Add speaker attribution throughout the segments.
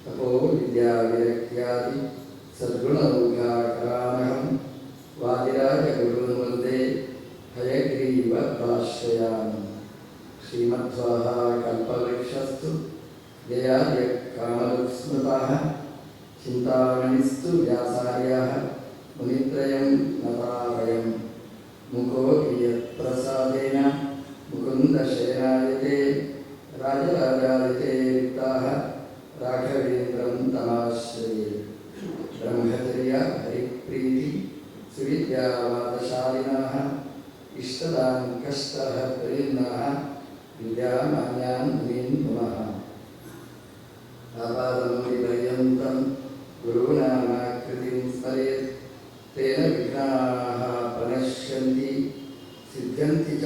Speaker 1: तपो विद्या विरक्त्यादि सद्गुणौघाकरानहं वादिराजगुरून् वन्दे हयग्रीवदाश्रयामि। श्रीमध्वः कल्पवृक्षस्तु जयार्य कामरुत्स्मृताः चिन्तामणिस्तु व्यासार्याः मुनित्रयं नतावयम्। मुको यत्प्रसादेन मुकुन्दशयनायते राजराजायते रिक्ताः राघवेन्द्रं तमाश्रये। ब्रह्मचर्य हरिप्रीति सुविद्यावादशालिनः इष्टदान् कष्टहर्तॄन्नः विद्यामान्यान् मुनीन् नमः। आपादं विपर्यन्तं गुरूणामाकृतिं स्मरेत् तेन विघ्नाः प्रणश्यन्ति सिद्ध्यन्ति च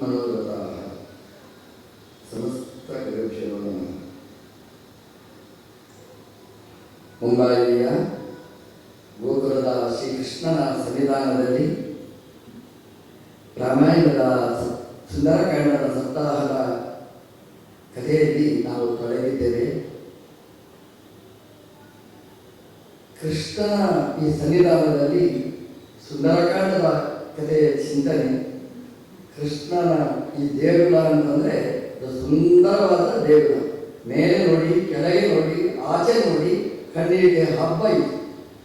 Speaker 1: मनोरथाः। समस्तगुरुभ्यो नमः। ಮುಂಬಯಿಯ ಗೋಕುಲದ ಶ್ರೀಕೃಷ್ಣನ ಸನ್ನಿಧಾನದಲ್ಲಿ ರಾಮಾಯಣದ ಸುಂದರಕಾಂಡದ ಸಪ್ತಾಹದ ಕಥೆಯಲ್ಲಿ ನಾವು ತೊಡಗಿದ್ದೇವೆ. ಕೃಷ್ಣನ ಈ ಸನ್ನಿಧಾನದಲ್ಲಿ ಸುಂದರಕಾಂಡದ ಕಥೆಯ ಚಿಂತನೆ. ಕೃಷ್ಣನ ಈ ದೇಗುಲ ಅಂತಂದರೆ ಸುಂದರವಾದ ದೇಗುಲ. ಮೇಲೆ ನೋಡಿ, ಕೆಳಗೆ ನೋಡಿ, ಆಚೆ ನೋಡಿ, ಕಣ್ಣಿಗೆ ಹಬ್ಬ ಇದು.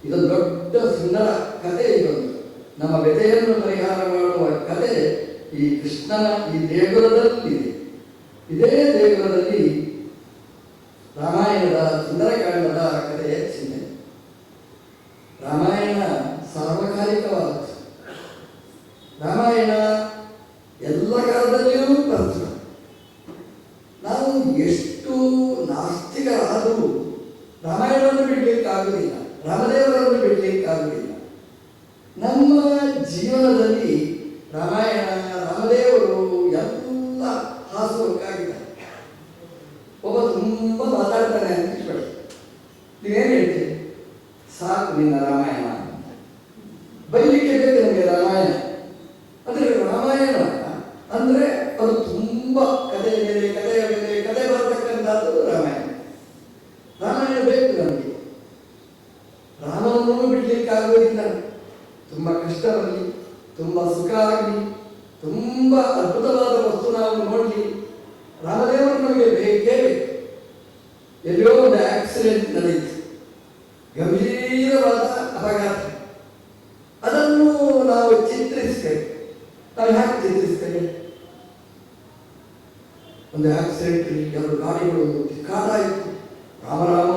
Speaker 1: ಇದೊಂದು ದೊಡ್ಡ ಸುಂದರ ಕಥೆ. ಇದೊಂದು ನಮ್ಮ ವ್ಯಥೆಯನ್ನು ಪರಿಹಾರ ಮಾಡುವ ಕಥೆ ಈ ಕೃಷ್ಣನ ಈ ದೇಗುಲದಲ್ಲಿದೆ. ಇದೇ ದೇಗುಲದಲ್ಲಿ ರಾಮಾಯಣದ ಸುಂದರಕಾಂಡದ ಕಥೆಯ ಚಿಂತನೆ. ರಾಮಾಯಣ ಸಾರ್ವಕಾಲಿಕವಾದದ್ದು. ರಾಮಾಯಣ ಎಲ್ಲ ಕಾಲದಲ್ಲಿಯೂ ಪ್ರಸ್ತುತ. ನಾವು ಎಷ್ಟು ನಾಸ್ತಿಕರಾದರೂ ರಾಮಾಯಣವನ್ನು ಬಿಡಲಿಕ್ಕಾಗುವುದಿಲ್ಲ, ರಾಮದೇವರನ್ನು ಬಿಡಲಿಕ್ಕಾಗುವುದಿಲ್ಲ. ನಮ್ಮ ಜೀವನದಲ್ಲಿ ರಾಮಾಯಣ, ರಾಮದೇವರು ಎಲ್ಲ ಹಾಸುವಕ್ಕಾಗಿದ್ದಾರೆ. ಒಬ್ಬ ತುಂಬ ಮಾತಾಡ್ತಾನೆ ಅಂತ ಇಟ್ಕೊಳ್ಳಿ, ನೀವೇನು ಹೇಳ್ತೀರಿ? ಸಾಕು ನಿನ್ನ ರಾಮಾಯಣ, ಬೈಲಿಕ್ಕೆ ಬೇಕು ನಮಗೆ ರಾಮಾಯಣ. ಅಂದರೆ ರಾಮಾಯಣ ಅಂದರೆ ಅದು ತುಂಬ ಕಥೆಯ ಮೇಲೆ ಕಥೆಯ ಮೇಲೆ ಕಥೆ ಬರತಕ್ಕಂಥದ್ದು ರಾಮಾಯಣ. ರಾಮಾಯಣ ಬೇಕು ನಮಗೆ. ರಾಮನನ್ನು ಬಿಡಲಿಕ್ಕಾಗುವುದಿಲ್ಲ. ತುಂಬ ಕಷ್ಟ ಬರಲಿ, ತುಂಬ ಸುಖ ಆಗಲಿ, ತುಂಬ ಅದ್ಭುತವಾದ ವಸ್ತು ನಾವು ನೋಡಲಿ, ರಾಮದೇವರು ನಮಗೆ ಬೇಕೇ ಬೇಕು. ಎಲ್ಲೋ ಒಂದು ಆಕ್ಸಿಡೆಂಟ್ ನಡೆಯಿತು, ಗಂಭೀರವಾದ ಅಪಘಾತ. ಅದನ್ನು ನಾವು ಚಿತ್ರಿಸ್ತೇವೆ. ನಾವು ಹ್ಯಾಕೆ ಚಿತ್ರಿಸ್ತೇವೆ? ಒಂದು ಆಕ್ಸಿಡೆಂಟ್, ಎರಡು ಗಾಡಿಗಳು ಕಾದಾಯಿತು, ರಾಮ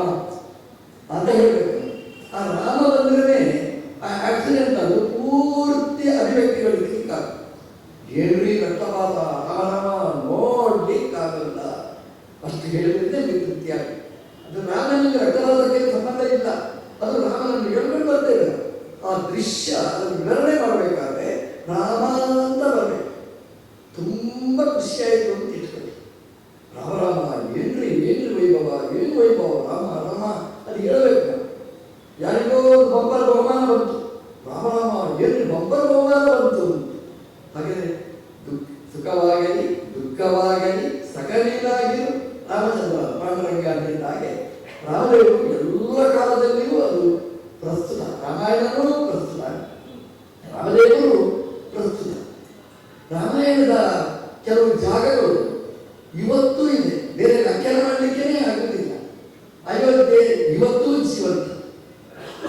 Speaker 1: ಅಂತ ಹೇಳಬೇಕು. ಆ ರಾಮ ಬಂದ್ರೆ ಆ ಆಕ್ಸಿಡೆಂಟ್ ಅದು ಪೂರ್ತಿ ಅಭಿವ್ಯಕ್ತಿಗಳಿರ್ಲಿಕ್ಕಾಗ. ಏನ್ರಿ ರಕ್ತಪಾತ, ರಾಮ ನೋಡ್ಲಿಕ್ಕಾಗಲ್ಲ, ಅಷ್ಟು ಹೇಳಿದ್ರೆ ವಿಕೃತಿ ಆಗಿ. ಅದು ರಾಮನಿಗೆ ರಕ್ತಪಾತಕ್ಕೆ ಸಂಬಂಧ ಇಲ್ಲ, ಅದು ರಾಮನನ್ನು ಹೇಳ್ಕೊಂಡು ಬರ್ತೇವೆ. ಆ ದೃಶ್ಯ ಅದನ್ನು ವಿವರಣೆ ಮಾಡಬೇಕಾದ್ರೆ ರಾಮ ಅಂತ ಬರಬೇಕು. ತುಂಬ ಖುಷಿಯಾಯಿತು ಅಂತ ಇಟ್ಕೊಳ್ಳಿ. ರಾಮ ಏನ್ರಿ ವೈಭವ, ಏನು ವೈಭವ, ರಾಮ ಅದು ಹೇಳಬೇಕು. ಯಾರಿಗೋ ಬಂಪರ್ ಬಹುಮಾನ ಬಂತು, ರಾಮ ಏನ್ರಿ ಬಂಪರ್ ಬಹುಮಾನ ಬಂತು. ಹಾಗಾದರೆ ಸುಖವಾಗಲಿ ದುಃಖವಾಗಲಿ ಸಕಲಿನಾಗಿರು ರಾಮಚಂದ್ರ ಪಾಂಡುರಂಗ ಅಂತ ಹಾಗೆ ರಾಮದೇವರು ಎಲ್ಲ ಕಾಲದಲ್ಲಿಯೂ ಅದು ಪ್ರಸ್ತುತ. ರಾಮಾಯಣವೂ ಪ್ರಸ್ತುತ, ರಾಮದೇವರು ಪ್ರಸ್ತುತ. ರಾಮಾಯಣದ ಕೆಲವು ಜಾಗಗಳು ಇವತ್ತೂ ಇದೆ, ಬೇರೆ ವ್ಯಾಖ್ಯಾನ ಮಾಡಲಿಕ್ಕೇ ಆಗುವುದಿಲ್ಲ. ಅಯೋಧ್ಯೆ ಇವತ್ತೂ ಜೀವಂತ,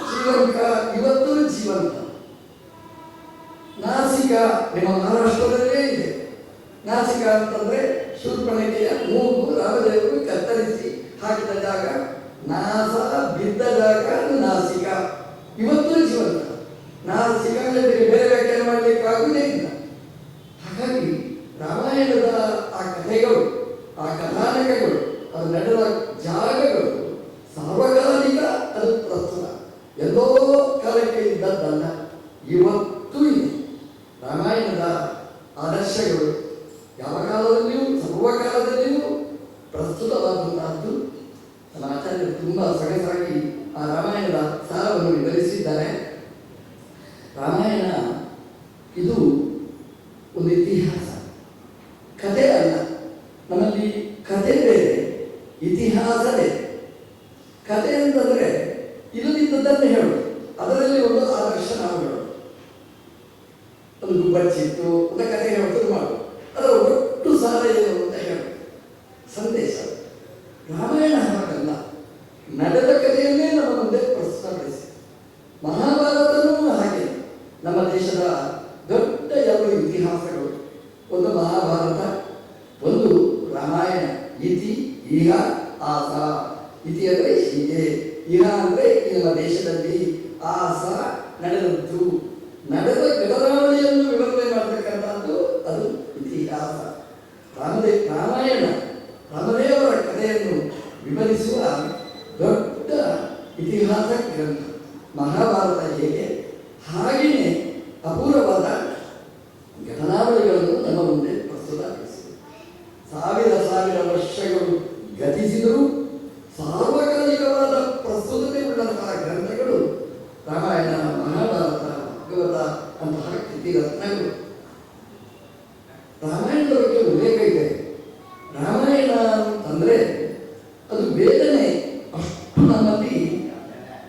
Speaker 1: ಶ್ರೀಲಂಕ ಇವತ್ತೂ ಜೀವಂತ, ನಾಸಿಕ ನಿಮ್ಮ ಮಹಾರಾಷ್ಟ್ರದಲ್ಲೇ ಇದೆ. ನಾಸಿಕ ಅಂತಂದ್ರೆ ಶೂರ್ಪಣಖೆಯ ಮೂಗು ರಾಮದೇವರು ಕತ್ತರಿಸಿ ಹಾಕಿದ ಜಾಗ, ನಾಸ ಬಿದ್ದ ಜಾಗ, ನಾಸಿಕ ಇವತ್ತೂ ಜೀವಂತ. ನಾಸಿಕ ಬೇರೆ ವ್ಯಾಖ್ಯಾನ ಮಾಡಲಿಕ್ಕಾಗುವುದೇ ಇಲ್ಲ. ಹಾಗಾಗಿ ರಾಮಾಯಣದ ಆ ಕಥೆಗಳು, ಆ ಕಥಾನಕಗಳು, ಅದು ನಡೆದ ಜಾಗಗಳು ಸಾರ್ವಕಾಲಿಕ, ಅದು ಪ್ರಸ್ತುತ. ಎಲ್ಲೋ ಕಾಲಕ್ಕೆ ಇದ್ದದ್ದಲ್ಲ, ಇವತ್ತೂ ಇದೆ. ರಾಮಾಯಣದ ಆದರ್ಶಗಳು ಯಾವ ಕಾಲದಲ್ಲಿಯೂ ಸರ್ವಕಾಲದಲ್ಲಿಯೂ ಪ್ರಸ್ತುತವಾದಂತಹದ್ದು. ನಮ್ಮ ಆಚಾರ್ಯರು ತುಂಬ ಸೊಗಸಾಗಿ ಆ ರಾಮಾಯಣದ ಸಾರವನ್ನು ವಿವರಿಸಿದ್ದಾರೆ. ರಾಮಾಯಣ ಇದು ಒಂದು ಇತಿಹಾಸ, ಕಥೆ ಅಲ್ಲ. ನಮ್ಮಲ್ಲಿ ಕಥೆ ಬೇರೆ, ಇತಿಹಾಸ ಬೇರೆ. ಕತೆ ಅಂತಂದರೆ ಇಲ್ಲದಿದ್ದದ್ದನ್ನು ಹೇಳೋದು, ಅದರಲ್ಲಿ ಒಂದು ಆದರ್ಶ ನಾವು ಹೇಳೋದು. ಒಂದು ಗುಬ್ಬಚ್ಚಿತ್ತು ಅಂತ ಕತೆ ಹೇಳೋದು ಮಾಡೋದು, ಅದರ ಒಟ್ಟು ಸಾರ ಏನು ಅಂತ ಹೇಳೋದು, ಸಂದೇಶ. ರಾಮಾಯಣ ಹಾಗಲ್ಲ, ನಡೆದ ಕಥೆಯನ್ನೇ ನಮ್ಮ ಮುಂದೆ ಪ್ರಸ್ತುತಪಡಿಸಿ. ಮಹಾಭಾರತನೂ ಹಾಗೆ. ನಮ್ಮ ದೇಶದ ದೊಡ್ಡ ಎರಡು ಇತಿಹಾಸಗಳು, ಒಂದು ಮಹಾಭಾರತ, ಒಂದು ರಾಮಾಯಣ. ಇತಿ ಈಗ ಆಸ. ಇತಿ ಅಂದರೆ ಹೀಗೆ, ಈಗ ಅಂದರೆ ನಮ್ಮ ದೇಶದಲ್ಲಿ ಆಸ ನಡೆದದ್ದು, ನಡೆದ ಘಟನಾವಳಿಯನ್ನು ವಿವರಣೆ ಮಾಡತಕ್ಕಂಥದ್ದು ಅದು ಇತಿಹಾಸ. ರಾಮಾಯಣ ರಾಮದೇವರ ಕಥೆಯನ್ನು ವಿವರಿಸುವ ದೊಡ್ಡ ಇತಿಹಾಸ ಗ್ರಂಥ. ಮಹಾಭಾರತ ಹೇಗೆ ಹಾಗೆಯೇ ಅಪೂರ್ವವಾದ ಘಟನಾವಳಿಗಳನ್ನು ನಮ್ಮ ಮುಂದೆ ಪ್ರಸ್ತುತಪಡಿಸಿದೆ. ಸಾವಿರ ವರ್ಷಗಳು ಗತಿಸಿದರೂ ಸಾರ್ವಕಾಲಿಕವಾದ ಪ್ರಸ್ತುತತೆ ಉಳ್ಳಂತಹ ಗ್ರಂಥಗಳು ರಾಮಾಯಣ, ಮಹಾಭಾರತ, ಭಾಗವತ ಅಂತಹ ಕೃತಿರತ್ನಗಳು. ರಾಮಾಯಣದ ಬಗ್ಗೆ ಉಲ್ಲೇಖ ಇದೆ. ರಾಮಾಯಣ ಅಂತಂದರೆ ಅದು ವೇದನೆ, ಅಷ್ಟು ನಮ್ಮಲ್ಲಿ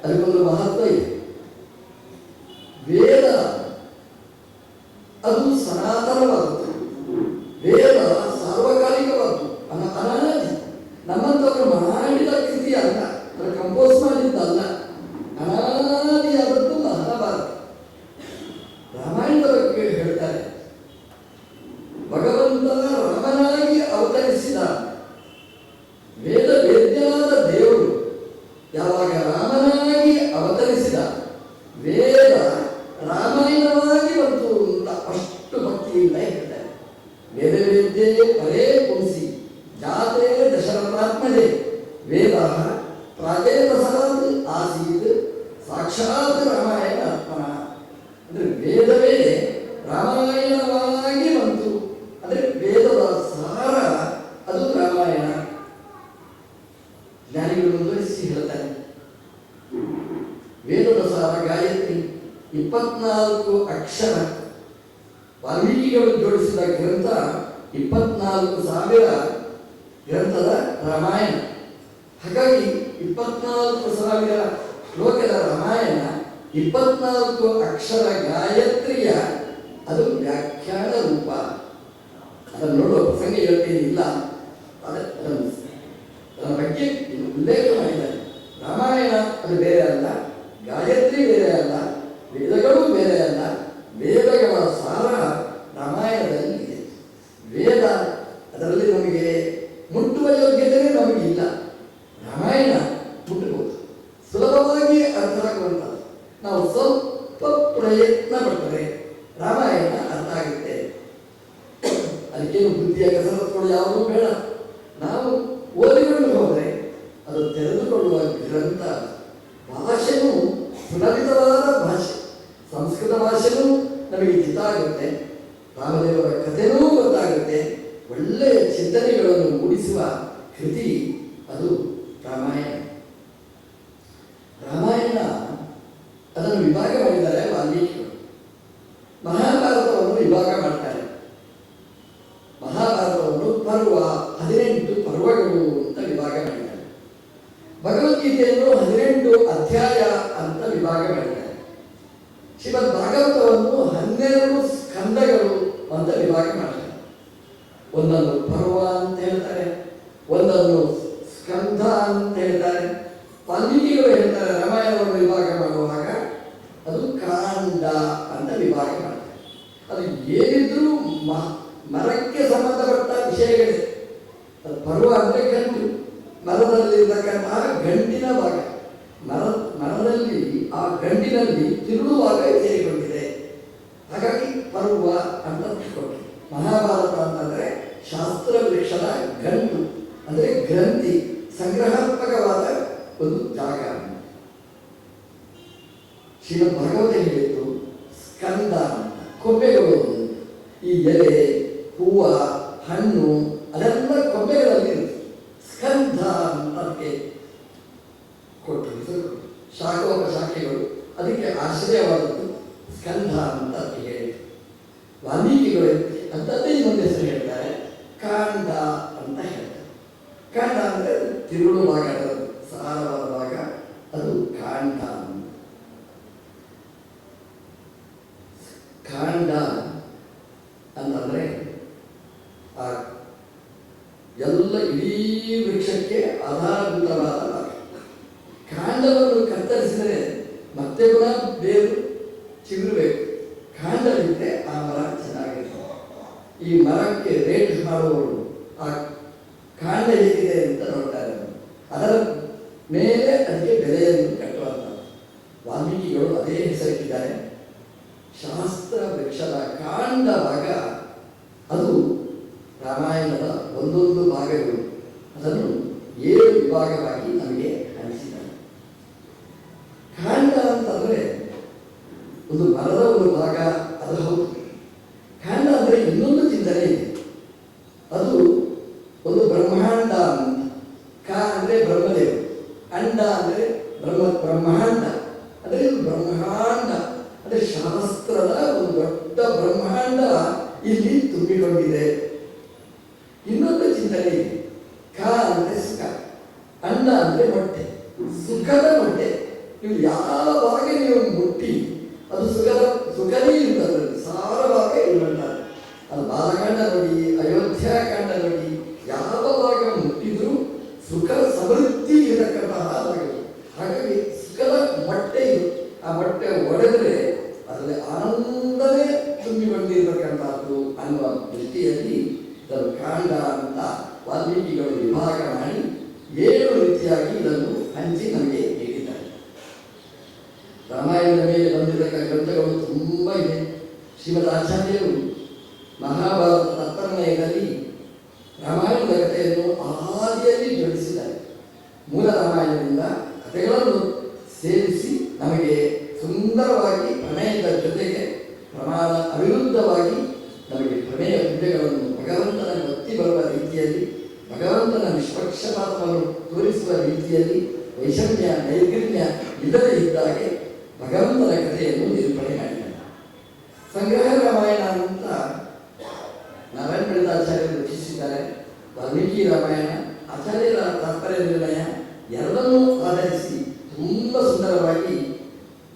Speaker 1: ಅದಕ್ಕೊಂದು ಮಹತ್ವ ಇದೆ. ವೇದ ಅದು ಸನಾತನವಾದದ್ದು, ವೇದ ಸಾರ್ವಕಾಲಿಕವಾದ್ದು, ಅನಾದಿ. ನಮ್ಮಂಥವರು ಮಾಡಿದ ಕೃತಿ ಅಲ್ಲ, ಅದು ಕಂಪೋಸ್ ಮಾಡಿದ್ದಲ್ಲ, ಅನಾದಿಯಾದದ್ದು ಮಹಾಭಾರತ. ರಾಮಾಯಣದ ಬಗ್ಗೆ ಹೇಳ್ತಾರೆ, ಭಗವಂತನ ರಾಮನಾಗಿ ಅವತರಿಸಿದ ವೇದ ವೇದ್ಯನಾದ ದೇವರು ಯಾವಾಗ ರಾಮನಾಗಿ ಅವತರಿಸಿದ, ವೇದ ರಾಮಾಯಣವಾಗಿ ಬಂತು ಅಂತ ಅಷ್ಟು ಭಕ್ತಿಯಿಂದ ಹೇಳ್ತಾರೆ. ವೇದ ವೇದ್ಯೆ ಪರೇ ಪುಂಸಿ ಜಾತೆ ದಶರಥಾತ್ಮಜೆ ವೇದ ಪ್ರಾಚೇತಸಾತ್ ಆಸೀತ್ ಸಾಕ್ಷಾತ್ ರಾಮಾಯಣ ಆತ್ಮನ. ಅಂದರೆ ವೇದವೇ ರಾಮಾಯಣವಾಗಿ ಬಂತು, ಅಂದರೆ ವೇದದ ಸಾರ ಅದು ರಾಮಾಯಣ. ಜ್ಞಾನಿಗಳು ಮುಂದುವರಿಸಿ ಹೇಳ್ತಾರೆ, ವೇದದ ಸಾರ ಗಾಯತ್ರಿ 24 ಅಕ್ಷರ. ವಾಲ್ಮೀಕಿಗಳು ಜೋಡಿಸಿದ ಗ್ರಂಥ 24,000 ಗ್ರಂಥದ ರಾಮಾಯಣ. ಹಾಗಾಗಿ 24,000 ಶ್ಲೋಕದ ರಾಮಾಯಣ 24 ಅಕ್ಷರ ಗಾಯತ್ರಿಯ ಅದು ವ್ಯಾಖ್ಯಾನ ರೂಪ. ಅದನ್ನು ನೋಡುವ ಪ್ರಸಂಗ ಹೇಳ್ತೇನಿಲ್ಲ, ಅದರ ಬಗ್ಗೆ ಉಲ್ಲೇಖ ಮಾಡಿದ್ದಾರೆ. ರಾಮಾಯಣ ಅದು ಬೇರೆ ಅಲ್ಲ, ಗಾಯತ್ರಿ ಬೇರೆ ಅಲ್ಲ, ವೇದಗಳು ಬೇರೆ ಅಲ್ಲ, ವೇದಗಳ ಸಾರ ರಾಮಾಯಣದಲ್ಲಿ ಇದೆ. ವೇದ ಅದರಲ್ಲಿ ನಮಗೆ ಮುಟ್ಟುವ ಯೋಗ್ಯತೆ ನಮಗಿಲ್ಲ, ರಾಮಾಯಣ ಮುಟ್ಟಬಹುದು, ಸುಲಭವಾಗಿ ಅರ್ಥ ಆಗುವಂಥದ್ದು. ನಾವು ಸ್ವಲ್ಪ ಪ್ರಯತ್ನ ಪಟ್ಟರೆ ರಾಮಾಯಣ ಅರ್ಥ ಆಗುತ್ತೆ. ಅದಕ್ಕೇನು ಬುದ್ಧಿಯ ಕಸರತ್ತುಗಳು ಯಾವುದೂ ಬೇಡ. ನಾವು ಓದಿಕೊಂಡು ಹೋದರೆ ಅದು ತೆರೆದುಕೊಳ್ಳುವ ಗ್ರಂಥ. ಭಾಷೆಯೂ ಸುಲಲಿತವಾದ ಭಾಷೆ, ಸಂಸ್ಕೃತ ಭಾಷೆಯೂ ನಮಗೆ ಹಿತಾಗುತ್ತೆ, ರಾಮದೇವರ ಕಥೆನೂ ಗೊತ್ತಾಗುತ್ತೆ, ಒಳ್ಳೆಯ ಚಿಂತನೆಗಳನ್ನು ಮೂಡಿಸುವ ಕೃತಿ ಅದು ರಾಮಾಯಣ. ರಾಮಾಯಣ ಅದನ್ನು ವಿಭಾಗ ಮಾಡಿದ್ದಾರೆ ವಾಲ್ಮೀಕಿಗಳು. ಮಹಾಭಾರತವನ್ನು ವಿಭಾಗ ಮಾಡ್ತಾರೆ. ಮಹಾಭಾರತವನ್ನು ಪರ್ವ 18 ಪರ್ವಗಳು ಅಂತ ವಿಭಾಗ ಮಾಡಿದ್ದಾರೆ. ಭಗವದ್ಗೀತೆಯನ್ನು 18 ಅಧ್ಯಾಯ ಅಂತ ವಿಭಾಗ ಮಾಡಿದ್ದಾರೆ. ಶ್ರೀಮದ್ ಭಾಗವತವನ್ನು 12 ಸ್ಕಂದಗಳು ಅಂತ ವಿಭಾಗ ಮಾಡ್ತಾರೆ. ಒಂದನ್ನು ಪರ್ವ ಅಂತ ಹೇಳ್ತಾರೆ, ಒಂದನ್ನು ಸ್ಕಂಧ ಅಂತ ಹೇಳ್ತಾರೆ. ವಾಲ್ಮೀಕಿಗಳು ಹೇಳ್ತಾರೆ ರಾಮಾಯಣವನ್ನು ವಿಭಾಗ ಮಾಡುವಾಗ ಅದು ಕಾಂಡ ಅಂತ ವಿಭಾಗ ಮಾಡ್ತಾರೆ. ಅದು ಏನಿದ್ರೂ ಮರಕ್ಕೆ ಸಂಬಂಧಪಟ್ಟ ವಿಷಯಗಳಿದೆ. ಅದು ಪರ್ವ ಅಂದರೆ ಗಂಟು, ಮರದಲ್ಲಿರ್ತಕ್ಕಂತಹ ಗಂಟಿನ ಭಾಗ, ಮರದಲ್ಲಿ ಆ ಗಂಟಿನಲ್ಲಿ ತಿರುಳು ಭಾಗ ಸೇರಿಕೊಂಡಿದೆ, ಹಾಗಾಗಿ ಪರ್ವ ಅಂತ ತಿಳ್ಕೊಂಡು. ಮಹಾಭಾರತ ಅಂತಂದರೆ ಶಾಸ್ತ್ರ ವೃಕ್ಷದ ಗಂಟು, ಅಂದರೆ ಗ್ರಂಥಿ, ಸಂಗ್ರಹಾತ್ಮಕವಾದ ಒಂದು ಜಾಗ. ಶ್ರೀಮದ್ ಭಾಗವತ ಹೇಳಿದ್ದು ಸ್ಕಂದ ಅಂತ, ಕೊಂಬೆಗಳು. ಈ ಎಲೆ, ಹೂವು, ಹಣ್ಣು ಅದೆಲ್ಲ ಕೊಂಬೆಗಳಲ್ಲಿ ಇರುತ್ತೆ. ಸ್ಕಂಧ ಅಂತ ಅದಕ್ಕೆ ಕೊಟ್ಟು ಶಾಖೋಪಶಾಖೆಗಳು ಅದಕ್ಕೆ ಆಶ್ರಯವಾದದ್ದು ಸ್ಕಂಧ ಅಂತ ಅದಕ್ಕೆ ಹೇಳಿದ್ರು. ವಾಲ್ಮೀಕಿಗಳು ಅಂಥದ್ದೇ ಇನ್ನೊಂದು ಹೆಸರು ಹೇಳ್ತಾರೆ, ಕಾಂಡ ಅಂತ ಹೇಳ್ತಾರೆ. ಕಾಂಡ ಅಂದರೆ ತಿರುಳು ಭಾಗ, ಸಾರವಾದ ಭಾಗ ಅದರ ಮೇಲೆ ಅದಕ್ಕೆ ಬೆಲೆಯನ್ನು ಕಟ್ಟುವಂಥದ್ದು. ವಾಲ್ಮೀಕಿಗಳು ಅದೇ ಹೆಸರಿಟ್ಟಿದ್ದಾರೆ. ಶಾಸ್ತ್ರ ವೃಕ್ಷದ ಕಾಂಡ ಭಾಗ ಅದು ರಾಮಾಯಣದ ಒಂದೊಂದು ಭಾಗಗಳು, ಅದನ್ನು 7 ವಿಭಾಗವಾಗಿ ನಮಗೆ ಹಂಚಿದ್ದಾರೆ. ಕಾಂಡ ಅಂತಂದರೆ ಒಂದು ಮರದ ಒಂದು ಭಾಗ, ಅದು ಹೌದು. ಕಾಂಡ ಅಂದರೆ ಇನ್ನೊಂದು ಚಿಂತನೆ ಇದೆ. ಅದು ಒಂದು ಬ್ರಹ್ಮಾಂಡ ಅಂತ. ಕ ಅಂದರೆ ಬ್ರಹ್ಮದೇವರು, ಅಂಡ ಅಂದರೆ ಬ್ರಹ್ಮಾಂಡ ಅಂದರೆ ಇದು ಬ್ರಹ್ಮಾಂಡ ಅಂದರೆ ಶಾಸ್ತ್ರದ ಒಂದು ದೊಡ್ಡ ಬ್ರಹ್ಮಾಂಡ ಇಲ್ಲಿ ತುಂಬಿಕೊಂಡಿದೆ. ಇನ್ನೊಂದು ಚಿಂತನೆ ಇದೆ. ಕ ಅಂದರೆ ಸುಖ, ಅಂಡ ಅಂದರೆ ಮೊಟ್ಟೆ, ಸುಖದ ಮೊಟ್ಟೆ. ನೀವು ಯಾವಾಗ ನೀವು ಮುಟ್ಟಿ ಅದು ಸುಖನೇ ಇರುತ್ತದೆ, ಸಾರವಾಗ ಇರುವಂಥದ್ದು. ಅದು ಬಾಲಕಾಂಡ ನೋಡಿ, ಅಯೋಧ್ಯಾಕಾಂಡ ನೋಡಿ, ಯಾವಾಗ ಮುಟ್ಟಿದ್ರು ಸುಖ ಸಮೃದ್ಧಿ ಇರತಕ್ಕಂತಹ ಭಾಗಗಳು. ಹಾಗಾಗಿ ಸುಖದ ಮೊಟ್ಟೆ ಇದು. ಆ ಮೊಟ್ಟೆ ಒಡೆದರೆ ಅದರಲ್ಲಿ ಆನಂದವೇ ತುಂಬಿಕೊಂಡಿರತಕ್ಕಂಥದ್ದು ಅನ್ನುವ ದೃಷ್ಟಿಯಲ್ಲಿ ಇದನ್ನು ಕಾಂಡ ಅಂತ ವಾಲ್ಮೀಕಿಗಳು ವಿಭಾಗ ಮಾಡಿ 7 ರೀತಿಯಾಗಿ ಇದನ್ನು ಹಂಚಿ ನಮಗೆ ನೀಡಿದ್ದಾರೆ. ರಾಮಾಯಣದ ಮೇಲೆ ಬಂದಿರತಕ್ಕ ಗ್ರಂಥಗಳು ತುಂಬ ಇದೆ. ಶ್ರೀಮದ್ ಆಚಾರ್ಯರು ಮಹಾಭಾರತ ತತ್ಪರ್ಣಯದಲ್ಲಿ ರಾಮಾಯಣದ ಕಥೆಯನ್ನು ಆದಿಯಲ್ಲಿ ಜೋಡಿಸಿದ್ದಾರೆ. ಮೂಲ ರಾಮಾಯಣದಿಂದ ಕಥೆಗಳನ್ನು ಸೇರಿಸಿ ನಮಗೆ ಸುಂದರವಾಗಿ ಪ್ರಣಯದ ಜೊತೆಗೆ ಪ್ರಮಾಣ ಅವಿರುದ್ಧವಾಗಿ ನಮಗೆ ಪ್ರಣಯ ಪುಣ್ಯಗಳನ್ನು ಭಗವಂತನ ಭಕ್ತಿ ಬರುವ ರೀತಿಯಲ್ಲಿ, ಭಗವಂತನ ನಿಷ್ಪಕ್ಷಪಾತವನ್ನು ತೋರಿಸುವ ರೀತಿಯಲ್ಲಿ, ವೈಷಮ್ಯ ನೈರ್ಗುಣ್ಯ ಇಲ್ಲದೇ ಇದ್ದಾಗೆ ಭಗವಂತನ ಕಥೆಯನ್ನು ನಿರೂಪಣೆ ಮಾಡಿದ್ದಾರೆ. ಸಂಗ್ರಹ ರಾಮಾಯಣ ಅಂತ ನಾರಾಯಣ ಪಂಡಿತಾಚಾರ್ಯರು ರಚಿಸಿದ್ದಾರೆ. ವಾಲ್ಮೀಕಿ ರಾಮಾಯಣ, ಆಚಾರ್ಯರ ತಾತ್ಪರ್ಯ ನಿರ್ಣಯ ಎರಡನ್ನೂ ಆಧರಿಸಿ ತುಂಬ ಸುಂದರವಾಗಿ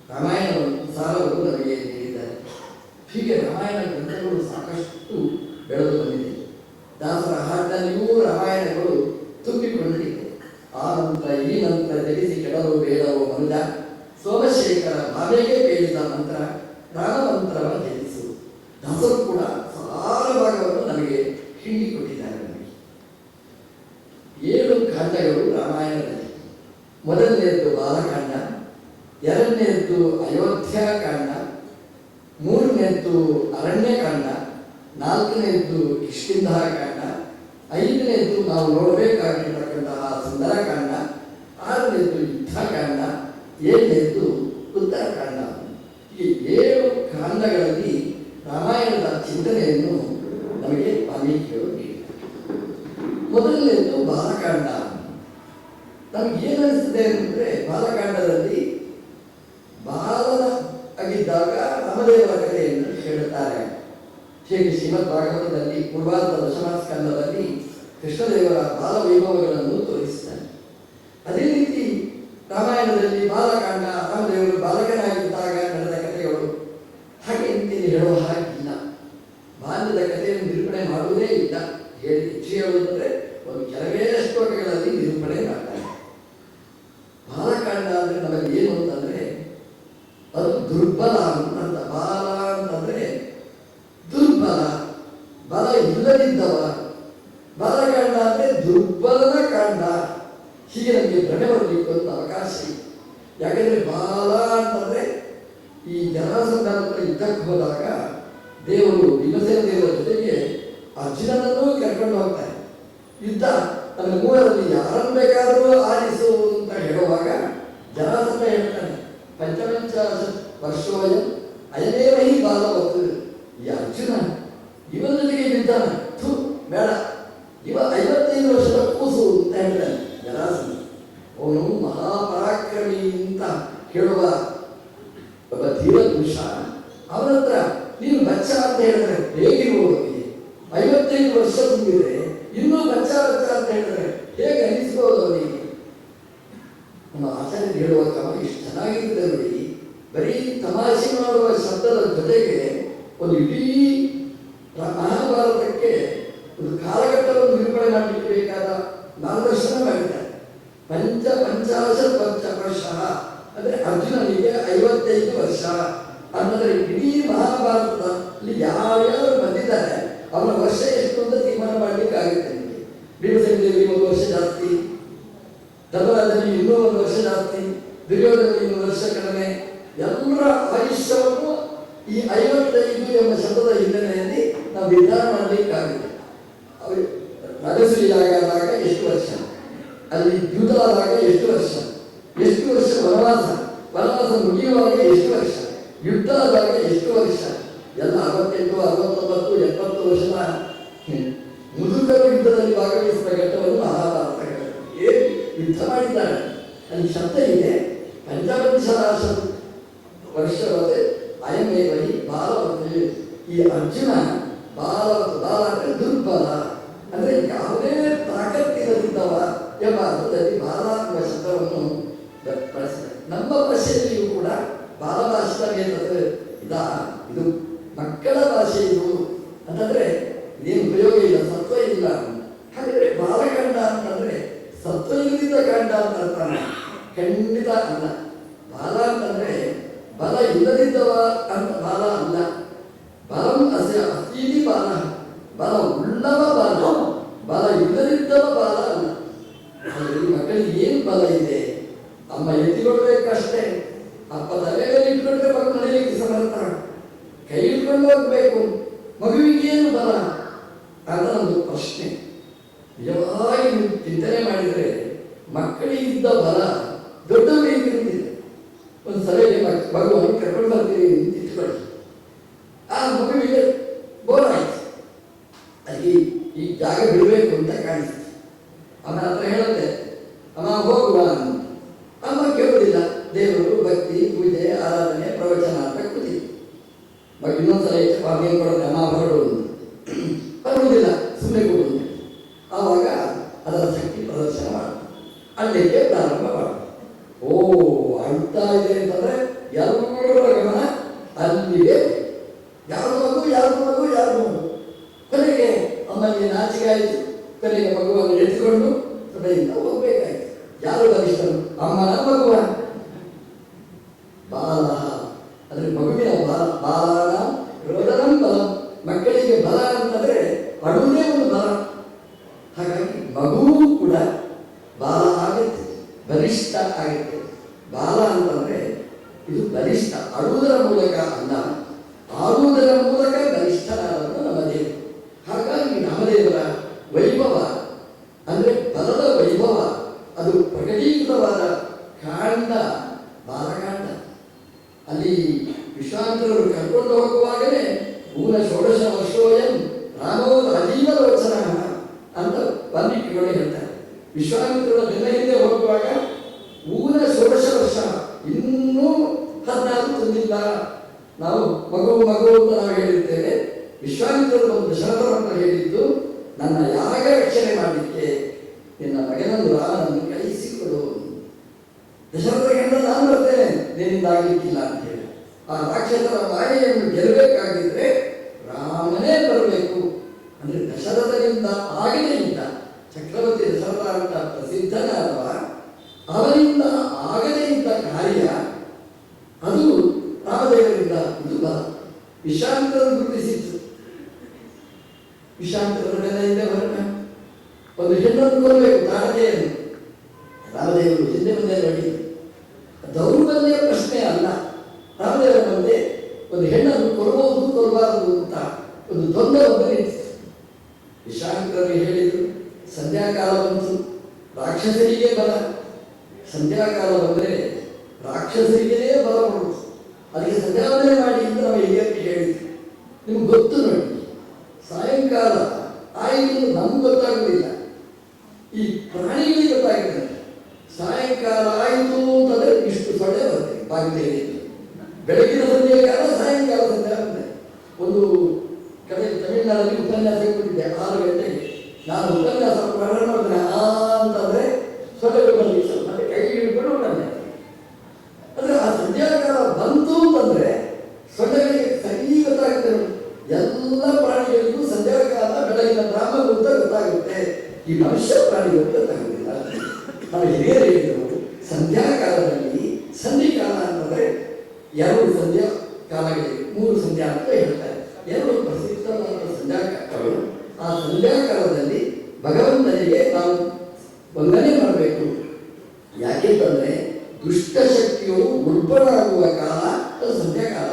Speaker 1: ರಾಮಾಯಣವನ್ನು ಸಾರವನ್ನು ನಮಗೆ ನೀಡಿದ್ದಾರೆ. ಹೀಗೆ ರಾಮಾಯಣ ಗ್ರಂಥಗಳು ಸಾಕಷ್ಟು ಬೆಳೆದು ಬಂದಿದೆ. ದಾಸರ ಹಾಡಿನಲ್ಲಿಯೂ ರಾಮಾಯಣಗಳು ತುಂಬಿಕೊಂಡಿದೆ. ಆ ನಂತರ ಈ ನಂತರ ಜಗಿಸಿ ಕೆಡಲು ಬೇಡವೋ ಮನುಜ, ಸೋಮಶೇಖರ ಭಾವೆಗೆ ಬೇಡಿದ ನಂತರ ರಾಮಮಂತ್ರವ ಜಯಿಸು. ದಾಸರು ಕೂಡ ಸಾರ ಭಾಗವನ್ನು ನಮಗೆ ಹಿಂಡಿಕೊಟ್ಟಿದ್ದಾರೆ. ನಮಗೆ 7 ಕಾಂಡಗಳು ರಾಮಾಯಣದಲ್ಲಿ. ಮೊದಲನೆಯದ್ದು ಬಾಲಕಾಂಡ, ಎರಡನೆಯದ್ದು ಅಯೋಧ್ಯಾಕಾಂಡ, ಮೂರನೆಯದ್ದು ಅರಣ್ಯಕಾಂಡ, ನಾಲ್ಕನೆಯದ್ದು ಕಿಷ್ಕಿಂಧಾಕಾಂಡ, 5ನೆಯದ್ದು ನಾವು ನೋಡಬೇಕಾಗಿರ್ತಕ್ಕಂತಹ ಸುಂದರಕಾಂಡ, 6ನೆಯದ್ದು ಯುದ್ಧಕಾಂಡ, 7ನೆಯದ್ದು ಉತ್ತರಕಾಂಡ. ಈ 7 ಕಾಂಡಗಳಲ್ಲಿ ರಾಮಾಯಣದ ಚಿಂತನೆಯನ್ನು ನಮಗೆ ವಾಲ್ಮೀಕಿಗಳು ನೀಡಿದ್ದಾರೆ. ಮೊದಲನೆಯದ್ದು ಬಾಲಕಾಂಡ. ನಮಗೇನಿಸ್ತದೆ ಅಂದರೆ ಬಾಲಕಾಂಡದಲ್ಲಿ ಬಾಲನ ಆಗಿದ್ದಾಗ ರಾಮದೇವರ ಕಥೆಯನ್ನು ಹೇಳುತ್ತಾರೆ. ಹೀಗೆ ಶ್ರೀಮದ್ ಭಾಗವತದಲ್ಲಿ ಪೂರ್ವಾರ್ಧ ದಶಮಸ್ಕಂದದಲ್ಲಿ ಕೃಷ್ಣದೇವರ ಬಾಲ ವೈಭವಗಳನ್ನು ತೋರಿಸಿದ್ದಾರೆ. ಅದೇ ರೀತಿ ರಾಮಾಯಣದಲ್ಲಿ ಬಾಲಕಾಂಡ ರಾಮದೇವರು ಬಾಲಕನಾಗಿದ್ದಾಗ ನಡೆದ ಕಥೆಗಳು ಹಾಗೆ ಇಂತೀನಿ ಹೇಳುವ ಹಾಗಿಲ್ಲ. ಬಾಲ್ಯದ ಕಥೆಯನ್ನು ನಿರೂಪಣೆ ಮಾಡುವುದೇ ಇಲ್ಲ. ಹೆಚ್ಚು ಹೇಳುವುದಂದರೆ ಒಂದು ಕೆಲವೇ ಶ್ಲೋಕಗಳಲ್ಲಿ ನಿರೂಪಣೆ ಮಾಡ್ತಾರೆ. ಬಾಲಕಾಂಡ ಅಂದರೆ ನಮಗೆ ಏನು ಅಂತಂದರೆ ಅದು ದುರ್ಬಲ ಅಂತ. ಬಾಲ ಅಂತಂದರೆ ದುರ್ಬಲ, ಬಲ ಇಲ್ಲದಿದ್ದವ. ಬಾಲಕಾಂಡ ಅಂದರೆ ದುರ್ಬಲನ ಕಾಂಡ. ಹೀಗೆ ನಮಗೆ ಭ್ರಮೆ ಬರಲಿಕ್ಕೆ ಒಂದು ಅವಕಾಶ ಇದೆ. ಯಾಕೆಂದರೆ ಬಾಲ ಅಂತಂದರೆ ಈ ಜರಾಸಂಧ ಯುದ್ಧಕ್ಕೆ ಹೋದಾಗ ದೇವರು ಭೀಮಸೇನ ದೇವರ ಜೊತೆಗೆ ಅರ್ಜುನನನ್ನು ಕರ್ಕೊಂಡು ಹೋಗ್ತಾರೆ. ಯುದ್ಧ ತನ್ನ ಮೂವರಲ್ಲಿ ಯಾರನ್ನು ಬೇಕಾದರೂ ಆರಿಸು ಅಂತ ಹೇಳುವಾಗ ಜರಾಸಂಧ ಹೇಳ್ತಾನೆ, ಪಂಚಪಂಚಾಶ ವರ್ಷೋಯ ಅಯಮೇವ ಹಿ ಬಾಲವತ್ತು. ಈ ಅರ್ಜುನ ಇವನ ಜೊತೆಗೆ ಯುದ್ಧನ ಬೇಡ, ಇವ 55 ವರ್ಷದ ಕೂಸು ಅಂತ ಹೇಳ್ತಾನೆ ಜರಾಸಂಧ. ಅವನು ಮಹಾಪರಾಕ್ರಮಿ ಅಂತ ಹೇಳುವ ಒಬ್ಬ ಧೀರ ಪುರುಷ. ಅವನ ಹತ್ರ ನೀನು ಬಚ್ಚ ಅಂತ ಹೇಳಿದ್ರೆ ಹೇಗಿರುವುದಕ್ಕೆ 55 ವರ್ಷ ತುಂಬಿದ್ರೆ ಇನ್ನೂ ಬಚ್ಚ ಬಚ್ಚ ಅಂತ ಹೇಳಿದ್ರೆ ಹೇಗೆ ಅನಿಸ್ಬೋದು ಅವನಿಗೆ? ನಮ್ಮ ಆಚಾರ್ಯರು ಹೇಳುವ ಕ್ರಮ ಇಷ್ಟು ಚೆನ್ನಾಗಿರ್ತದೆ ನೋಡಿ. ಬರೀ ತಮಾಷೆ ಮಾಡುವ ಶಬ್ದದ ಜೊತೆಗೆ ಒಂದು ಇಡೀ ಮಹಾಭಾರತಕ್ಕೆ ಒಂದು ಕಾಲಘಟ್ಟವನ್ನು ನಿರೂಪಣೆ ಮಾಡಲಿಕ್ಕೆ ಬೇಕಾದ ಮಾರ್ಗದರ್ಶನ ಮಾಡಿದ್ದಾರೆ. ಪಂಚಾಶ ವರ್ಷ ಅಂದರೆ ಅರ್ಜುನನಿಗೆ 55 ವರ್ಷ ಅನ್ನೋದ್ರೆ ಇಡೀ ಮಹಾಭಾರತದಲ್ಲಿ ಯಾರ್ಯಾರು ಬಂದಿದ್ದಾರೆ ಅವರ ವರ್ಷ ಎಷ್ಟು ಅಂತ ತೀರ್ಮಾನ ಮಾಡಲಿಕ್ಕೆ ಆಗುತ್ತೆ. ನಿಮಗೆ ಭೀಮಸೇನ ದೇವರಿಗೆ 1 ವರ್ಷ ಜಾಸ್ತಿ, ಧರ್ಮರಾಜನಿಗೆ ಇನ್ನೂ 1 ವರ್ಷ ಜಾಸ್ತಿ, ದುರ್ಯೋಧನಿಗೆ 1 ವರ್ಷ ಕಡಿಮೆ. ಎಲ್ಲರ ಆಯುಷ್ಯವನ್ನು ಈ 55 ಎಂಬ ಶಬ್ದದ ಹಿನ್ನೆಲೆಯಲ್ಲಿ ನಾವು ನಿರ್ಧಾರ ಮಾಡಲಿಕ್ಕಾಗಿದೆ. ರಾಜಸೂಯಾಗಾದಾಗ ಎಷ್ಟು ವರ್ಷ, ಅಲ್ಲಿ ಯುದ್ಧ ಆದಾಗ ಎಷ್ಟು ವರ್ಷ, ಎಷ್ಟು ವರ್ಷ ವನವಾಸ, ವನವಾಸ ಮುಗಿಯುವಾಗ ಎಷ್ಟು ವರ್ಷ, ಯುದ್ಧ ಆದಾಗ ಎಷ್ಟು ವರ್ಷ, ಎಲ್ಲ 68, 69, 70 ವರ್ಷದ ಮುದುಕರು ಯುದ್ಧದಲ್ಲಿ ಭಾಗವಹಿಸಿದ ಘಟ್ಟವನ್ನು ಮಹಾಭಾರತಗಳು ಏನು ಯುದ್ಧ ಮಾಡಿದ್ದಾರೆ. ಅಲ್ಲಿ ಶಬ್ದ ಇದೆ, ಪಂಚಪಂಚರಾಶ ವರ್ಷವತೆ ಅಯಮೇವಹಿ ಬಾಲವತಿ. ಈ ಅರ್ಜುನ ಬಾಲ ಅಂದರೆ ದುರ್ಬಲ, ಅಂದರೆ ಯಾವುದೇ ತಾಕತ್ತಿರದಿದ್ದವ ಎಂಬ ಅರ್ಥದಲ್ಲಿ ಬಾಲ ಎಂಬ ಶಬ್ದವನ್ನು ಬಳಸಿದ್ದಾರೆ. ನಮ್ಮ ಭಾಷೆಯಲ್ಲಿಯೂ ಕೂಡ ಬಾಲಭಾಷೆ ಇದು ಮಕ್ಕಳ ಭಾಷೆ ಇದು ಅಂತಂದರೆ ಇದೇನು ಉಪಯೋಗ ಇಲ್ಲ, ಸತ್ವ ಇಲ್ಲ. ಹಾಗಾದರೆ ಬಾಲಕಾಂಡ ಅಂತಂದರೆ ಸತ್ವ ಇಲ್ಲದಿದ್ದ ಕಾಂಡ ಅಂತ ಅರ್ಥ ಖಂಡಿತ ಅಲ್ಲ. ಬಾಲ ಅಂತಂದರೆ ಬಲ ಇಲ್ಲದಿದ್ದವ ಅಂತ ಬಾಲ ಅಲ್ಲ. ಬಲಂ ಅಸ್ಯ ಅಸ್ತೀತಿ ಬಾಲ, ಬಲ ಉಳ್ಳವ ಬಾಲ, ಬಲ ಇಲ್ಲದಿದ್ದವ ಬಾಲ ಅಲ್ಲ. ಈ ಮಕ್ಕಳಿಗೆ ಏನು ಬಲ ಇದೆ? ಅಮ್ಮ ಎತ್ತಿಕೊಡ್ಬೇಕಷ್ಟೇ. ಅಪ್ಪ ತಲೆ ಮೇಲೆ ಇಟ್ಕೊಂಡ್ರೆ ಮಕ್ಕಳು ನಡೆಯಲಿಕ್ಕೆ ಸಮರ್ಥ, ಕೈ ಇಟ್ಕೊಂಡು ಹೋಗ್ಬೇಕು. ಮಗುವಿಗೆ ಏನು ಬಲ ಅಂತ ಒಂದು ಪ್ರಶ್ನೆ. ನಿಜವಾಗಿ ನೀವು ಚಿಂತನೆ ಮಾಡಿದರೆ ಮಕ್ಕಳಿಗಿದ್ದ ಬಲ ದೊಡ್ಡವರಿಗೆ ಇರುತ್ತಿದೆ. ಒಂದು ಸಭೆಗೆ ಮಗುವನ್ನು ಕರ್ಕೊಂಡು ಬರ್ತೀವಿ ಅಂತ ಇಟ್ಕೊಳ್ಳಿ. ಆ ಮಗುವಿಗೆ ಬೋರ್ ಆಯ್ತು, ಅಲ್ಲಿ ಈ ಜಾಗ ಬಿಡಬೇಕು ಅಂತ ಕಾಣಿಸ್ತು. ಅಮ್ಮ ಹತ್ರ ಹೇಳುತ್ತೆ, ಅಮ್ಮ ಹೋಗುವ ಅಂತ. ಅಮ್ಮ ಕೇಳುವುದಿಲ್ಲ. ದೇವರು, ಭಕ್ತಿ, ಪೂಜೆ, ಆರಾಧನೆ, ಪ್ರವಚನ ಅಂತ ಕೂತಿದ್ದೆ. ಮಗ ಇನ್ನೊಂದ್ಸಲ ಏನು ಕೊಡುತ್ತೆ, ಅಮ್ಮ ಹೊರಡು ಬರುವುದಿಲ್ಲ, ಸುಮ್ಮನೆ ಕೊಡುವುದು. ಆವಾಗ ಅದರ ಶಕ್ತಿ ಪ್ರದರ್ಶನ ಮಾಡುತ್ತೆ, ಅಲ್ಲಿಗೆ ಪ್ರಾರಂಭ ಮಾಡುತ್ತೆ. ಓ ಅಳ್ತಾ ಇದೆ ಅಂತಂದ್ರೆ ಎಲ್ಲರ ಗಮನ ಅಲ್ಲಿಗೆ. ಯಾರು ಮಗು ಕೊನೆಗೆ ಅಮ್ಮನಿಗೆ ನಾಚಿಕೆ ಆಯಿತು. ಕೊನೆಗೆ ಮಗುವನ್ನು ಎತ್ತಿಕೊಂಡು ಸಭೆಯಿಂದ ಹೋಗ್ಬೇಕಾಯ್ತು. ಯಾರು ಬಲಿಷ್ಠರು, ಅಮ್ಮನ ಮಗುವ? ಬಾಲ ಅಂದ್ರೆ ಮಗುವಿನ ಬಾಲನ ರೋದನಂ ಬಲ. ಮಕ್ಕಳಿಗೆ ಬಲ ಅಂತಂದ್ರೆ ಅಡುವುದೇ ಒಂದು ಬಲ. ಹಾಗಾಗಿ ಮಗುವು ಕೂಡ ಬಾಲ ಆಗುತ್ತೆ, ಬಲಿಷ್ಠ ಆಗುತ್ತೆ. ಬಾಲ ಅಂತಂದ್ರೆ ಇದು ಬಲಿಷ್ಠ, ಅಡುವುದರ ಮೂಲಕ ಅಲ್ಲ, ಆಡುವುದರ ಮೂಲಕ ಬಲಿಷ್ಠನಾದವನು ನಮ್ಮ ದೇವರು. ಹಾಗಾಗಿ ರಾಮದೇವರ ವೈಭವ ಅಂದರೆ ಬಲದ ವೈಭವ, ಅದು ಪ್ರಕಟೀಕೃತವಾದ ಕಾಂಡ ಬಾಲಕಾಂಡ. ಅಲ್ಲಿ ವಿಶ್ವಾಮಿತ್ರರು ಕರ್ಕೊಂಡು ಹೋಗುವಾಗಲೇ ಊನ ಷೋಡಶ ವರ್ಷೋಯಂ ರಾಮೋ ರಾಜೀವ ಲೋಚನ ಅಂತ ವಾಲ್ಮೀಕಿಗಳು ಹೇಳ್ತಾರೆ. ವಿಶ್ವಾಮಿತ್ರರ ಬೆನ್ನ ಹಿಂದೆ ಹೋಗುವಾಗ ಊನ ಷೋಡಶ ವರ್ಷ, ಇನ್ನೂ 14 ತಂದಿಲ್ಲ. ನಾವು ಮಗು ಅಂತ ನಾವು ಹೇಳಿರ್ತೇವೆ. ವಿಶ್ವಾಮಿತ್ರರು ಒಂದು ದಶರಥರನ್ನು ಹೇಳಿದ್ದು, ನನ್ನ ಯಾಗ ರಕ್ಷಣೆ ಮಾಡಲಿಕ್ಕೆ ನಿನ್ನ ಮಗನನ್ನು ರಾಮನನ್ನು ಕಳಿಸಿಕೊಡು. ದಶರಥ ಗಂಡ ನಾನು ಬರ್ತೇನೆ, ನಿನ್ನಿಂದ ಆಗಲಿಕ್ಕಿಲ್ಲ ಅಂತ ಹೇಳಿ. ಆ ರಾಕ್ಷಸರ ಮಾಯೆಯನ್ನು ಗೆಲ್ಲಬೇಕಾಗಿದ್ರೆ ರಾಮನೇ ಬರಬೇಕು. ಅಂದರೆ ದಶರಥನಿಂದ ಆಗದೇ ಇದ್ದ ಚಕ್ರವರ್ತಿ ದಶರಥ ಅಂತ ಪ್ರಸಿದ್ಧನಾದವ, ಅವನಿಂದ ಆಗದೇ ಇದ್ದ ಕಾರ್ಯ ಅದು ರಾಮದೇವರಿಂದ ಇದು ಬಲ. ವಿಶ್ವಾಮಿತ್ರರನ್ನು ಗುರುತಿಸಿತ್ತು. ವಿಶ್ವಾಮಿತ್ರರ ಹಿಂದೆ ಹೊರಟ ಒಂದು ಹೆಣ್ಣನ್ನು ಕೊಲ್ಲಬೇಕು, ತಾರಕೆಯನ್ನು. ರಾಮದೇವರು ಹಿಂದೆ ಮುಂದೆ ನೋಡಿ, ದೌರ್ಬಲ್ಯ ಪ್ರಶ್ನೆ ಅಲ್ಲ. ರಾಮದೇವರ ಮುಂದೆ ಒಂದು ಹೆಣ್ಣನ್ನು ಕೊಲ್ಲಬಹುದು ಕೊಲ್ಲಬಾರದು ಅಂತ ಒಂದು ದ್ವಂದ್ವವನ್ನು ನಿಂತಿತ್ತು. ವಿಶ್ವಾಮಿತ್ರರಿಗೆ ಹೇಳಿದರು, ಸಂಧ್ಯಾಕಾಲ ಬಂತು, ರಾಕ್ಷಸರಿಗೆ ಬಲ. ಸಂಧ್ಯಾಕಾಲ ಬಂದರೆ ರಾಕ್ಷಸರಿಗೇ ಬಲ ಕೊಡುವುದು. ಅದಕ್ಕೆ ಸಂಧ್ಯಾವಂದನೆ ಮಾಡಿ ಅಂತ ನಾವು ಹಿರಿಯರಿಗೆ ಹೇಳಿದ್ವಿ. ನಿಮ್ಗೆ ಗೊತ್ತು ನೋಡಿ, ಸಾಯಂಕಾಲ ಆಯಿತು ನಮ್ಗೆ ಗೊತ್ತಾಗುವುದಿಲ್ಲ, ಈ ಪ್ರಾಣಿಗಳಿಗೆ ಗೊತ್ತಾಗಿದೆ. ಸಾಯಂಕಾಲ ಆಯಿತು ಅಂತಂದರೆ ಇಷ್ಟು ಸೊಳ್ಳೆ ಬರ್ತದೆ ಬಾಗಿಲಿಗೆ. ಬೆಳಗಿನ ಸಂಧ್ಯಾಕಾಲ, ಸಾಯಂಕಾಲ ಸಂಧ್ಯಾವಂದನೆ. ಒಂದು ಕಡೆ ತಮಿಳುನಾಡಲ್ಲಿ ಉಪನ್ಯಾಸ ಕೊಟ್ಟಿದ್ದೆ 6 ಗಂಟೆಗೆ. ನಾನು ಉಪನ್ಯಾಸ ಪ್ರಾರಂಭ ಮಾಡಿದ್ರೆ ಅಂತಂದರೆ ಸೊಳ್ಳೆಗಳು ಬಂದು ಸ್ವಲ್ಪ ಕೈ ಹಿಡ್ಕೊಂಡು ಉಪನ್ಯಾಸ. ಅಂದರೆ ಆ ಸಂಧ್ಯಾಕಾಲ ಬಂತು ಅಂತಂದರೆ ಸೊಳ್ಳೆಗಳಿಗೆ ಸರಿ ಗೊತ್ತಾಗುತ್ತೆ. ಎಲ್ಲ ಪ್ರಾಣಿಗಳಿಗೂ ಸಂಧ್ಯಾಕಾಲ ಬೆಳಗಿನ ಬ್ರಾಹ್ಮಣ ಅಂತ ಗೊತ್ತಾಗುತ್ತೆ. ಈ ಮನುಷ್ಯ ಪ್ರಾಣಿಗಳು ಗೊತ್ತಾಗುವುದಿಲ್ಲ. ನಾವು ಹಿರಿಯರು ಹೇಳಿದರು, ಸಂಧ್ಯಾಕಾಲದಲ್ಲಿ ಸಂಧಿಕಾಲ ಅಂತಂದರೆ 2 ಸಂಧ್ಯಾ ಕಾಲಗಳಿಗೆ 3 ಸಂಧ್ಯಾ ಅಂತ ಹೇಳ್ತಾರೆ. 2 ಪ್ರಸಿದ್ಧವಾದ ಸಂಧ್ಯಾಕಾಲಗಳು. ಆ ಸಂಧ್ಯಾಕಾಲದಲ್ಲಿ ಭಗವಂತನಿಗೆ ನಾವು ವಂದನೆ ಮಾಡಬೇಕು. ಯಾಕೆಂತಂದ್ರೆ ದುಷ್ಟಶಕ್ತಿಗಳು ಉಲ್ಬಣವಾಗುವ ಕಾಲ ಅದು ಸಂಧ್ಯಾಕಾಲ.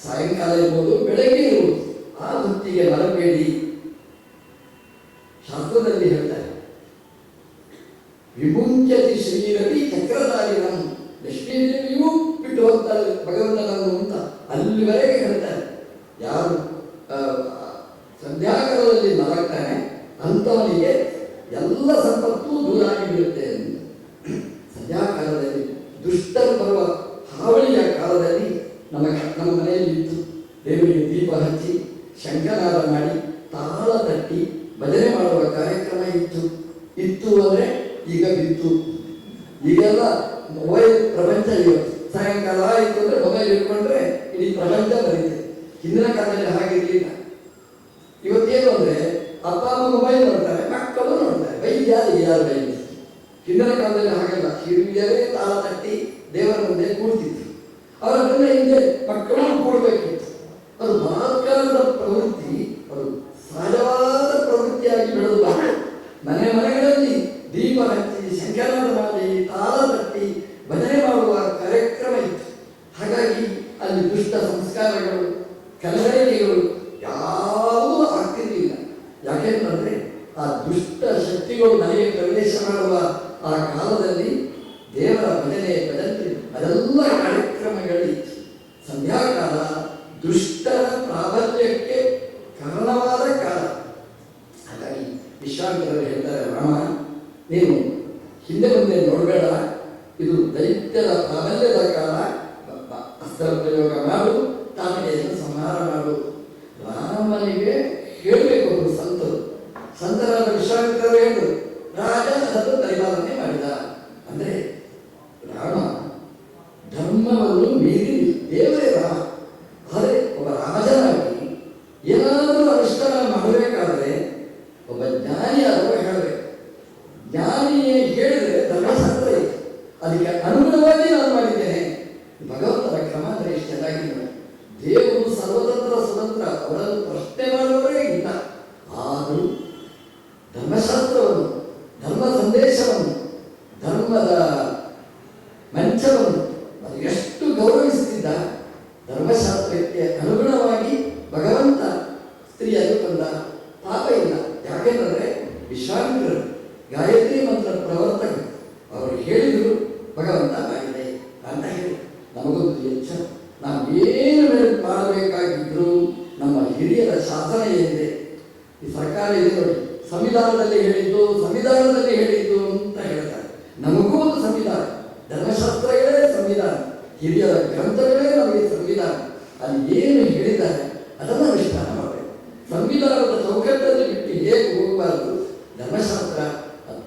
Speaker 1: ಸಾಯಂಕಾಲ ಇರ್ಬೋದು, ಬೆಳಗ್ಗೆ ಇರ್ಬೋದು, ಆ ಹೊತ್ತಿಗೆ ಮರಬೇಡಿ. ಶಾಸ್ತ್ರದಲ್ಲಿ ಹೇಳ್ತಾರೆ, ವಿಮುಂಚತಿ ಶ್ರೀರವಿ ಚಕ್ರಧಾರಿಣಂ, ಲಕ್ಷ್ಮೀದೇವಿಯೂ ಬಿಟ್ಟು ಹೋಗ್ತಾರೆ ಭಗವಂತನನ್ನು ಅಂತ ಅಲ್ಲಿವರೆಗೆ ಹೇಳ್ತಾರೆ. ಯಾರು ಸಂಧ್ಯಾಕಾಲದಲ್ಲಿ ಮಲಗ್ತಾನೆ ಅಂಥವನಿಗೆ ಎಲ್ಲ ಸಂಪತ್ತು ದೂರಾಗಿ ಬೀಳುತ್ತೆ ಅಂತ. ಸಂಧ್ಯಾಕಾಲದಲ್ಲಿ ದುಷ್ಟರು ಬರುವ ಹಾವಳಿಯ ಕಾಲದಲ್ಲಿ ನಮ್ಮ ಮನೆಯಲ್ಲಿ ಇತ್ತು. ದೇವರಿಗೆ ದೀಪ ಹಚ್ಚಿ ಶಂಖನಾದ ಮಾಡಿ ತಾಳ ತಟ್ಟಿ ಭಜನೆ ಮಾಡುವ ಕಾರ್ಯಕ್ರಮ ಇತ್ತು ಅಂದರೆ ಈಗ ಬಿತ್ತು. ಈಗೆಲ್ಲ ಮೊಬೈಲ್ ಪ್ರಪಂಚ. ಇವತ್ತು ಸಾಯಂಕಾಲ ಆಯಿತು ಅಂದರೆ ಮೊಬೈಲ್ ಇಟ್ಕೊಂಡ್ರೆ ಇಡೀ ಪ್ರಪಂಚ ಬರೀತೆ. ಹಿಂದಿನ ಕಾಲದಲ್ಲಿ ಹಾಗಿರಲಿಲ್ಲ. ಇವತ್ತೇನು ಅಂದರೆ ಅಪ್ಪ ಅಮ್ಮ ಮೊಬೈಲ್ ನೋಡ್ತಾರೆ, ಮಕ್ಕಳು ನೋಡ್ತಾರೆ, ಯಾರು ಬೈ. ಹಿಂದಿನ ಕಾಲದಲ್ಲಿ ಹಾಗಲ್ಲ. ಹಿರಿಯರೇ ತಾಳ ತಟ್ಟಿ ದೇವರ ಮುಂದೆ ಕೂಡ್ತಿದ್ರು. ಅವರ ಬೆನ್ನ ಹಿಂದೆ ಮಕ್ಕಳು ಕೂಡಬೇಕಿತ್ತು. ಅದು ಮಹತ್ಕಾರದ ಪ್ರವೃತ್ತಿ, ಅದು ಸಹಜವಾದ ಪ್ರವೃತ್ತಿಯಾಗಿ ಬೆಳೆದು ಬಂತು. ಮನೆಗಳಲ್ಲಿ ದೀಪ ಹಚ್ಚಿ ಶಂಕರನಾದ ಮಾಡಿ ತಾಳ ತಟ್ಟಿ ಭಜನೆ ಮಾಡುವ ಕಾರ್ಯಕ್ರಮ ಇತ್ತು. ಹಾಗಾಗಿ ಅಲ್ಲಿ ದುಷ್ಟ ಸಂಸ್ಕಾರಗಳು, ಕಲಬೆರಕೆಗಳು ಯಾವುದೂ ಆಗ್ತಿರ್ಲಿಲ್ಲ. ಯಾಕೆಂತಂದ್ರೆ ಆ ದುಷ್ಟ ಶಕ್ತಿಗಳು ಮನೆಗೆ ಪ್ರವೇಶ ಮಾಡುವ ಆ ಕಾಲದಲ್ಲಿ ದೇವರ ಭಜನೆ ಭಜಂತ್ರಿ ಅದೆಲ್ಲ ಕಾರ್ಯಕ್ರಮಗಳಿತ್ತು. ಸಂಧ್ಯಾಕಾಲ ದುಷ್ಟರ ಪ್ರಾಬಲ್ಯಕ್ಕೆ ಕಾರಣವಾದ ಕಾಲ. ಹಾಗಾಗಿ ವಿಶ್ವಾಮಿತ್ರರು ಹೇಳ್ತಾರೆ, ರಾಮ ನೀನು ಹಿಂದೆ ಮುಂದೆ ನೋಡಬೇಡ, ಇದು ದೈತ್ಯದ ಪ್ರಾಬಲ್ಯದ ಕಾಲ, ಅಸ್ತ್ರ ಪ್ರಯೋಗ ಮಾಡು, ತಾಮಿಗೆಯನ್ನು ಸಂಹಾರ ಮಾಡು. ರಾಮನಿಗೆ ಹೇಳಬೇಕು. ಅವರು ಸಂತರಾದ ವಿಶ್ವಾಮಿತ್ರರು ಹೇಳಿದರು, ರಾಜ ಅದನ್ನು ಪರಿಪಾಲನೆ ಮಾಡಿದ. ಅಂದರೆ ರಾಮ ಧರ್ಮವನ್ನು ಮೀರಿ ದೇವರೇ ರಾಮ. ಆದರೆ ಒಬ್ಬ ರಾಜನಾಗಿ ಏನಾದರೂ ಅನುಷ್ಠಾನ ಮಾಡಬೇಕಾದ್ರೆ ಒಬ್ಬ ಜ್ಞಾನಿಯಾದವ ಹೇಳಬೇಕು. ಜ್ಞಾನಿಯೇ ಹೇಳಿದರೆ ಧರ್ಮಶಾಸ್ತ್ರ ಇದೆ, ಅದಕ್ಕೆ ಅನುಗುಣವಾಗಿ ನಾನು ಮಾಡಿದ್ದೇನೆ. ಭಗವಂತನ ಕ್ರಮ ಅಂದರೆ ಇಷ್ಟು ಚೆನ್ನಾಗಿ ದೇವರು ಸರ್ವತಂತ್ರ ಸ್ವತಂತ್ರ, ಅವರನ್ನು ಪ್ರಶ್ನೆ ಮಾಡುವವರೇ ಇಲ್ಲ. ಆದರೂ ಧರ್ಮಶಾಸ್ತ್ರವನ್ನು, ಧರ್ಮ ಸಂದೇಶವನ್ನು, ಧರ್ಮದ ಮಂಚವನ್ನು ಅದು ಎಷ್ಟು ಗೌರವಿಸುತ್ತಿದ್ದ. ಧರ್ಮಶಾಸ್ತ್ರಕ್ಕೆ ಅನುಗುಣವಾಗಿ ಭಗವಂತ ಸ್ತ್ರೀಯನ್ನು ತಂದ. ಪಾಪ ಇಲ್ಲ. ಯಾಕೆಂದರೆ ವಿಶ್ವಾಮಿತ್ರರು ಗಾಯತ್ರಿ ಮಂತ್ರ ಪ್ರವರ್ತಕರು. ಅವರು ಹೇಳಿದರು ಭಗವಂತ ಮಾಡಿದೆ ಅಂತ ಹೇಳಿ ನಮಗೊಂದು ಎಚ್ಚರ. ನಾವು ಏನು ಮಾಡಬೇಕಾಗಿದ್ರು ನಮ್ಮ ಹಿರಿಯರ ಶಾಸನ ಏನಿದೆ, ಈ ಸರ್ಕಾರ ಇದೆ ನೋಡಿ, ಸಂವಿಧಾನದಲ್ಲಿ ಹೇಳಿದ್ದು ಅಂತ ಹೇಳ್ತಾರೆ. ನಮಗೂ ಒಂದು ಸಂವಿಧಾನ, ಧರ್ಮಶಾಸ್ತ್ರಗಳೇ ಸಂವಿಧಾನ, ಹಿರಿಯರ ಗ್ರಂಥಗಳೇ ನಮಗೆ ಸಂವಿಧಾನ. ಅಲ್ಲಿ ಏನು ಹೇಳಿದ್ದಾರೆ ಅದನ್ನು ಅನುಷ್ಠಾನ ಮಾಡಬೇಕು. ಸಂವಿಧಾನದ ಚೌಕಟ್ಟಲ್ಲಿ ಬಿಟ್ಟು ಹೇಗೆ ಹೋಗಬಾರದು. ಧರ್ಮಶಾಸ್ತ್ರ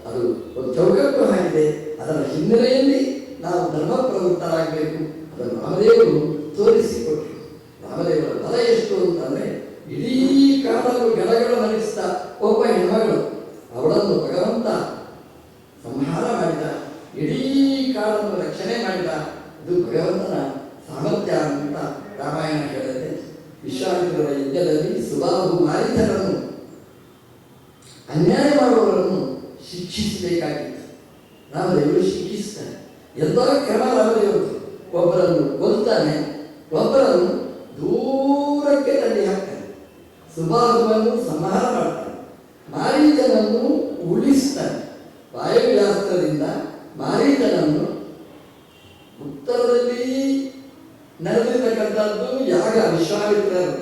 Speaker 1: ಅದು ಒಂದು ಚೌಕಟ್ಟು ಆಗಿದೆ. ಅದರ ಹಿನ್ನೆಲೆಯಲ್ಲಿ ನಾವು ಧರ್ಮ ಪ್ರವೃತ್ತರಾಗಬೇಕು. ಅದನ್ನು ರಾಮದೇವರು ತೋರಿಸಿಕೊಟ್ಟರು. ರಾಮದೇವರ ಬಲ ಎಷ್ಟು ಅಂತಂದರೆ, ಇಡೀ ಕಾಡಲು ಗೆಲಗಳು ನಡೆಸಿದ ಒಬ್ಬ ಹೆಣ್ಮಗಳು, ಅವಳನ್ನು ಭಗವಂತ ಸಂಹಾರ ಮಾಡಿದ, ಇಡೀ ಕಾಡನ್ನು ರಕ್ಷಣೆ ಮಾಡಿದ. ಇದು ಭಗವಂತನ ಸಾಮರ್ಥ್ಯ ಅಂತ ರಾಮಾಯಣ ಹೇಳುತ್ತೆ. ವಿಶ್ವಾಮಿತ್ರರ ಯಜ್ಞದಲ್ಲಿ ಸುಬಾಹು ಮಾರೀಚರನ್ನು, ಅನ್ಯಾಯ ಮಾಡುವವರನ್ನು ಶಿಕ್ಷಿಸಬೇಕಾಗಿತ್ತು. ರಾಮದೇವರು ಶಿಕ್ಷಿಸ್ತಾರೆ. ಎಲ್ಲ ಕ್ರಮ ರಾಮದೇವರು. ಒಬ್ಬರನ್ನು ಕೊಲ್ತಾನೆ, ಒಬ್ಬರನ್ನು ದೂರಕ್ಕೆ ತಳ್ಳಿ ಹಾಕ್ತಾನೆ, ಸುಬಾಹುವನ್ನು ಸಂಹಾರ ಮಾಡ್ತಾನೆ, ಮಾರೀಚನನ್ನು ಉಳಿಸ್ತಾನೆ. ವಾಯುವ್ಯಾಸ್ತ್ರದಿಂದ ಮಾರೀಚನನ್ನು, ಉತ್ತರದಲ್ಲಿ ನಡೆದಿರ್ತಕ್ಕಂಥದ್ದು ಯಾಗ ವಿಶ್ವಾಮಿತ್ರರು.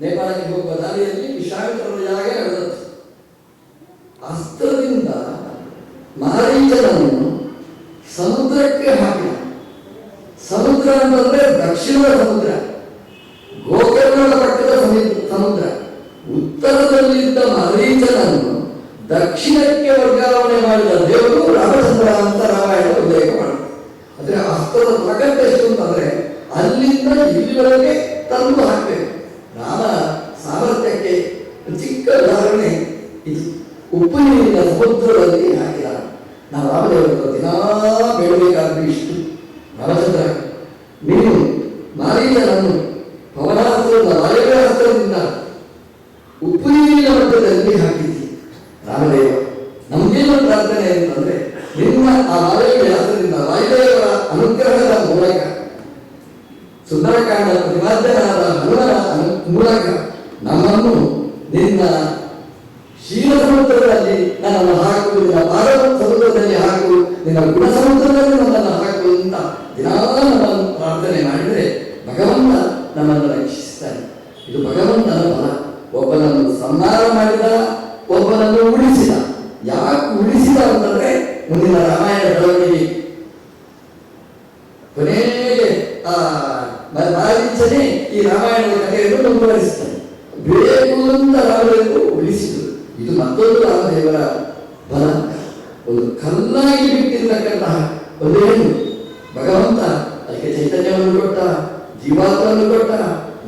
Speaker 1: ನೇಪಾಳಕ್ಕೆ ಹೋಗುವ ದಾರಿಯಲ್ಲಿ ವಿಶ್ವಾಮಿತ್ರರ ಯಾಗ ನಡೆದದ್ದು. ಅಸ್ತ್ರದಿಂದ ಮಾರೀಚನನ್ನು ಸಮುದ್ರಕ್ಕೆ ಹಾಕಿದ. ಸಮುದ್ರ ಅಂತಂದ್ರೆ ದಕ್ಷಿಣದ ಸಮುದ್ರ, ಗೋಕರ್ಣದ ಪಕ್ಕದ ಸಮುದ್ರ. ಉತ್ತರದಲ್ಲಿದ್ದ ಮಾರೀಚನನ್ನು ದಕ್ಷಿಣಕ್ಕೆ ವರ್ಗಾವಣೆ ಮಾಡಿದ ದೇವರು ರಾಮಚಂದ್ರ ಅಂತ ರಾಮಾಯಣ ಉಲ್ಲೇಖ ಮಾಡುತ್ತೆ. ಆದರೆ ಅಸ್ತ್ರದ ತಾಕತ್ತು ಎಷ್ಟು ಅಂತಂದ್ರೆ ಅಲ್ಲಿಂದ ಇಲ್ಲಿವರೆಗೆ ತಂದು ಹಾಕಬೇಕು. ರಾಮ ಸಾಮರ್ಥ್ಯಕ್ಕೆ ಚಿಕ್ಕ ಉದಾಹರಣೆ ಇದು. ಉಪ್ಪು ನೀರಿನ ಸಮುದ್ರದಲ್ಲಿ ಹಾಕಿದ ನಾವು ರಾಮದೇವರ ದಿನಾ ಬೇಡಬೇಕಾದ್ರೂ ಇಷ್ಟು. ರಾಮಚಂದ್ರ, ನೀನು ಮಾರೀಚನನ್ನು ಪವನಾಸ್ತ್ರದ ವಾಯುವ್ಯಾಸ್ತ್ರದಿಂದ ಉಪ್ಪು ನೀರಿನ ಮಟ್ಟದಲ್ಲಿ ಹಾಕಿದ್ದಿ. ರಾಮದೇವ ನಮಗೇನು ಪ್ರಾರ್ಥನೆ ಅಂತಂದ್ರೆ ನಿಮ್ಮ ಆ ವಾಯುವ್ಯಾಸದಿಂದ ವಾಯುದೇವರ ಅನುಗ್ರಹದ ಮೂಲಕ ಸುಂದರಕಾಂಡ ಪ್ರತಿಪಾದ್ಯನಾದ ಹನುಮನ ಮೂಲಕ ನಮ್ಮನ್ನು ನಿನ್ನ ಶೀಲ ಸಮುದ್ರದಲ್ಲಿ ನನ್ನನ್ನು ಹಾಕು, ನಿನ್ನ ಪಾದ ಸಮುದ್ರದಲ್ಲಿ ಹಾಕು, ನಿನ್ನ ಗುಣ ಸಮುದ್ರದಲ್ಲಿ ನನ್ನನ್ನು ಹಾಕು ಅಂತ ದಿನಾ ನಮ್ಮನ್ನು ಪ್ರಾರ್ಥನೆ ಮಾಡಿದರೆ ಭಗವಂತ ನಮ್ಮನ್ನು ರಕ್ಷಿಸ್ತಾನೆ. ಇದು ಭಗವಂತನ ಫಲ. ಒಬ್ಬನನ್ನು ಸಂಹಾರ ಮಾಡಿದ, ಒಬ್ಬನನ್ನು ಉಳಿಸಿದ. ಯಾಕೆ ಉಳಿಸಿದ ಅಂತಂದ್ರೆ ಮುಂದಿನ ರಾಮಾಯಣ ಬೆಳವಣಿಗೆ ಕೊನೆಗೆ ಮಾರೀಚನೇ ಈ ರಾಮಾಯಣದ ಕಥೆಯನ್ನು ಮುಂದುವರಿಸ್ತಾನೆ. ಬೇಕು ಅಂತ ರಾಮದೇವರು ಉಳಿಸಿದರು. ಇದು ಮತ್ತೊಂದು ರಾಮದೇವರ ಬಲ. ಒಂದು ಕಲ್ಲಾಗಿ ಬಿಟ್ಟಿರ್ತಕ್ಕಂತಹ ಒಂದು ಹೆಣ್ಣು ಭಗವಂತ ಅದಕ್ಕೆ ಚೈತನ್ಯವನ್ನು ಕೊಟ್ಟ, ಜೀವಾತ್ಮವನ್ನು ಕೊಟ್ಟ,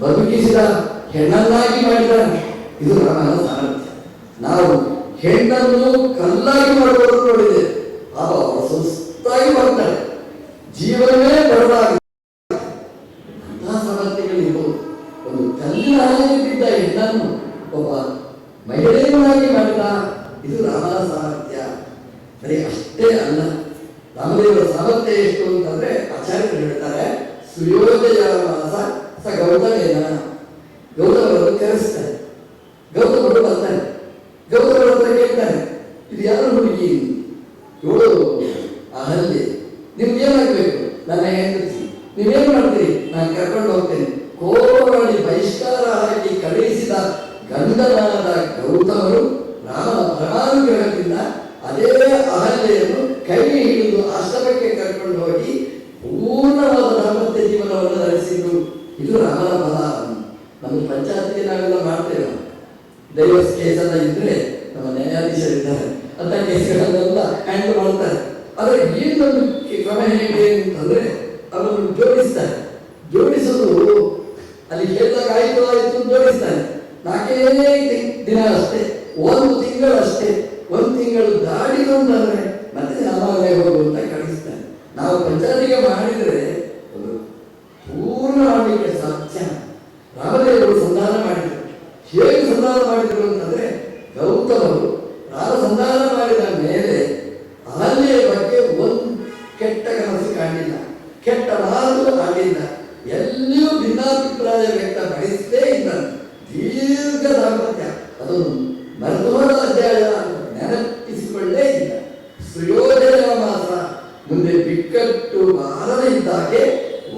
Speaker 1: ಬದುಕಿಸಿದ, ಹೆಣ್ಣನ್ನಾಗಿ ಮಾಡಿದ. ಇದು ರಾಮನ ಸಾಮರ್ಥ್ಯ. ನಾವು ಹೆಣ್ಣನ್ನು ಕಲ್ಲಾಗಿ ಮಾಡುವುದು ನೋಡಿದೆ. ಅವರು ಸುಸ್ತಾಗಿ ಮಾಡ್ತಾರೆ, ಜೀವನವೇ ಬರಲಾಗಿದೆ. ಅಂತಹ ಸಾಮರ್ಥ್ಯಗಳಿರ್ಬೋದು. ಒಂದು ಕಲ್ಲಿನ ಹಾಗೆ ಬಿದ್ದ ಹೆಣ್ಣನ್ನು ಒಬ್ಬ ಮಹಿಳೆಯನ್ನಾಗಿ ಮಾಡಿದ. ಇದು ರಾಮನ ಸಾಮರ್ಥ್ಯ. ಬರೀ ಅಷ್ಟೇ ಅಲ್ಲ, ರಾಮದೇವರ ಸಾಮರ್ಥ್ಯ ಎಷ್ಟು ಅಂತಂದ್ರೆ ಆಚಾರ್ಯರು ಹೇಳ್ತಾರೆ, ಸುಯೋಜಯಾಮಾಸ ಸ ಗೌತಮೇನ. ಗೌತಮರನ್ನು ಕರೆಸ್ತಾರೆ. ಗೌತಮರು ಬರ್ತಾನೆ. ಗೌತಮರ ಹತ್ರ ಕೇಳ್ತಾನೆ, ಇದು ಯಾರು ಹುಡುಗಿ? ಇವಳು ಅಹಲ್ಯೆ. ನಿಮ್ಗೆ ಏನಾಗಬೇಕು? ನನ್ನ ಹೆಂಡತಿ. ನೀವೇನು ಮಾಡ್ತೀರಿ? ನಾನು ಕರ್ಕೊಂಡು ಹೋಗ್ತೇನೆ. ಕೋರಡಿ ಬಹಿಷ್ಕಾರ ಹಾಕಿ ಕಳುಹಿಸಿದ ಗಂಧನಾದ ಗೌತಮರು ರಾಮನ ಪರಮಾನುಗ್ರಹದಿಂದ ಅದೇ ಅಹಲ್ಯೆಯನ್ನು ಕೈ ಹಿಡಿದು ಆಶ್ರಮಕ್ಕೆ ಕರ್ಕೊಂಡು ಹೋಗಿ ಪೂರ್ಣವಾದ ದಾಂಪತ್ಯ ಜೀವನವನ್ನು ನಡೆಸಿದ್ರು. ಇದು ರಾಮನ ಫಲ. ನಮ್ಮ ಪಂಚಾಯತ್ಗೆ ನಾವೆಲ್ಲ ಮಾಡ್ತೇವೆ. ಡೈವರ್ಸ್ ಕೇಸ್ ಎಲ್ಲ ಇದ್ರೆ ನಮ್ಮ ನ್ಯಾಯಾಧೀಶರಿದ್ದಾರೆ, ಅಂತ ಕೇಸ್ಗಳನ್ನೆಲ್ಲ ಹ್ಯಾಂಡಲ್ ಮಾಡ್ತಾರೆ. ಆದರೆ ಏನೊಂದು ಕ್ರಮ ಹೇಗೆ ಅಂತಂದ್ರೆ ಅವರನ್ನು ಜೋಡಿಸ್ತಾರೆ. ಜೋಡಿಸೋದು ಅಲ್ಲಿ ಹೇಳಿದಾಗ ಆಯ್ತು ಜೋಡಿಸ್ತಾನೆ. 4 ದಿನ ಅಷ್ಟೇ, 1 ತಿಂಗಳು ಅಷ್ಟೇ. 1 ತಿಂಗಳು ದಾಡಿದು ಅಂತಂದ್ರೆ ಮತ್ತೆ ನಮ್ಮ ಮನೆಗೆ ಹೋಗುವಂತ ಕಳಿಸ್ತಾನೆ. ನಾವು ಪಂಚಾಯತಿಗೆ ಮಾಡಿದ್ರೆ ಪೂರ್ಣ ಮಾಡಲಿಕ್ಕೆ ಸಾಧ್ಯ. ರಾಮದೇವರು ಸಂಧಾನ ಮಾಡಿದರು. ಹೇಗೆ ಸಂಧಾನ ಮಾಡಿದರು ಅಂತಂದ್ರೆ, ಗೌತಮರು ರಾಮ ಸಂಧಾನ ಮಾಡಿದ ಮೇಲೆ ಅಹಲ್ಯೆಯ ಬಗ್ಗೆ ಒಂದು ಕೆಟ್ಟ ಕನಸು ಕಾಣಲಿಲ್ಲ, ಕೆಟ್ಟ ಮಾತು ಆಡಿಲ್ಲ, ಎಲ್ಲಿಯೂ ಭಿನ್ನಾಭಿಪ್ರಾಯ ವ್ಯಕ್ತಪಡಿಸಲೇ ಇಲ್ಲ. ದೀರ್ಘ ದಾಂಪತ್ಯ, ಅದನ್ನು ಮರೆತುಹೋದ ಅಧ್ಯಾಯ ನೆನಪಿಸಿಕೊಳ್ಳೇ ಇಲ್ಲ. ಸುಯೋಜನ ಮಾಸ ಮುಂದೆ ಬಿಕ್ಕಟ್ಟು ಬಾರದೇ ಇದ್ದಾಗೆ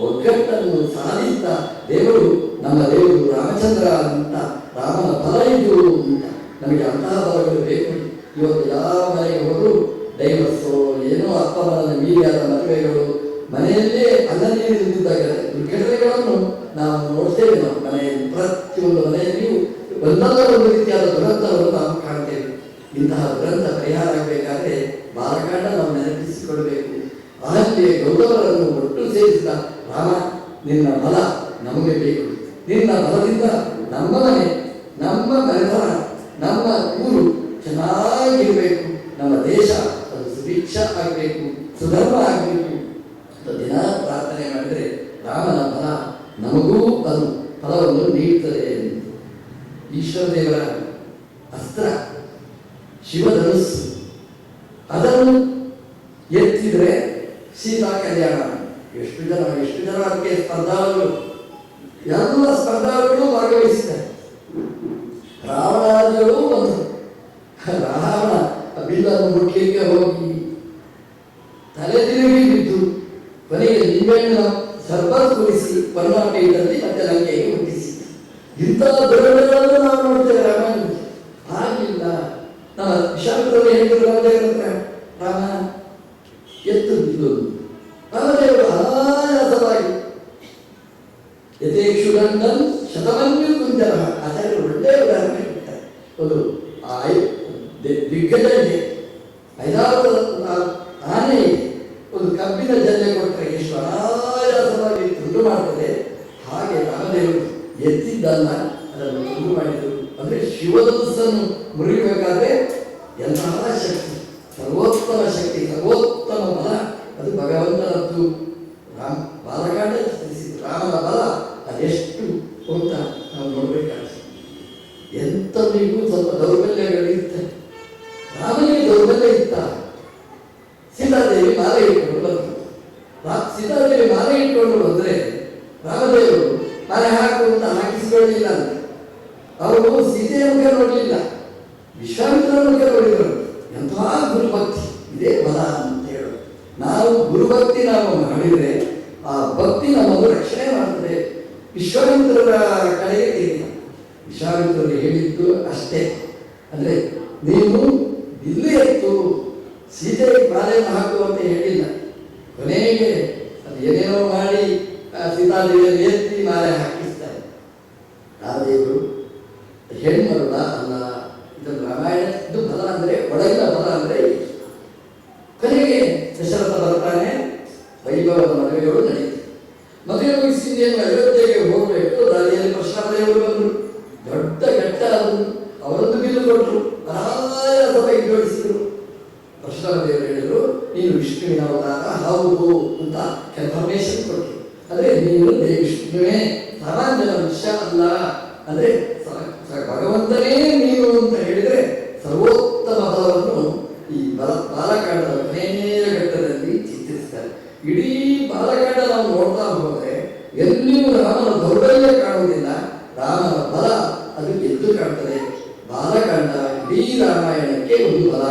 Speaker 1: ಒಗ್ಗಟ್ಟನ್ನು ಸಾಧಿಸಿದ ದೇವರು ನಮ್ಮ ದೇವರು ರಾಮಚಂದ್ರ ಅಂತ. ರಾಮನ ಫಲ ಇದು ಅಂತ. ನಮಗೆ ಅಂತಹ ಫಲಗಳು ಬೇಕು. ಇವತ್ತು ಯಾವ ಮನೆಗೆ ಹೋದರೂ ಡೈವರ್ಸು, ಏನೋ ಅಪ್ಪ ಮಗನ ಮೀರಿಯಾದ ಮದುವೆಗಳು, ಮನೆಯಲ್ಲೇ ಅಲ್ಲಲ್ಲಿ ನಿಂತಿದ್ದಾಗ ಘಟನೆಗಳನ್ನು ನಾವು ನೋಡ್ತೇವೆ. ನಾವು ಮನೆಯಲ್ಲಿ ಪ್ರತಿಯೊಂದು ಮನೆಯಲ್ಲಿಯೂ ಒಂದಲ್ಲ ಒಂದು ರೀತಿಯಾದ ದುರಂತವನ್ನು ನಾವು ಕಾಣ್ತೇವೆ. ಇಂತಹ ದುರಂತ ಪರಿಹಾರ ಆಗಬೇಕಾದ್ರೆ ಬಾಲಕಾಂಡ ನಾವು ನೆನಪಿಸಿಕೊಳ್ಬೇಕು. ಅಹಲ್ಯೆ ಗೌತಮರನ್ನು ಒಟ್ಟು ಸೇರಿಸಿದ ರಾಮ, ನಿನ್ನ ಬಲ ನಮಗೆ ಬೇಕು. ನಿನ್ನ ಬಲದಿಂದ ನಮ್ಮ ಮನೆ, ನಮ್ಮ ಮನೆತನ, ನಮ್ಮ ಊರು ಚೆನ್ನಾಗಿರಬೇಕು. ನಮ್ಮ ದೇಶ ಅದು ಸುಭಿಕ್ಷ ಆಗಬೇಕು, ಸುಧರ್ಮ ಆಗಬೇಕು ಅಂತ ದಿನ ಪ್ರಾರ್ಥನೆ ಮಾಡಿದರೆ ರಾಮನ ಫಲ ನಮಗೂ ಅದು ಫಲವನ್ನು ನೀಡುತ್ತದೆ. ಈಶ್ವರ ದೇವರ ಅಸ್ತ್ರ ಶಿವಧನುಸ್ಸು, ಅದನ್ನು ಎತ್ತಿದ್ರೆ ಸೀತಾ ಕಲ್ಯಾಣ. ಎಷ್ಟು ಜನ ಅದಕ್ಕೆ ಸ್ಪರ್ಧಾಳುಗಳು, ಎಲ್ಲ ಸ್ಪರ್ಧಾಳುಗಳು ಭಾಗವಹಿಸಿದ್ದಾರೆ. ರಾವಣಾದಿಗಳು ಬಂದರು. ರಾವಣ ಬಿಲ್ಲನ್ನು ಮುಟ್ಲಿಕ್ಕೆ ಹೋಗಿ ತಲೆ ತಿರುಗಿ ಬಿದ್ದು ಕೊನೆಗೆ ನಿಂಬೆಹಣ್ಣಿನ ಸರ್ಬತ್ ಕುಡಿಸಿ ಪರಮಾಪೀಠದಲ್ಲಿ ಮತ್ತೆ ಲಂಕೆಗೆ ಹುಟ್ಟಿಸಿ. ಇಂತಹ ದುರ್ಘಟನೆಗಳನ್ನು ನಾವು ನೋಡ್ತೇವೆ ರಾಮಾಯಣದಲ್ಲಿ. ಹಾಗಿಲ್ಲ. ನಮ್ಮ ವಿಶಾಖದಲ್ಲಿ ಹೇಳಿದ್ರು ರಾಮದೇವರ ರಾಮ ಎತ್ತು ಬಿದ್ದು ರಾಮದೇವರು ಅನಾಯಾಸವಾಗಿ ಯಥೇಕ್ಷುಗಂಧನ್ ಶತಮನ್ಯು ಕುಂಜರ. ಆಚಾರ್ಯರು ಒಳ್ಳೆಯ ಉದಾಹರಣೆ ಕೊಡ್ತಾರೆ. ಒಂದು ದಿಗ್ಗಜಕ್ಕೆ 5 ಆನೆ ಒಂದು ಕಬ್ಬಿನ ಜಲ್ಲೆ ಕೊಟ್ಟರೆ ಎಷ್ಟು ಅನಾಯಾಸವಾಗಿ ತುಂಡು ಮಾಡ್ತದೆ, ಹಾಗೆ ರಾಮದೇವರು ಎತ್ತಿದ್ದಲ್ಲ ಅದನ್ನು ತುಂಡು ಮಾಡಿದರು. ಅಂದರೆ ಶಿವಧನುಸ್ಸನ್ನು ಮುರಿಬೇಕಾದ್ರೆ ಎಂತಹ ಶಕ್ತಿ, ಸರ್ವೋತ್ತಮ ಶಕ್ತಿ, ಸರ್ವೋತ್ತಮ ಬಲ ಅದು ಭಗವಂತನದ್ದು. ಬಾಲಕಾಂಡ ಚಿತ್ರಿಸಿದ್ದು ರಾಮನ ಬಲ ಅದೆಷ್ಟು ಅಂತ ನಾವು ನೋಡಬೇಕಾಗ್ತದೆ. ಎಂಥವರಿಗೂ ಸ್ವಲ್ಪ ದೌರ್ಬಲ್ಯಗಳಿರ್ತವೆ. ರಾಮನಿಗೆ ದೌರ್ಬಲ್ಯ ಇತ್ತ, ಸೀತಾದೇವಿ ಮಾಲೆ ಇಟ್ಕೊಂಡು ಬಂದರು. ಸೀತಾದೇವಿ ಮಾಲೆ ಇಟ್ಕೊಂಡು ಬಂದರೆ ರಾಮದೇವರು ಮಾಲೆ ಹಾಕು ಅಂತ ಹಾಕಿಸಿಕೊಳ್ಳಲಿಲ್ಲ ಅಂತ. ಅವರು ಸೀತೆಯ ಮುಖ ನೋಡಲಿಲ್ಲ, ವಿಶ್ವಾಮಿತ್ರನ ಮುಖ ನೋಡಿದರು. ಎಂತಹ ಗುರುಭಕ್ತಿ, ಇದೇ ಬಲ ಅಂತ ಹೇಳೋದು. ನಾವು ಗುರುಭಕ್ತಿ ನಾವು ಮಾಡಿದರೆ ಆ ಭಕ್ತಿ ನಮ್ಮನ್ನು ರಕ್ಷಣೆ ಮಾಡ್ತದೆ. ವಿಶ್ವಾಮಿತ್ರರ ಕಡೆಗೆ ತಿರುಗಿದ. ವಿಶ್ವಾಮಿತ್ರರು ಹೇಳಿದ್ದು ಅಷ್ಟೇ, ಅಂದರೆ ನೀವು ಇಲ್ಲಿ ಎತ್ತು ಸೀತೆಗೆ ಮಾಲೆಯನ್ನು ಹಾಕು ಅಂತ ಹೇಳಿಲ್ಲ. ಕೊನೆಗೆ ಅದು ಏನೇನೋ ಮಾಡಿ ಸೀತಾದೇವಿಯನ್ನು ಎತ್ತಿ ಮಾಲೆ ಹಾಕಿಸ್ತಾರೆ. ರಾಮದೇವರು ಹೆಣ್ಮರುಳ ಅಲ್ಲ, ಇದನ್ನು ರಾಮಾಯಣದ್ದು ಫಲ ಅಂದರೆ ಒಳಗಿನ ಫಲ ಅಂದರೆ. ಕೊನೆಗೆ ದಶರಥ ಬರ್ತಾನೆ, ವೈಭವದ ಮದುವೆಗಳು ನಡೆಯಿತು. ಮದುವೆ ಮುಗಿಸಿದ್ದೇನು ಅಯೋಧ್ಯೆಗೆ ಹೋಗಬೇಕು. ದಾರಿಯಲ್ಲಿ ಪರಶುರಾಮದೇವರು ಬಂದರು, ದೊಡ್ಡ ಘಟ್ಟ ಅವರದ್ದು ಬಿಲ್ಲು ಕೊಟ್ಟರು, ಅನಾಯ ಸಭೆಗೆ ಜೋಡಿಸಿದರು. ಪರಶುರಾಮದೇವರು ಹೇಳಿದರು, ನೀನು ವಿಷ್ಣುವಿನ ಅವತಾರ ಹೌದು ಅಂತ ಕನ್ಫರ್ಮೇಶನ್ ಕೊಟ್ಟರು. ಅಂದರೆ ನೀನು ವಿಷ್ಣುವೇ, ಸಾಮಾನ್ಯ ಮನುಷ್ಯ ಅಲ್ಲ, ಅಂದರೆ ಭಗವಂತನೇ ನೀನು ಅಂತ ಹೇಳಿದರೆ ಸರ್ವೋತ್ತಮ ಬಲವನ್ನು ಈ ಬಾಲಕಾಂಡದ ಕೊನೆಯ ಘಟ್ಟದಲ್ಲಿ ಚಿತ್ರಿಸ್ತಾರೆ. ಇಡೀ ಬಾಲಕಾಂಡ ನಾವು ನೋಡ್ತಾ ಹೋದರೆ ಎಲ್ಲಿಯೂ ರಾಮನ ದೌರ್ಬಲ್ಯ ಕಾಣುವುದಿಲ್ಲ, ರಾಮನ ಬಲ ಅದು ಎದ್ದು ಕಾಣ್ತದೆ. ಬಾಲಕಾಂಡ ಇಡೀ ರಾಮಾಯಣಕ್ಕೆ ಒಂದು ಬಲ.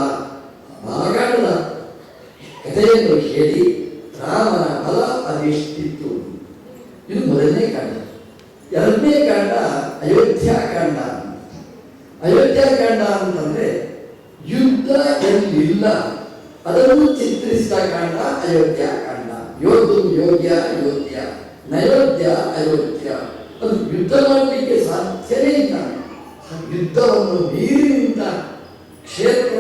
Speaker 1: ಬಾಲಕಾಂಡದ ಕಥೆಯನ್ನು ಹೇಳಿ ರಾಮನ ಬಲ ಅದೆಷ್ಟಿತ್ತು. ಇದು ಮೊದಲನೇ ಕಾಂಡ. ಎರಡನೇ ಕಾಂಡ ಅಯೋಧ್ಯಾಕಾಂಡ. ಅಯೋಧ್ಯಾಕಾಂಡ ಅಂತಂದ್ರೆ ಯುದ್ಧ ಎಲ್ಲಿಲ್ಲ ಅದನ್ನು ಚಿತ್ರಿಸಿದ ಕಾಂಡ ಅಯೋಧ್ಯಾಕಾಂಡ. ಯೋಧು ಯೋಗ್ಯ ಅಯೋಧ್ಯ, ನಯೋಧ್ಯ ಅಯೋಧ್ಯ. ಅದು ಯುದ್ಧ ಮಾಡಲಿಕ್ಕೆ ಸಾಧ್ಯವೇ ಇಲ್ಲ. ಯುದ್ಧವನ್ನು ಮೀರಿ ನಿಂತ ಕ್ಷೇತ್ರ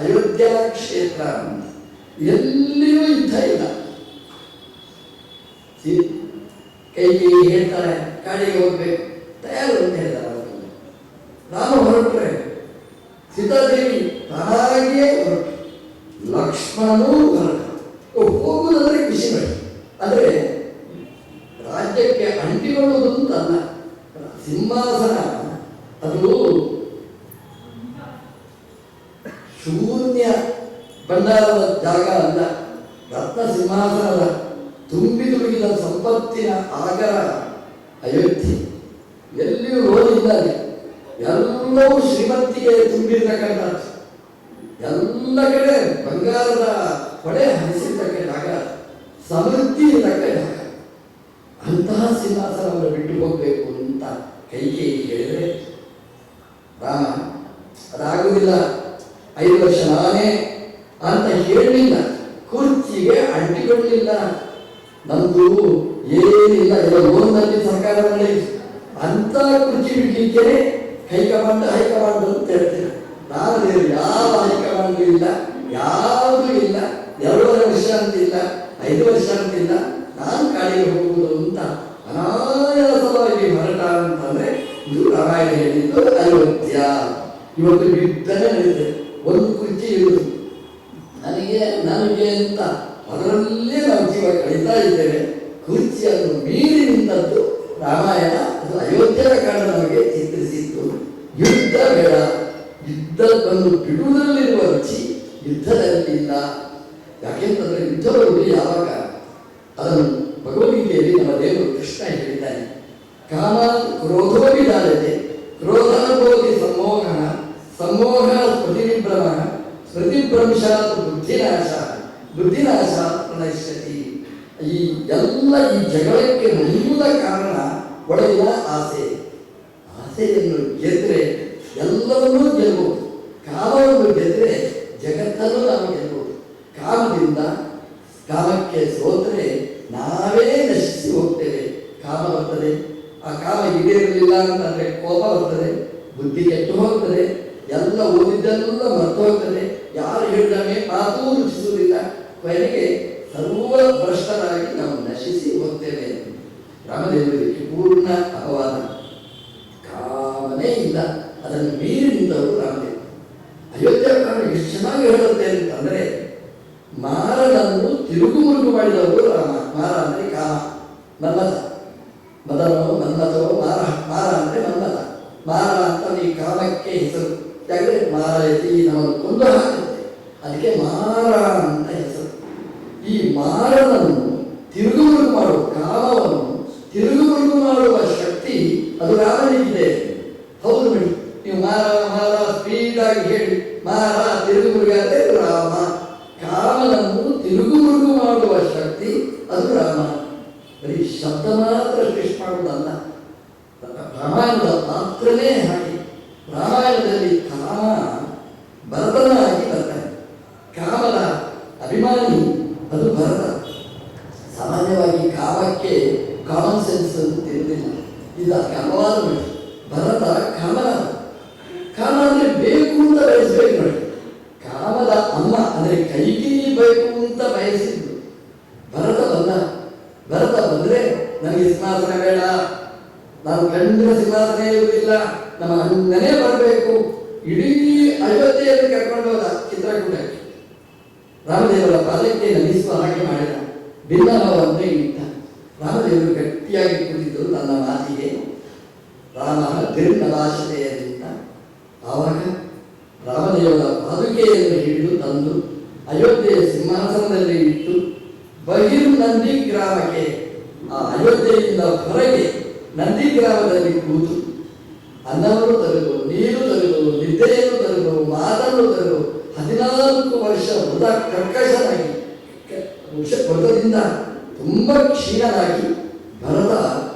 Speaker 1: ಅಯೋಧ್ಯ ಕ್ಷೇತ್ರ. ಎಲ್ಲಿಯೂ ಯುದ್ಧ ಇಲ್ಲ. ಕೈಗೆ ಹೇಳ್ತಾರೆ ಕಾಡಿಗೆ ಹೋಗ್ಬೇಕು, ತಯಾರು ಅಂತ ಹೇಳ್ತಾರೆ. ರಾಮ ಹೊರಟ್ರೆ ಸೀತಾದೇವಿ ತಾನಾಗಿಯೇ ಹೊರಟು, ಲಕ್ಷ್ಮಣನೂ ಹೊರಟು. ಹೋಗುವುದಂದ್ರೆ ಖುಷಿ ಮಾಡಿ, ಆದರೆ ರಾಜ್ಯಕ್ಕೆ ಅಂಟಿಕೊಳ್ಳುವುದು ಅಂತಲ್ಲ. ಸಿಂಹಾಸನ ಅದು ಶೂನ್ಯ ಭಂಡಾರದ ಜಾಗ ಅಲ್ಲ, ರತ್ನ ಸಿಂಹಾಸನದ ತುಂಬಿ ತುಳುಕಿದ ಸಂಪತ್ತಿನ ಆಗರ ಅಯೋಧ್ಯೆ. ಎಲ್ಲಿಯೂ ರೋಡಿಲ್ಲ, ಎಲ್ಲವೂ ಶ್ರೀಮಂತಿಗೆ ತುಂಬಿರ್ತಕ್ಕಂಥ, ಎಲ್ಲ ಕಡೆ ಬಂಗಾರದ ಹೊಳೆ ಹರಿಸಿರ್ತಕ್ಕ ಜಾಗ, ಸಮೃದ್ಧಿ ಇರತಕ್ಕ ಜಾಗ. ಅಂತಹ ಸಿಂಹಾಸನವನ್ನು ಬಿಟ್ಟು ಹೋಗಬೇಕು ಅಂತ ಕೈಕೇಯಿ ಹೇಳಿದರೆ ರಾಮ ಅದಾಗುವುದಿಲ್ಲ, 5 ವರ್ಷ ನಾನೇ ಅಂತ ಹೇಳಲಿಲ್ಲ. ಕುರ್ಚಿಗೆ ಅಂಟಿಕೊಳ್ಳಲಿಲ್ಲ. ನಮ್ದು ಏನಿಲ್ಲ, ಎಲ್ಲ ಲೋನ್ನಲ್ಲಿ ಸರ್ಕಾರ ನಡೆಯಿತು ಅಂತ ಕುರ್ಚಿ ಬಿಡ್ಲಿಕ್ಕೆ ಹೈಕಮಾಂಡ್ ಅಂತ ಹೇಳ್ತೇನೆ. ನಾನು ಯಾವ ಹೈಕಮಾಂಡ್ ಇಲ್ಲ, ಯಾವುದೂ ಇಲ್ಲ. 2.5 ವರ್ಷ ಅಂತಿಲ್ಲ, 5 ವರ್ಷ ಅಂತಿಲ್ಲ, ನಾನು ಕಾಡಿಗೆ ಹೋಗುವುದು ಅಂತ ಅನಾಯಾಸವಾಗಿ ಹೊರಟ ಅಂತಂದ್ರೆ ಇದು ರಾಮಾಯಣ ಹೇಳಿದ್ದು ಅಯೋಧ್ಯ. ಇವತ್ತು ಯುದ್ಧನೇ ನಡೆದಿದೆ, ಒಂದು ಕುರ್ಚಿ ಇರುವುದು ನನಗೆ ಅಂತ ಅದರಲ್ಲೇ ನಾವು ಜೀವ ಕಳೀತಾ ಇದ್ದೇವೆ. ಕುರ್ಚಿಯನ್ನು ಮೀರಿ ನಿಂತದ್ದು ರಾಮಾಯಣ, ಅದು ಅಯೋಧ್ಯೆ ಕಾಂಡ ನಮಗೆ ಚಿತ್ರಿಸಿತ್ತು. ಯುದ್ಧ ಬೇಡ, ಯುದ್ಧವನ್ನು ಬಿಡುವುದರಲ್ಲಿರುವ ರುಚಿ ಯುದ್ಧದಲ್ಲಿಲ್ಲ. ಯಾಕೆಂತಂದ್ರೆ ಯುದ್ಧ ಬರುವುದು ಯಾವಾಗ? ಅದನ್ನು ಭಗವದ್ಗೀತೆಯಲ್ಲಿ ನಮ್ಮ ದೇವರು ಕೃಷ್ಣ ಹೇಳಿದ್ದಾನೆ. ಕಾಮ ಕ್ರೋಧೋ ವಿಧಾನತೆ, ಕ್ರೋಧಾನುಭವತಿ ಸಮೋಹ, ಸಮೋಹ ಸ್ಮೃತಿವಿಭ್ರಮ, ಸ್ಮೃತಿಭ್ರಂಶಾತ್ ಬುದ್ಧಿನಾಶ, ಬುದ್ಧಿನಾಶಾತ್ ಪ್ರಣಶ್ಯತಿ. ಈ ಜಗಳಕ್ಕೆ ಮೂಲ ಕಾರಣ ಒಳಗಿನ ಆಸೆ. ಆಸೆಯನ್ನು ಗೆದ್ರೆ ಎಲ್ಲವನ್ನೂ ಗೆಲ್ಲಬಹುದು. ಕಾಮವನ್ನು ಗೆದ್ರೆ ಜಗತ್ತನ್ನು ನಾವು ಗೆಲ್ಲಬಹುದು. ಕಾಮಕ್ಕೆ ಸೋತರೆ ನಾವೇ ನಶಿಸಿ ಹೋಗ್ತೇವೆ. ಕಾಮ ಬರ್ತದೆ, ಆ ಕಾಮ ಈಡೇರಲಿಲ್ಲ ಅಂತಂದ್ರೆ ಕೋಪ ಬರ್ತದೆ, ಬುದ್ಧಿ ಕೆಟ್ಟು ಹೋಗ್ತದೆ, ಎಲ್ಲ ಓದಿದ್ದೆಲ್ಲ ಮರೆತು ಹೋಗ್ತದೆ, ಯಾರು ಹೇಳಿದಾಗೆ ಮಾತೂ ರುಚಿಸುವುದಿಲ್ಲ, ಕೊನೆಗೆ ಸರ್ವ ಭ್ರಷ್ಟರಾಗಿ ನಾವು ನಶಿಸಿ ಹೋಗ್ತೇವೆ. ರಾಮದೇವರಿಗೆ ಪೂರ್ಣ ಅಪವಾದ. ಕಾಮನೇ ಇಲ್ಲ, ಅದನ್ನು ಮೀರಿ ನಿಂತವರು ರಾಮದೇವ. ಅಯೋಧ್ಯ ಕಾರಣ ಎಷ್ಟು ಚೆನ್ನಾಗಿ ಹೇಳುತ್ತೆ ಅಂತಂದರೆ, ಮಾರನನ್ನು ತಿರುಗು ಮುರುಗು ಮಾಡಿದವರು ರಾಮ. ಮಾರ ಅಂದರೆ ಕಾಮ, ಮನ್ಮಥ. ಮದನೋ ಮನ್ಮಥೋ ಮಾರ. ಮಾರ ಅಂದರೆ ಮನ್ಮಥ. ಮಾರ ಅಂತ ಈ ಕಾಮಕ್ಕೆ ಹೆಸರು. ಯಾಕಂದರೆ ಮಾರಯತಿ ನಮ್ಮನ್ನು ಕೊಂದು ಹಾಕುತ್ತೆ, ಅದಕ್ಕೆ ಮಾರ ಅಂತ ಹೆಸರು. ಈ ಮಾರನನ್ನು ತಿರುಗುಮುರುಗು ಮಾಡುವ ಕಾಮವನ್ನು ತಿರುಗುಮುರುಗು ಮಾಡುವ ಶಕ್ತಿ ಅದು ರಾಮನಿಗಿದೆ. ಹೌದು ನೋಡಿ, ನೀವು ಮಾರ ಮಾರ ಸ್ಪೀಡಾಗಿ ಹೇಳಿ ಮಾರ ತಿರುಗುಮುರುಗಾದ್ರೆ ಅದು ರಾಮ. ಕಾಮನನ್ನು ತಿರುಗುಮುರುಗು ಮಾಡುವ ಶಕ್ತಿ ಅದು ರಾಮ. ಬರೀ ಶಬ್ದ ಮಾತ್ರ ಸೃಷ್ಟಿ ಮಾಡುವುದಲ್ಲ, ರಾಮಾಯಣದ ಪಾತ್ರನೇ ಹಾಗೆ. ರಾಮಾಯಣದಲ್ಲಿ ಕಾಮ ಭರತನಾಗಿ ಬರ್ತಾನೆ. ಕಾಮನ ಅಭಿಮಾನಿ ಅದು ಭರತ. ಸಾಮಾನ್ಯವಾಗಿ ಕಾಮಕ್ಕೆ ಕಾಮನ್ ಸೆನ್ಸ್ ಅಂತ ಇರುವುದಿಲ್ಲ. ಇದು ಕಾಮವಾದ ನೋಡಿ. ಭರತ ಕಾಮನ. ಕಾಮ ಅಂದರೆ ಬೇಕು ಅಂತ ಬಯಸಬೇಕು ನೋಡಿ. ಕಾಮದ ಅಮ್ಮ ಅಂದರೆ ಕೈಕೇಯಿ ಬೇಕು ಅಂತ ಬಯಸಿದ್ರು. ಭರತ ಬಂದರೆ ನನಗೆ ಸಿಂಹಾಸನ ಬೇಡ, ನಾನು ಗಂಡಿನ ಸಿಂಹಾಸನ ಇರುವುದಿಲ್ಲ, ನಮ್ಮ ಅಣ್ಣನೇ ಬರಬೇಕು. ಇಡೀ ಅಯೋಧ್ಯೆಯನ್ನು ಕರ್ಕೊಂಡು ಹೋದ ಚಿತ್ರಕೂಟಕ್ಕೆ. ರಾಮದೇವರ ಪಾದಕ್ಕೆ ನಮಿಸುವ ಹಾಗೆ ಮಾಡಿದ. ಭಿನ್ನವನ್ನು ಇಟ್ಟ. ರಾಮದೇವರು ಗಟ್ಟಿಯಾಗಿ ಕೂತಿದ್ದು ನನ್ನ ಮಾತಿಗೆ ರಾಮ ದೀರ್ಘಭಾಷೆಯಿಂದ. ಆವಾಗ ರಾಮದೇವರ ಪಾದುಕೆಯನ್ನು ಹಿಡಿದು ತಂದು ಅಯೋಧ್ಯೆಯ ಸಿಂಹಾಸನದಲ್ಲಿ ಇಟ್ಟು ಬಹಿರ್ನಂದಿ ಗ್ರಾಮಕ್ಕೆ, ಆ ಅಯೋಧ್ಯೆಯಿಂದ ಹೊರಗೆ ನಂದಿ ಗ್ರಾಮದಲ್ಲಿ ಕೂತು ಅನ್ನವನ್ನು ತರಲು, ನೀರು ತರಲು, ನಿದ್ದೆಯನ್ನು ತರಲು, ಮಾತನ್ನು ತರಲು 14 ವರ್ಷ ವೃತ ಕರ್ಕಶನಾಗಿ ವೃತದಿಂದ ತುಂಬ ಕ್ಷೀಣನಾಗಿ ಭರತ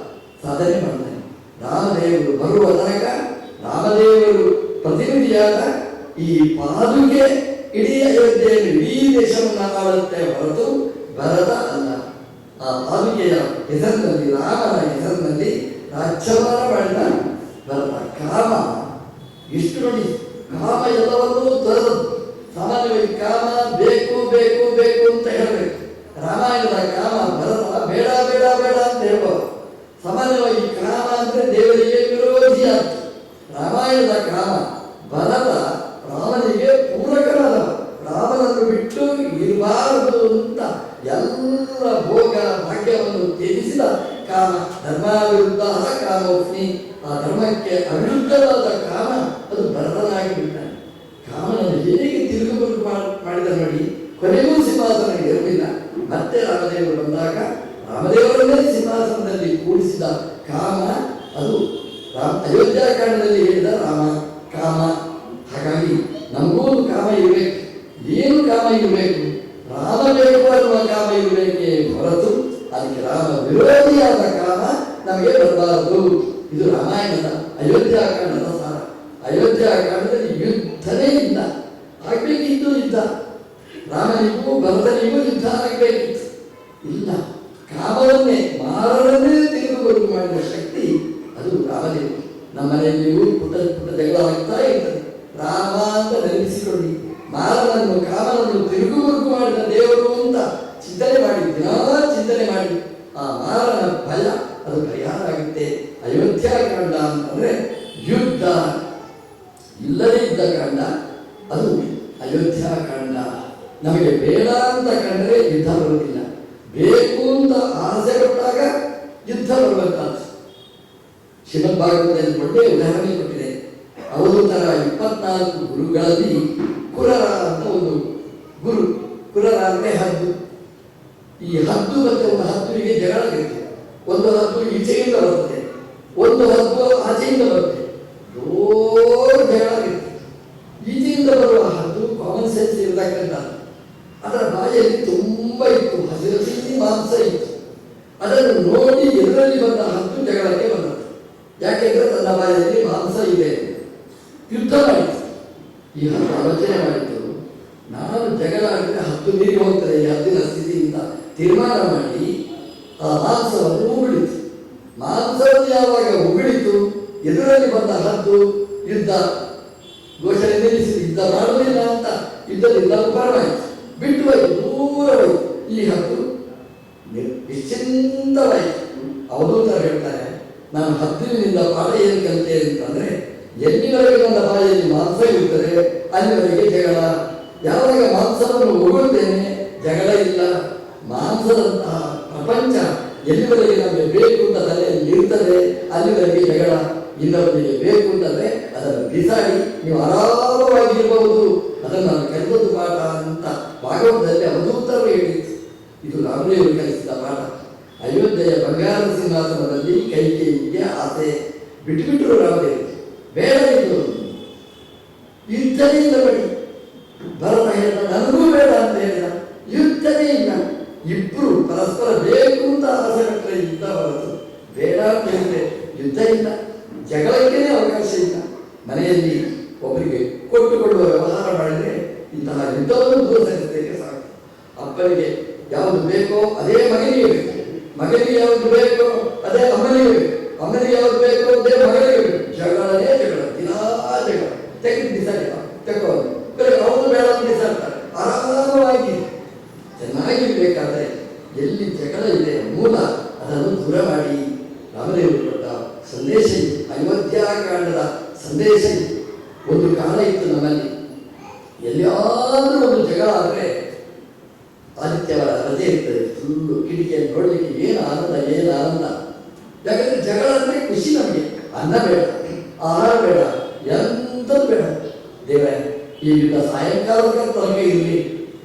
Speaker 1: ಸಾಧನೆ ಮಾಡ್ತಾನೆ. ರಾಮದೇವರು ಬರುವ ತನಕ ರಾಮದೇವರು ಪ್ರತಿನಿಧಿಯಾದ ಈ ಪಾದುಕೆ ಇಡೀ ಅಯೋಧ್ಯೆಯಲ್ಲಿ ಇಡೀ ದೇಶವನ್ನು ಆಳುತ್ತೆ ಹೊರತು ಭರತ ಅಲ್ಲ. ಆ ಪಾದುಕೆಯ ಹೆಸರಿನಲ್ಲಿ, ರಾಮನ ಹೆಸರಿನಲ್ಲಿ ರಾಜ್ಯಭಾರ ಮಾಡಿದ ಭರತ. ಕಾಮ ಇಷ್ಟು ನೋಡಿ, ಕಾಮ ಎಲ್ಲವನ್ನೂ ತರದು. ಸಾಮಾನ್ಯವಾಗಿ ಕಾಮ ಬೇಕು ಬೇಕು ಬೇಕು ಅಂತ ಹೇಳಬೇಕು. ರಾಮಾಯಣದ ಕಾಮ ಭರತ ಬೇಡ ಬೇಡ ಬೇಡ ಅಂತ ಹೇಳ್ಬೋದು. ಸಾಮಾನ್ಯವಾಗಿ ಕಾಮ ಅಂದರೆ ದೇವರಿಗೆ ವಿರೋಧಿಯಾದ. ರಾಮಾಯಣದ ಕಾಮ ಭರತ ರಾಮನಿಗೆ ಪೂರಕನಾದವ. ರಾಮನನ್ನು ಬಿಟ್ಟು ಇರಬಾರದು ಅಂತ ಎಲ್ಲ ಭೋಗ ಭಾಗ್ಯವನ್ನು ತ್ಯಜಿಸಿದ ಕಾಮ. ಧರ್ಮಾವಿರುದ್ಧ ಕಾಮೋಸ್ಮಿ, ಆ ಧರ್ಮಕ್ಕೆ ಅವಿರುದ್ಧವಾದ ಕಾಮ ಅದು ಭರತನಾಗಿ ಬಿಟ್ಟಾನೆ. ಕಾಮನನ್ನು ಹೇಗೆ ತಿರುಗುಮುರುಗು ಮಾಡಿದ ನೋಡಿ. ಕೊನೆಗೂ ಸಿಂಹಾಸನ ಇರಲಿಲ್ಲ. ಮತ್ತೆ ರಾಮದೇವರು ಬಂದಾಗ ರಾಮದೇವರನ್ನೇ ಸಿಂಹಾಸನದಲ್ಲಿ ಕೂಡಿಸಿದ ಕಾಮ ಅದು ಅಯೋಧ್ಯಾಕಾಂಡದಲ್ಲಿ ಹೇಳಿದ ರಾಮ ಕಾಮ. ಹಾಗಾಗಿ ನಮಗೂ ಕಾಮ ಇರಬೇಕು. ಏನು ಕಾಮ ಇರಬೇಕು? ರಾಮ ಬೇಕು ಅನ್ನುವ ಕಾಮ ಇರಬೇಕೇ ಹೊರತು ಅದಕ್ಕೆ ರಾಮ ವಿರೋಧಿಯಾದ ಕಾಮ ನಮಗೆ ಬರಬಾರದು. ಇದು ರಾಮಾಯಣದ ಅಯೋಧ್ಯಾಕಾಂಡದ ಸಾರ. ಅಯೋಧ್ಯಾಕಾಂಡದಲ್ಲಿ ಯುದ್ಧನೇ ಇಲ್ಲ. ಆಗಬೇಕಿದ್ದು ಯುದ್ಧ. ರಾಮನಿಗೂ ಭರತನಿಗೂ ಯುದ್ಧ ಆಗಬೇಕಿತ್ತು. ಇಲ್ಲ, ಕಾಮವನ್ನೇ ಮಾರವನ್ನೇ ತಿರುಗುಮುರುಗು ಮಾಡಿದ ಶಕ್ತಿ ಅದು ರಾಮದೇವರು. ನಮ್ಮ ಮನೆಯಲ್ಲಿಯೂ ಪುಟ್ಟ ಪುಟ್ಟ ಜಗಳ ಆಗ್ತಾ ಇರ್ತದೆ. ರಾಮ ಅಂತ ನೆನಪಿಸಿಕೊಳ್ಳಿ. ಮಾರನನ್ನು ಕಾಮನನ್ನು ತಿರುಗುಮುರುಗು ಮಾಡಿದ ದೇವರು ಅಂತ ಚಿಂತನೆ ಮಾಡಿ, ದಿನಾ ಚಿಂತನೆ ಮಾಡಿ, ಆ ಮಾರನ ಭಯ ಅದು ಪರಿಹಾರ ಆಗುತ್ತೆ. ಅಯೋಧ್ಯಾಕಾಂಡ ಅಂತಂದ್ರೆ ಯುದ್ಧ ಇಲ್ಲದೇ ಇದ್ದ ಕಾಂಡ ಅದು ಅಯೋಧ್ಯಾಕಾಂಡ. ನಮಗೆ ಬೇಡ ಅಂತ ಕಂಡರೆ ಯುದ್ಧ ಬರುವುದಿಲ್ಲ. ಬೇಕು ಅಂತ ಆಸೆ ಪಟ್ಟಾಗ ಯುದ್ಧ ಬರಬೇಕಾದ. ಶ್ರೀಮದ್ ಭಾಗವತದಲ್ಲಿ ಒಳ್ಳೆಯ ಉದಾಹರಣೆ ಕೊಟ್ಟಿದೆ. ಅವಧೂತರ 24 ಗುರುಗಳಲ್ಲಿ ಕುರರ ಅಂತ ಒಂದು ಗುರು. ಕುರರ ಅಂದರೆ ಹದ್ದು. ಈ ಹದ್ದು ಮತ್ತೆ ಒಂದು ಹದ್ದುವಿಗೆ ಜಗಳ ಇರುತ್ತೆ. ಒಂದು ಹದ್ದು ಈಚೆಯಿಂದ ಬರ್ತದೆ, ಒಂದು ಹದ್ದು ಆಚೆಯಿಂದ ಬರುತ್ತೆ. ದೊಡ್ಡ ಜಗಳ ಇರುತ್ತೆ. ಈಚೆಯಿಂದ ಬರುವ ಹದ್ದು ಕಾಮನ್ ಸೆನ್ಸ್ ಇರತಕ್ಕಂಥದ್ದು. ಅದರ ಬಾಯಲ್ಲಿ ತುಂಬ ಇತ್ತು, ಹಸಿರು ಮಾಂಸ ಇತ್ತು. ಅದನ್ನು ನೋಡಿ ಎದುರಲ್ಲಿ ಬಂದ ಹದ್ದು ಜಗಳಕ್ಕೆ ಬಂದದ್ದು. ಯಾಕೆಂದ್ರೆ ತನ್ನ ಬಾಯಲ್ಲಿ ಮಾಂಸ ಇದೆ. ಯುದ್ಧ ಮಾಡಿತು. ಈ ಹದ್ದು ಆಲೋಚನೆ ಮಾಡಿತು, ನಾನು ಜಗಳ ಆಗಿದ್ರೆ ಹದ್ದು ಮೀರಿ ಹೋಗ್ತದೆ ಈ ಹದ್ದಿನ ಸ್ಥಿತಿಯಿಂದ ತೀರ್ಮಾನ ಮಾಡಿ ಆ ಮಾಂಸವನ್ನು ಉಗುಳಿತು. ಮಾಂಸವನ್ನು ಯಾವಾಗ ಉಗುಳಿತು, ಎದುರಲ್ಲಿ ಬಂದ ಹದ್ದು ಯುದ್ಧ ಘೋಷಣೆ ನಿಲ್ಲಿಸಿ ಯುದ್ಧ ಮಾಡುವುದಿಲ್ಲ ಅಂತ ಯುದ್ಧದಿಂದ ಪರವಾಯಿತು. ಬಿಟ್ಟು ಹೋಯ್ತು, ದೂರ ಹೋಯ್ತು. ಈ ಹದ್ದು ನಿಶ್ಚಿಂತವಾಯಿತು. ಅವಧೂತರು ಹೇಳ್ತಾರೆ, ನಾನು ಹದ್ದಿನಿಂದ ಪಾಠ ಏನು ಕಲಿತೆ ಅಂತಂದ್ರೆ, ಎಲ್ಲಿವರೆಗೆ ನನ್ನ ಬಾಯಲ್ಲಿ ಮಾಂಸ ಇರುತ್ತದೆ ಅಲ್ಲಿವರೆಗೆ ಜಗಳ. ಯಾವಾಗ ಮಾಂಸವನ್ನು ಉಗುಳ್ತೇನೆ ಜಗಳ ಇಲ್ಲ. ಮಾಂಸದಂತಹ ಪ್ರಪಂಚ ಎಲ್ಲಿವರೆಗೆ ನಮಗೆ ಬೇಕು ಅಂತ ತಲೆಯಲ್ಲಿ ಇರ್ತದೆ ಅಲ್ಲಿವರೆಗೆ ಜಗಳ. ಇನ್ನೊಬ್ಬರಿಗೆ ಬೇಕು ಅಂತಂದ್ರೆ ಅದನ್ನು ಬಿಸಾಡಿ ನೀವು ಆರಾಮವಾಗಿರಬಹುದು. ಅದನ್ನು ನಾನು ಕಲಿತದ್ದು ಪಾಠ ಅಂತ ಭಾಗವತದಲ್ಲಿ ಅವಧೂತರು ಹೇಳಿತ್ತು. ಇದು ರಾಮದೇವರು ಕಲಿಸಿದ ಪಾಠ. ಅಯೋಧ್ಯೆಯ ಬಂಗಾರದ ಸಿಂಹಾಸನದಲ್ಲಿ ಕೈಕೇಯಿಗೆ ಆಸೆ ಬಿಟ್ಟುಬಿಟ್ರು ರಾಮದೇವರು. ಬೇಡ, ಇದು ಯುದ್ಧನೇ ಇಲ್ಲ ಬಡಿ. ಭರತ ಹೇಳಿದ ನನಗೂ ಬೇಡ ಅಂತ ಹೇಳಿದ, ಯುದ್ಧನೇ ಇಲ್ಲ. ಇಬ್ಬರು ಪರಸ್ಪರ ಬೇಕು ಅಂತ ಆಸೆ ಬಿಟ್ಟರೆ ಯುದ್ಧ ಬರದು. ಬೇಡ ಅಂತ ಹೇಳಿದ್ರೆ ಯುದ್ಧ ಇಲ್ಲ, ಜಗಳಕ್ಕೇನೆ ಅವಕಾಶ ಇಲ್ಲ. ಮನೆಯಲ್ಲಿ ಒಬ್ಬರಿಗೆ ಕೊಟ್ಟುಕೊಳ್ಳುವ ವ್ಯವಹಾರ ಮಾಡಿದರೆ ಇಂತಹ ಯುದ್ಧವನ್ನು ದೂರಸರಿಸಲಿಕ್ಕೆ ಸಾಕು. ಅಪ್ಪನಿಗೆ ಯಾವುದು ಬೇಕೋ ಅದೇ ಮಗನಿಗೆ ಬೇಕು, ಮಗನಿಗೆ ಯಾವುದು ಬೇಕೋ ಅದೇ ಅಮ್ಮನಿಗೆ ಬೇಕು, ಅಮ್ಮನಿಗೆ ಯಾವುದು ಬೇಕೋ ಅದೇ ಮಗನಿಗೆ ಬೇಕು. ಜಗಳನೇ ಜಗಳ, ದಿನಾ ಜಗಳ. ತೆಗೆದು ಬಿಸಾಡಿ ತಗೋದು, ಅವನು ಬೇಡ ಅಂತ ಬಿಸಾಡ್ತಾರೆ. ಆರಾಮವಾಗಿ ಚೆನ್ನಾಗಿರ್ಬೇಕಾದ್ರೆ ಎಲ್ಲಿ ಜಗಳ ಇದೆ ಮೂಲ ಅದನ್ನು ದೂರ ಮಾಡಿ ರಾಮದೇವರು ಕೊಟ್ಟ ಸಂದೇಶ ಇದು. ಅಯೋಧ್ಯಾಕಾಂಡದ ಸಂದೇಶ ಇದು. ಒಂದು ಕಾಲ ಇತ್ತು ನಮ್ಮಲ್ಲಿ, ಎಲ್ಲಿಯಾದರೂ ಒಂದು ಜಗಳ ಆದರೆ ಆದಿತ್ಯವಾರ ರಜೆ ಇರ್ತದೆ, ಫುಲ್ಲು ಕಿಟಕಿಯನ್ನು ನೋಡಲಿಕ್ಕೆ ಏನು ಆನಂದ, ಏನು ಆನಂದ. ಯಾಕಂದರೆ ಜಗಳ ಅಂದರೆ ಖುಷಿ ನಮಗೆ. ಅನ್ನ ಬೇಡ, ಆಹಾರ ಬೇಡ, ಎಂಥದ್ದು ಬೇಡ. ದೇವರೇ ಈ ಯುದ್ಧ ಸಾಯಂಕಾಲದ ತನಕ ಇರಲಿ,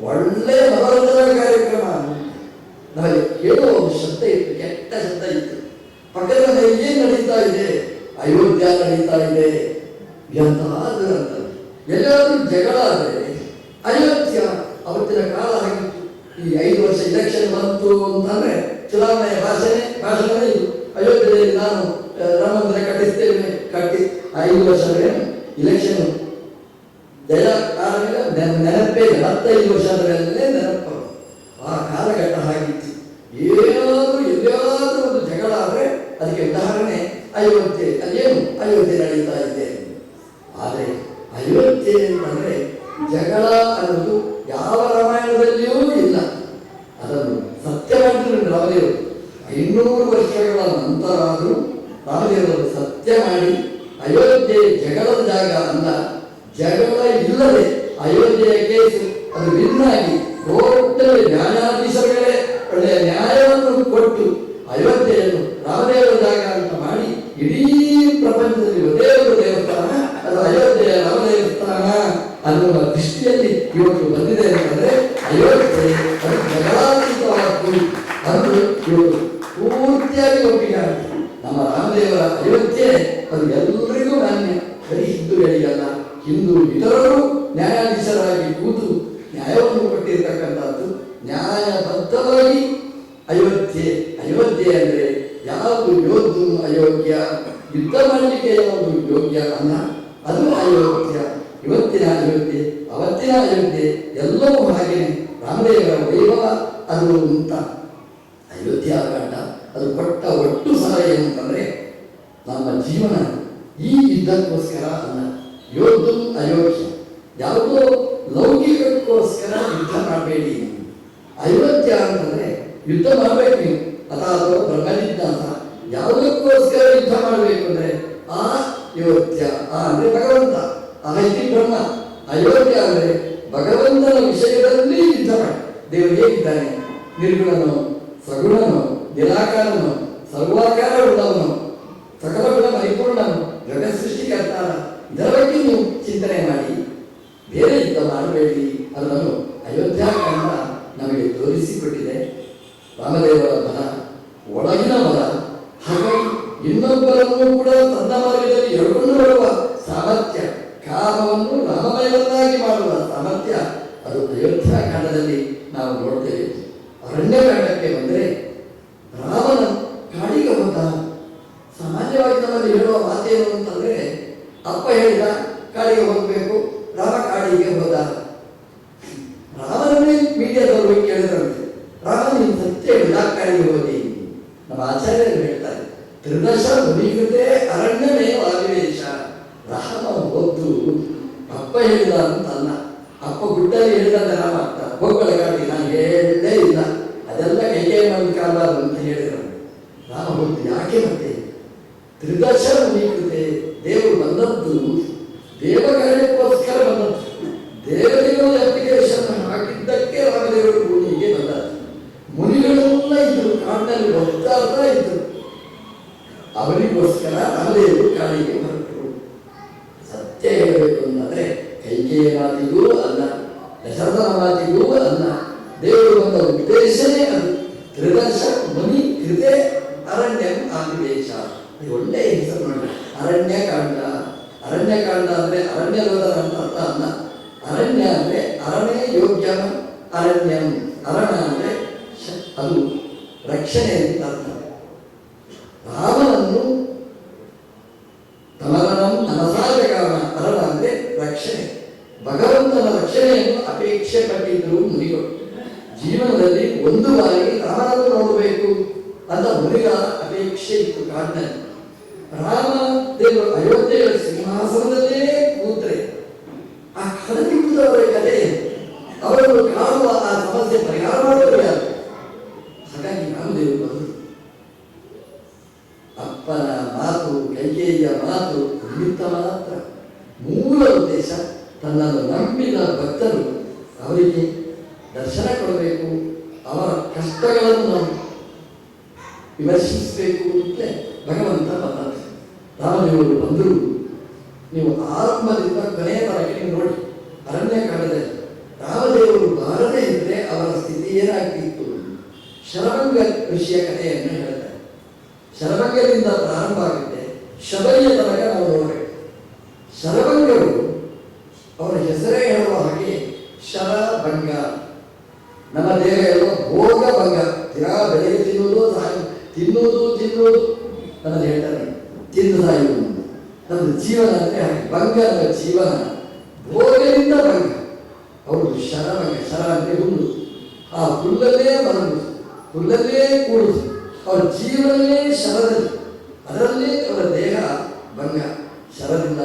Speaker 1: ಒಳ್ಳೆಯ ಮನೋರಂಜನಾ ಕಾರ್ಯಕ್ರಮ. ನಮಗೆ ಕೇಳುವ ಒಂದು ಶಬ್ದ ಇತ್ತು, ಕೆಟ್ಟ ಶಬ್ದ ಇತ್ತು. ಪಕ್ಕದ ಮನೆಯಲ್ಲಿ ಏನು ನಡೀತಾ ಇದೆ? ಅಯೋಧ್ಯ ನಡೀತಾ ಇದೆ. ಎಂತಹ ದುರಂತ. ಎಲ್ಲಾದರೂ ಜಗಳ ಆದರೆ ಅಯೋಧ್ಯ ಅವತ್ತಿನ ಕಾಲ ಆಗಿತ್ತು. ಈ 5 ವರ್ಷ ಇಲೆಕ್ಷನ್ ಬಂತು ಅಂತಂದ್ರೆ ಚುನಾವಣೆಯ ಭಾಷಣವೇ ಇದು. ಅಯೋಧ್ಯೆಯಲ್ಲಿ ನಾನು ರಾಮ ಮಂದಿರ ಕಟ್ಟಿಸ್ತೇವೆ, ಕಟ್ಟಿ 5 ವರ್ಷವೇ ಇಲೆಕ್ಷನ್ ಜಯ ಆದಮೇಲೆ ನೆನಪೇ 15 ವರ್ಷದ ಮೇಲೆ ನೆನಪು. ಆ ಕಾಲಘಟ್ಟ ಹಾಗಿತ್ತು. ಏನಾದರೂ ಎಲ್ಲಿಯಾದರೂ ಒಂದು ಜಗಳ ಆದರೆ ಅದಕ್ಕೆ ಉದಾಹರಣೆ ಅಯೋಧ್ಯೆ. ಅಲ್ಲೇನು ಅಯೋಧ್ಯೆ ನಡೀತಾ ಇದೆ. ಆದರೆ ಅಯೋಧ್ಯೆ ಅಂತಂದರೆ ಜಗಳ ಅನ್ನೋದು ಯಾವ ರಾಮಾಯಣದಲ್ಲಿಯೂ ಇಲ್ಲ. ಅದನ್ನು ಸತ್ಯ ಮಾಡಿದ್ರು ರಾಮದೇವರು. 500 ವರ್ಷಗಳ ನಂತರ ಆದರೂ ರಾಮದೇವರು ಸತ್ಯ ಮಾಡಿ ಅಯೋಧ್ಯೆ ಜಗಳದ ಜಾಗ ಅಲ್ಲ, ಜಗಳ ಇಲ್ಲದೆ ಅಯೋಧ್ಯೆಯ ಕೇಸು ಅದು ಭಿನ್ನಾಗಿ ಕೋರ್ಟಲ್ಲಿ ನ್ಯಾಯಾಧೀಶರುಗಳೇ ಒಳ್ಳೆಯ ನ್ಯಾಯವನ್ನು ಕೊಟ್ಟು ಅಯೋಧ್ಯೆಯನ್ನು ರಾಮದೇವರ ಜಾಗ ಅಂತ ಮಾಡಿ ಇಡೀ ಪ್ರಪಂಚದಲ್ಲಿ ಒಂದೇ ಒಂದು ದೇವಸ್ಥಾನ ಅದು ಅಯೋಧ್ಯೆಯ ರಾಮದೇವಸ್ಥಾನ ಅನ್ನುವ ದೃಷ್ಟಿಯಲ್ಲಿ ಇವತ್ತು ಬಂದಿದೆ ಅಂತಂದರೆ ಅಯೋಧ್ಯೆ ಅದು ಜಗಳಾತೀತವಾದ್ದು ಅದು ಇವತ್ತು ಪೂರ್ತಿಯಾಗಿ ಒಪ್ಪಿಗೆ ಆಗಿದೆ. ನಮ್ಮ ರಾಮದೇವರ ಅಯೋಧ್ಯೆ ಅದು ಎಲ್ಲರಿಗೂ ಮಾನ್ಯ, ಬರೀ ಹಿಂದೂಗಳಿಗಲ್ಲ, ಹಿಂದೂ ಇತರರು ನ್ಯಾಯಾಧೀಶರಾಗಿ ಕೂತು ನ್ಯಾಯವನ್ನು ಕೊಟ್ಟಿರ್ತಕ್ಕಂಥದ್ದು. ನ್ಯಾಯಬದ್ಧವಾಗಿ ಅಯೋಧ್ಯೆ ಅಂದರೆ ಯಾವುದು ಯೋಧು ಅಯೋಗ್ಯ, ಯುದ್ಧ ಮಾಡಲಿಕ್ಕೆ ಯಾವುದು ಯೋಗ್ಯ ಅಲ್ಲ, ಅದು ಅಯೋಧ್ಯ. ಇವತ್ತಿನ ಅಯೋಧ್ಯೆ, ಅವತ್ತಿನ ಅಯೋಧ್ಯೆ ಎಲ್ಲವೂ ಹಾಗೆಯೇ ರಾಮದೇವರ ವೈಭವ ಅದು ಅಂತ. ಅಯೋಧ್ಯಾಕಾಂಡ ಅದು ಕೊಟ್ಟ ಒಟ್ಟು ಸಲ ಏನಂತಂದರೆ ನಮ್ಮ ಜೀವನ ಈ ಯುದ್ಧಕ್ಕೋಸ್ಕರ ಅಲ್ಲ. ಯೋಧು ಅಯೋಗ್ಯ, ಯಾವುದೋ ಲೌಕಿಕಕ್ಕೋಸ್ಕರ ಯುದ್ಧ ಮಾಡಬೇಡಿ. ಅಯೋಧ್ಯ ಅಂತಂದರೆ ಯುದ್ಧ ಮಾಡಬೇಕು ನೀವು, ಅಥವಾ ಬ್ರಹ್ಮಜಿಜ್ಞಾಸ. ಯಾವುದಕ್ಕೋಸ್ಕರ ಯುದ್ಧ ಮಾಡಬೇಕು ಅಂದರೆ ಆ ಅಯೋಧ್ಯ, ಆ ಅಂದರೆ ಭಗವಂತ, ಆ ಇತಿ ಬ್ರಹ್ಮ. ಅಯೋಧ್ಯ ಅಂದರೆ ಭಗವಂತನ ವಿಷಯದಲ್ಲಿ ಯುದ್ಧ ಮಾಡಿ. ದೇವರು ಹೇಗಿದ್ದಾನೆ? ನಿರ್ಗುಣನು, ಸಗುಣನು, ನಿರಾಕಾರನು, ಸರ್ವಾಕಾರ ಉಳ್ಳವನು, ಸಕಲ ಗುಣ ಪರಿಪೂರ್ಣನು, ಜಗತ್ ಸೃಷ್ಟಿಕರ್ತಾನ. ಇದರ ಬಗ್ಗೆ ನೀವು ಚಿಂತನೆ ಮಾಡಿ, ಬೇರೆ ಯುದ್ಧ ಮಾಡಬೇಡಿ ಅನ್ನೋದು ಅಯೋಧ್ಯಾಕಾಂಡ ನಮಗೆ ತೋರಿಸಿಕೊಟ್ಟಿದೆ. ರಾಮದೇವರ ಬಲ, ಒಳಗಿನ ಬಲ. ಹಾಗಾಗಿ ಇನ್ನೊಬ್ಬರನ್ನು ಕೂಡ ತನ್ನ ಮಾರ್ಗದಲ್ಲಿ ಎಳ್ಕೊಂಡು ಬರುವ ಸಾಮರ್ಥ್ಯ, ಕಾಮವನ್ನು ರಾಮಮಯವನ್ನಾಗಿ ಮಾಡುವ ಸಾಮರ್ಥ್ಯ ಅದು ಅಯೋಧ್ಯಾಕಾಂಡದಲ್ಲಿ ನಾವು ನೋಡ್ತೇವೆ. ಅರಣ್ಯಕಾಂಡಕ್ಕೆ ಬಂದರೆ ರಾಮನ ಕಾಡಿಗೆ ಹೋದ. ಸಾಮಾನ್ಯವಾಗಿ ನಮ್ಮಲ್ಲಿ ಹೇಳುವ ಮಾತೇನು ಅಂತಂದರೆ, ಅಪ್ಪ ಹೇಳಿದ ಕಾಡಿಗೆ ಹೋಗಬೇಕು, ರಾಮ ಕಾಡಿಗೆ ಹೋದ. ರಾಮನನ್ನೇ ಮೀಡಿಯಾದವರು ಹೋಗಿ ಕೇಳಿದ್ರಂತೆ, ರಾಮ ನೀನು ಸತ್ಯ ಹೇಳಿದ ಕಾಡಿಗೆ ಹೋಗಿ. ನಮ್ಮ ಆಚಾರ್ಯರು ಹೇಳ್ತಾರೆ, ತ್ರಿದಶ ಮುನಿಕೃತೆ ಅರಣ್ಯವೇ ಆದಿವೇಶ. ರಾಮ ಹೋದ್ದು ಅಪ್ಪ ಹೇಳಿದ ಅಂತಲ್ಲ. ಅಪ್ಪ ಗುಡ್ಡಲ್ಲಿ ಹೇಳಿದಂತೆ ರಾಮ ಆಗ್ತ ಹೋಗ್ಗಳ ಕಾಡಿಗೆ ನಾನು ಹೇಳಲೇ ಇಲ್ಲ, ಅದೆಲ್ಲ ಕೈಗೆ ಮಂದಿ ಕಾಲ ಅಂತ ಹೇಳಿದ್ರು. ರಾಮ ಹೋದ್ದು ಯಾಕೆ? ಮತ್ತೆ ತ್ರಿದಶ ಮುನಿಕೃತೆ, ದೇವರು ಬಂದದ್ದು ದೇವಕಾರ್ಯಕ್ಕೋಸ್ಕರ ಬಂದದ್ದು. ದೇವರಿಗೂ ಅಪ್ಲಿಕೇಶನ್ ಹಾಕಿದ್ದಕ್ಕೆ ರಾಮದೇವರು ಭೂಮಿಗೆ ಬಂದದ್ದು. ಮುನಿಗಳೆಲ್ಲ ಇದ್ರು, ಕಾಡಿನಲ್ಲಿ ಒದ್ದಾಡ್ತಾ ಇದ್ರು. ಅವರಿಗೋಸ್ಕರ ರಾಮದೇವರು ಕಾಡಿಗೆ ಹೊರಟರು. ಸತ್ಯ ಹೇಳಬೇಕು ಅಂತಂದ್ರೆ ಕೈಕೇಯ ಮಾತಿಗೂ ಅಲ್ಲ, ದಶರಥನ ಮಾತಿಗೂ ಅಲ್ಲ, ದೇವರು ಬಂದ ಉದ್ದೇಶನೇ ಅದು. ತ್ರಿದರ್ಶ ಮುನಿ ಕೃತೆ ಅರಣ್ಯಂ ಆದಿದೇಶ. ಒಳ್ಳೆಯ ಹೆಸರು ನೋಡಿ, ಅರಣ್ಯಕಾಂಡ. ಅರಣ್ಯಕಾಂಡ ಅಂದ್ರೆ ಅರಣ್ಯದ ಅಂತ ಅರ್ಥ ಅಲ್ಲ. ಅರಣ್ಯ ಅಂದ್ರೆ ಅರಣ್ಯ ಯೋಗ್ಯ, ಅರಣ್ಯಂ ಅರಣ ಅಂದ್ರೆ ಅದು ರಕ್ಷಣೆ ಅಂತ ಅರ್ಥ. ರಾಮನನ್ನು ತಮರನಂ ಅನಸಾಜಗಾಮ, ಅರಣ ಅಂದ್ರೆ ರಕ್ಷಣೆ. ಭಗವಂತನ ರಕ್ಷಣೆಯನ್ನು ಅಪೇಕ್ಷೆ ಪಟ್ಟಿದ್ರು ಮುನಿಗಳು. ಜೀವನದಲ್ಲಿ ಒಂದು ಬಾರಿ ರಾಮನನ್ನು ನೋಡಬೇಕು ಅಂತ ಮುನಿಗಳ ಅಪೇಕ್ಷೆ ಇತ್ತು ಕಾಡಿನಲ್ಲಿ. ರಾಮ ದೇವರು ಅಯೋಧ್ಯೆಯ ಸಿಂಹಾಸನದಲ್ಲೇ ಕೂತ್ರೆ ಆ ಕಡಲಿದ್ದವರ ಕಥೆ, ಅವರನ್ನು ಕಾಣುವ ಆ ಸಮಸ್ಯೆ ಪರಿಹಾರ ಮಾಡೋರು ಯಾರು? ಹಾಗಾಗಿ ರಾಮದೇವರು ಬಂದರು. ಅಪ್ಪನ ಮಾತು, ಕೈಕೇಯಿಯ ಮಾತು ನಿಮಿತ್ತ ಮಾತ್ರ. ಮೂಲ ಉದ್ದೇಶ ತನ್ನನ್ನು ನಂಬಿದ ಭಕ್ತರು ಅವರಿಗೆ ದರ್ಶನ ಕೊಡಬೇಕು, ಅವರ ಕಷ್ಟಗಳನ್ನು ನಾವು ವಿಮರ್ಶಿಸಬೇಕು ಅಂತಲೇ ಭಗವಂತ ಬಂದ. ರಾಮದೇವರು ಬಂದರು. ನೀವು ಆರಂಭದಿಂದ ಕೊನೆಯವರೆಗೆ ನೀವು ನೋಡಿ ಅರಣ್ಯಕಾಂಡದಲ್ಲಿ ರಾಮದೇವರು ಬಾರದೇ ಇದ್ದರೆ ಅವರ ಸ್ಥಿತಿ ಏನಾಗ್ತಿತ್ತು. ಶರಭಂಗ ಋಷಿಯ ಕಥೆಯನ್ನು ಹೇಳ್ತಾರೆ. ಶರಭಂಗದಿಂದ ಪ್ರಾರಂಭ ಆಗುತ್ತೆ, ಶಬರಿಯ ತನಕ ನಾವು ನೋಡಬೇಕು. ಶರಭಂಗರು ಅವರ ಹೆಸರೇ ಹೇಳುವ ಹಾಗೆ ಶರಭಂಗ. ನಮ್ಮ ದೇಹ ಹೇಳುವ ಭೋಗಭಂಗ, ತಿರಾ ಬೆಳಗ್ಗೆ ತಿನ್ನುವುದು ನಮ್ಮದು ಹೇಳ್ತಾರೆ, ತಿಂದು ಸಾಯುವುದು. ನಮ್ಮದು ಜೀವನ ಅಂದರೆ ಹಾಗೆ, ಭಂಗ ನಮ್ಮ ಜೀವನ, ಭೋಗದಿಂದ ಭಂಗ. ಅವರು ಶರಭಂಗ, ಶರ ಅಂದರೆ ಹುಲ್ಲು, ಆ ಹುಲ್ಲಲ್ಲೇ ಬರುವುದು, ಹುಲ್ಲಲ್ಲೇ ಕೂಡುವುದು, ಅವರ ಜೀವನವೇ ಶರದಲ್ಲಿ, ಅದರಲ್ಲೇ ಅವರ ದೇಹ ಭಂಗ. ಶರದಿಂದ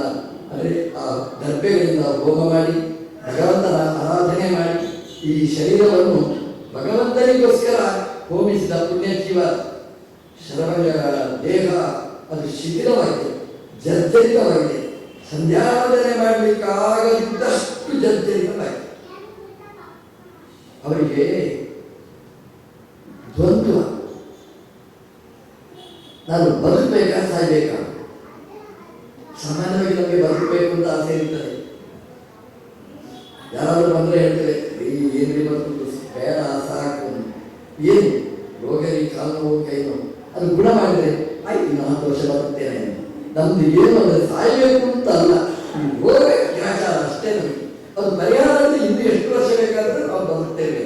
Speaker 1: ಅಂದರೆ ಆ ದರ್ಭೆಗಳಿಂದ ಹೋಮ ಮಾಡಿ ಭಗವಂತನ ಆರಾಧನೆ ಮಾಡಿ ಈ ಶರೀರವನ್ನು ಭಗವಂತನಿಗೋಸ್ಕರ ಹೋಮಿಸಿದ ಪುಣ್ಯ ಜೀವ. ಶರಭಂಗ ದೇಹ ಅದು ಶಿಥಿಲವಾಗಿದೆ, ಜರ್ಜರಿತವಾಗಿದೆ, ಸಂಧ್ಯಾವಂದನೆ ಮಾಡಲಿಕ್ಕಾಗದಿದ್ದಷ್ಟು ಜರ್ಜರಿತವಾಗಿದೆ. ಅವರಿಗೆ ದ್ವಂದ್ವ, ನಾನು ಬದುಕಬೇಕಾ ಸಾಯ್ಬೇಕಾ? ಸಾಮಾನ್ಯವಾಗಿ ನಮಗೆ ಬದುಕಬೇಕು ಅಂತ ಆಸೆ ಇರ್ತದೆ. ಯಾರಾದರೂ ಬಂದರೆ ಹೇಳ್ತೇವೆ, ಏನ್ರಿ ಬದುಕು ಬೇಡ ಸಾಕು, ಏನು ರೋಗರಿ ಕಾಲು ನೋವು ಕೈ ನೋವು ಅದು ಗುಣ ಮಾಡಿದರೆ ಆಯ್ತು, ಇನ್ನು 10 ವರ್ಷ ಬದುಕ್ತೇನೆ. ನಮ್ದು ಏನು ಅಂದರೆ ಸಾಯಬೇಕು ಅಂತ ಅಲ್ಲ, ರೋಗ ಗ್ರಾಚಾರ ಅಷ್ಟೇ ನಮಗೆ. ಅದು ಪರಿಹಾರ ಅಂದರೆ ಇನ್ನು ಎಷ್ಟು ವರ್ಷ ಬೇಕಾದರೂ ನಾವು ಬದುಕ್ತೇವೆ.